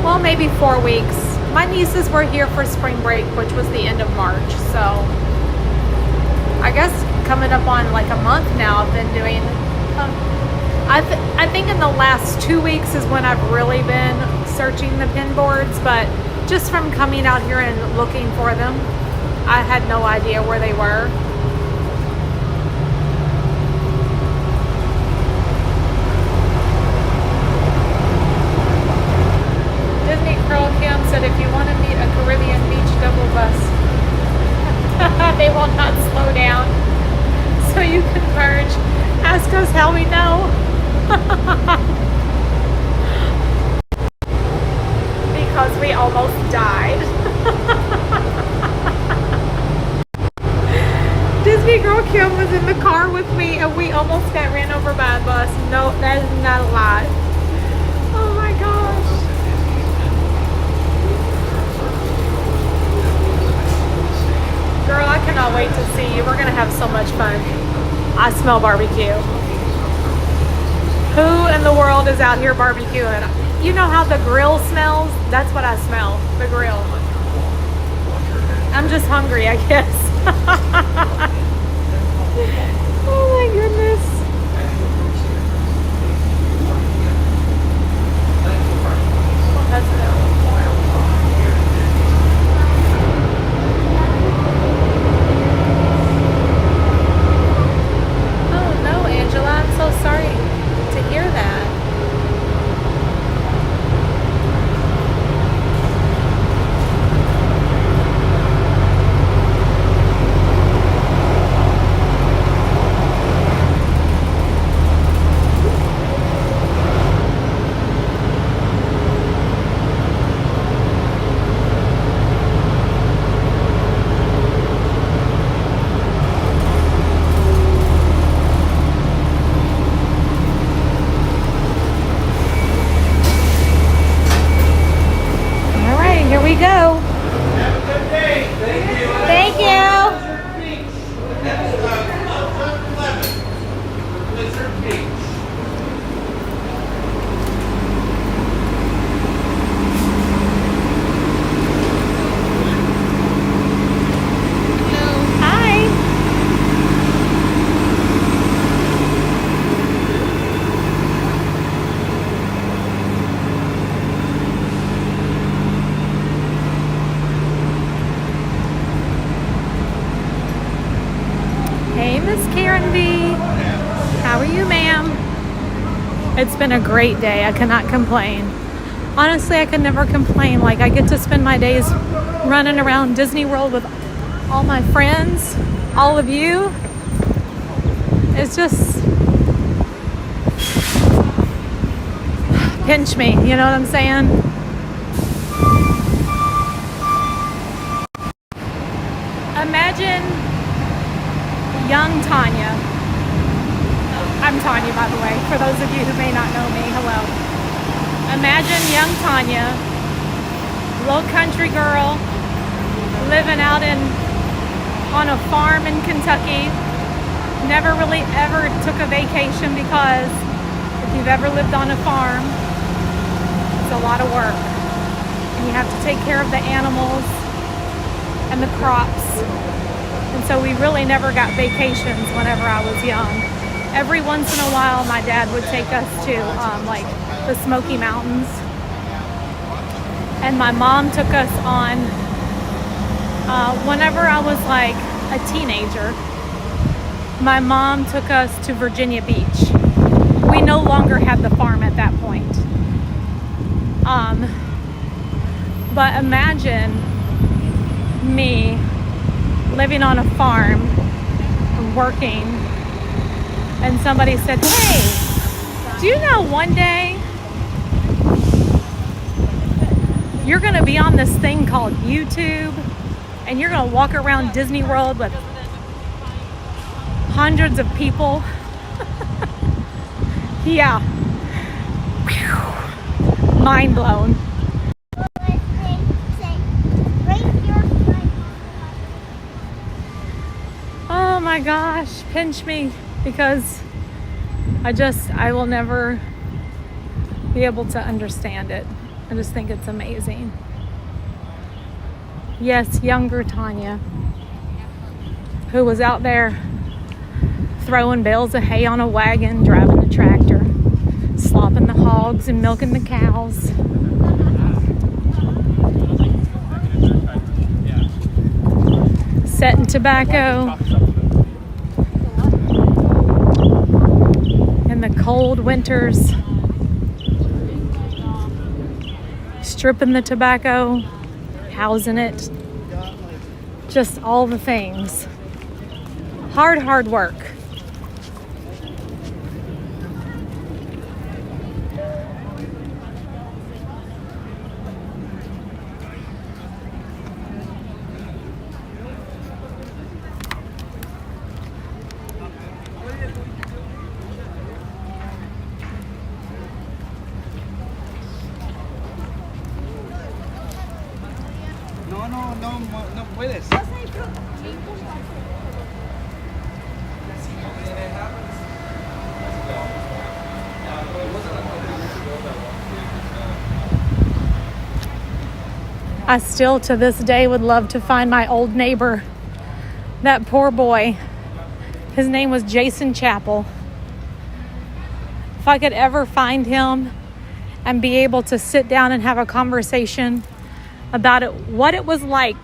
Well, maybe 4 weeks. My nieces were here for spring break, which was the end of March. So I guess coming up on like a month now I've been doing. I think in the last 2 weeks is when I've really been searching the pin boards, but just from coming out here and looking for them, I had no idea where they were. Kim said if you want to meet a Caribbean beach double bus, they will not slow down, so you can merge. Ask us how we know. Because we almost died. Disney Girl Kim was in the car with me and we almost got ran over by a bus. No, that is not a lie. Oh my gosh. Girl, I cannot wait to see you. We're going to have so much fun. I smell barbecue. Who in the world is out here barbecuing? You know how the grill smells? That's what I smell. The grill. I'm just hungry, I guess. Oh my goodness. It's been a great day. I cannot complain. Honestly, I could never complain. Like, I get to spend my days running around Disney World with all my friends, all of you. It's just pinch me, you know what I'm saying? Imagine young Tanya. I'm Tanya, by the way, for those of you who may not know me. Hello. Imagine young Tanya, little country girl, living out on a farm in Kentucky. Never really ever took a vacation because if you've ever lived on a farm, it's a lot of work. And you have to take care of the animals and the crops. And so we really never got vacations whenever I was young. Every once in a while, my dad would take us to like the Smoky Mountains. And my mom took us on whenever I was like a teenager. My mom took us to Virginia Beach. We no longer had the farm at that point. But imagine me living on a farm, working, and somebody said, hey, do you know one day you're gonna be on this thing called YouTube and you're gonna walk around Disney World with hundreds of people? Yeah. Whew. Mind blown. Oh my gosh, pinch me, because I will never be able to understand it. I just think it's amazing. Yes, younger Tanya, who was out there throwing bales of hay on a wagon, driving the tractor, slopping the hogs and milking the cows. Setting tobacco in the cold winters, stripping the tobacco, housing it, just all the things. Hard work. No puedes. I still to this day would love to find my old neighbor. That poor boy. His name was Jason Chappell. If I could ever find him and be able to sit down and have a conversation about it, what it was like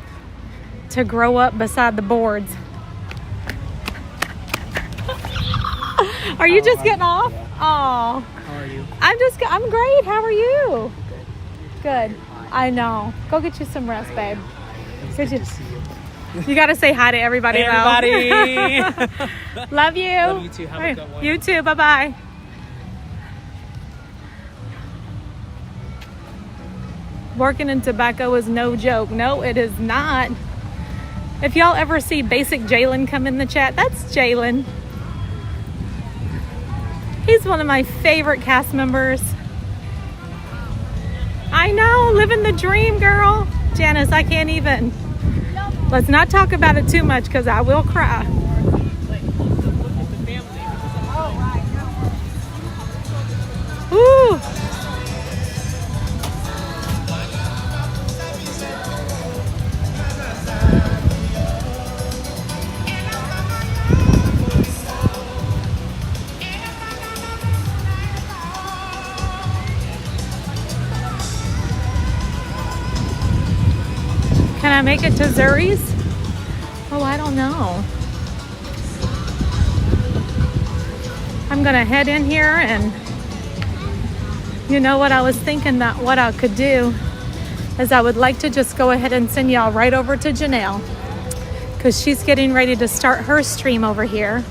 to grow up beside the boards. Are you just getting off? Oh. How are you? I'm great. How are you? Good. I know. Go get you some rest, babe. You got to say hi to everybody, Hey, everybody. Love you. Love you too. Have a good one. You too. Bye-bye. Working in tobacco is no joke. No, it is not. If y'all ever see Basic Jalen come in the chat, that's Jalen. He's one of my favorite cast members. I know, living the dream, girl. Janice, I can't even. Let's not talk about it too much because I will cry. Woo! Can I make it to Zuri's? Oh, I don't know. I'm gonna head in here and You know what I was thinking, that what I could do is I would like to just go ahead and send y'all right over to Janelle, because she's getting ready to start her stream over here.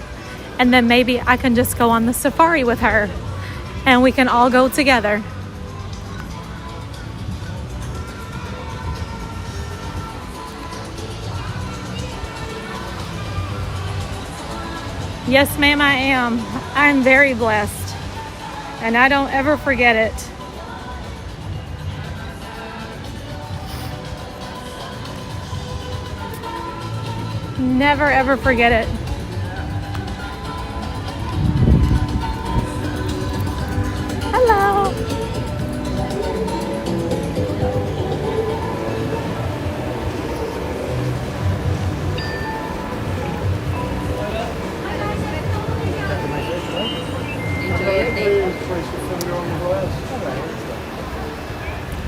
And then maybe I can just go on the safari with her and we can all go together. Yes, ma'am, I am. I'm very blessed. And I don't ever forget it. Never ever forget it. Hello.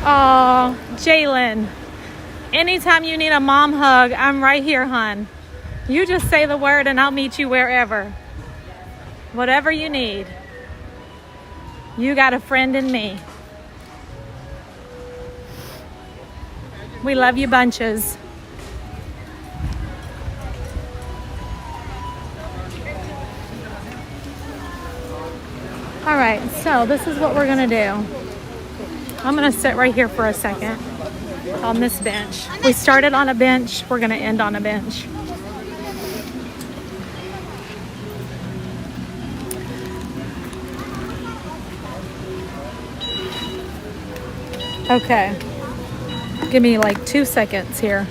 Oh, Jalen. Anytime you need a mom hug, I'm right here, hon. You just say the word and I'll meet you wherever. Whatever you need. You got a friend in me. We love you bunches. All right, so this is what we're gonna do. I'm gonna sit right here for a second on this bench. We started on a bench, we're gonna end on a bench. Okay, give me like 2 seconds here.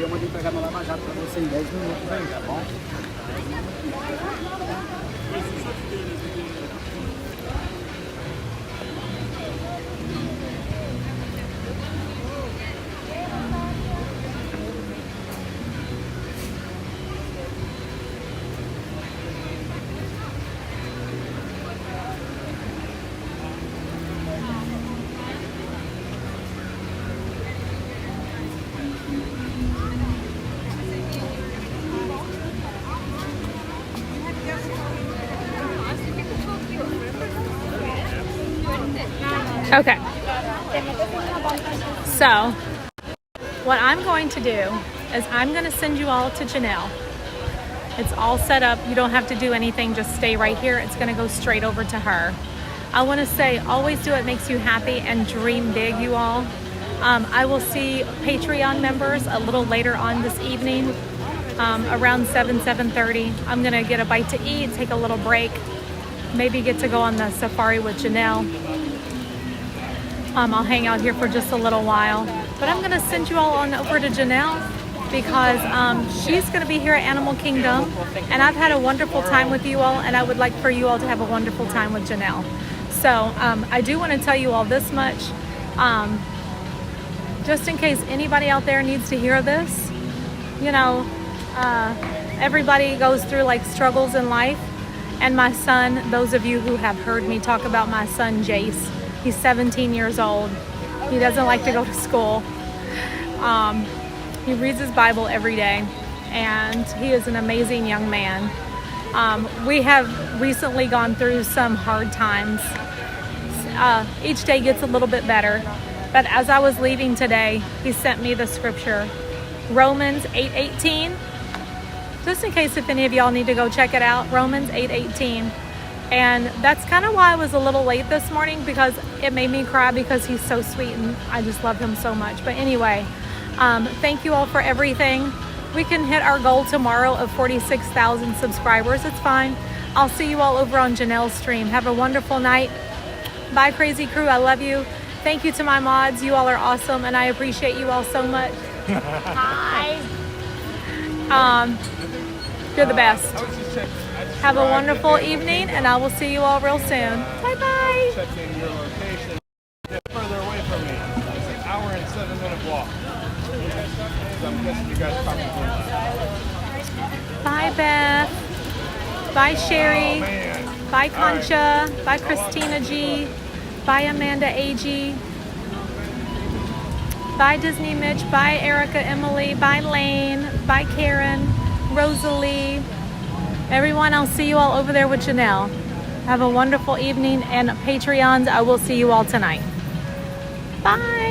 Eu mandei pegar meu Lava Jato pra você em 10 minutos aí, tá bom? Okay. So, what I'm going to do is I'm going to send you all to Janelle. It's all set up. You don't have to do anything. Just stay right here. It's going to go straight over to her. I want to say, always do what makes you happy and dream big, you all. I will see Patreon members a little later on this evening, around 7:30. I'm going to get a bite to eat, take a little break, maybe get to go on the safari with Janelle. I'll hang out here for just a little while, but I'm gonna send you all on over to Janelle because she's gonna be here at Animal Kingdom, and I've had a wonderful time with you all, and I would like for you all to have a wonderful time with Janelle. So I do want to tell you all this much, just in case anybody out there needs to hear this. You know, everybody goes through like struggles in life, and my son, those of you who have heard me talk about my son Jace, he's 17 years old. He doesn't like to go to school. He reads his Bible every day, and he is an amazing young man. We have recently gone through some hard times. Each day gets a little bit better, but as I was leaving today, he sent me the scripture, Romans 8:18. Just in case if any of y'all need to go check it out, Romans 8:18. And that's kind of why I was a little late this morning, because it made me cry because he's so sweet and I just love him so much. But anyway, thank you all for everything. We can hit our goal tomorrow of 46,000 subscribers. It's fine. I'll see you all over on Janelle's stream. Have a wonderful night. Bye, Crazy Crew. I love you. Thank you to my mods. You all are awesome, and I appreciate you all so much. Hi. You're the best. Have a wonderful evening, and I will see you all real soon. Bye-bye. Check in your location. Get further away from me. It's an hour and 7-minute walk. So I'm guessing you guys probably Bye, Beth. Bye, Sherry. Bye, Concha. Bye, Christina G. Bye, Amanda A.G. Bye, Disney Mitch. Bye, Erica, Emily. Bye, Lane. Bye, Karen, Rosalie. Everyone, I'll see you all over there with Janelle. Have a wonderful evening, and Patreons, I will see you all tonight. Bye.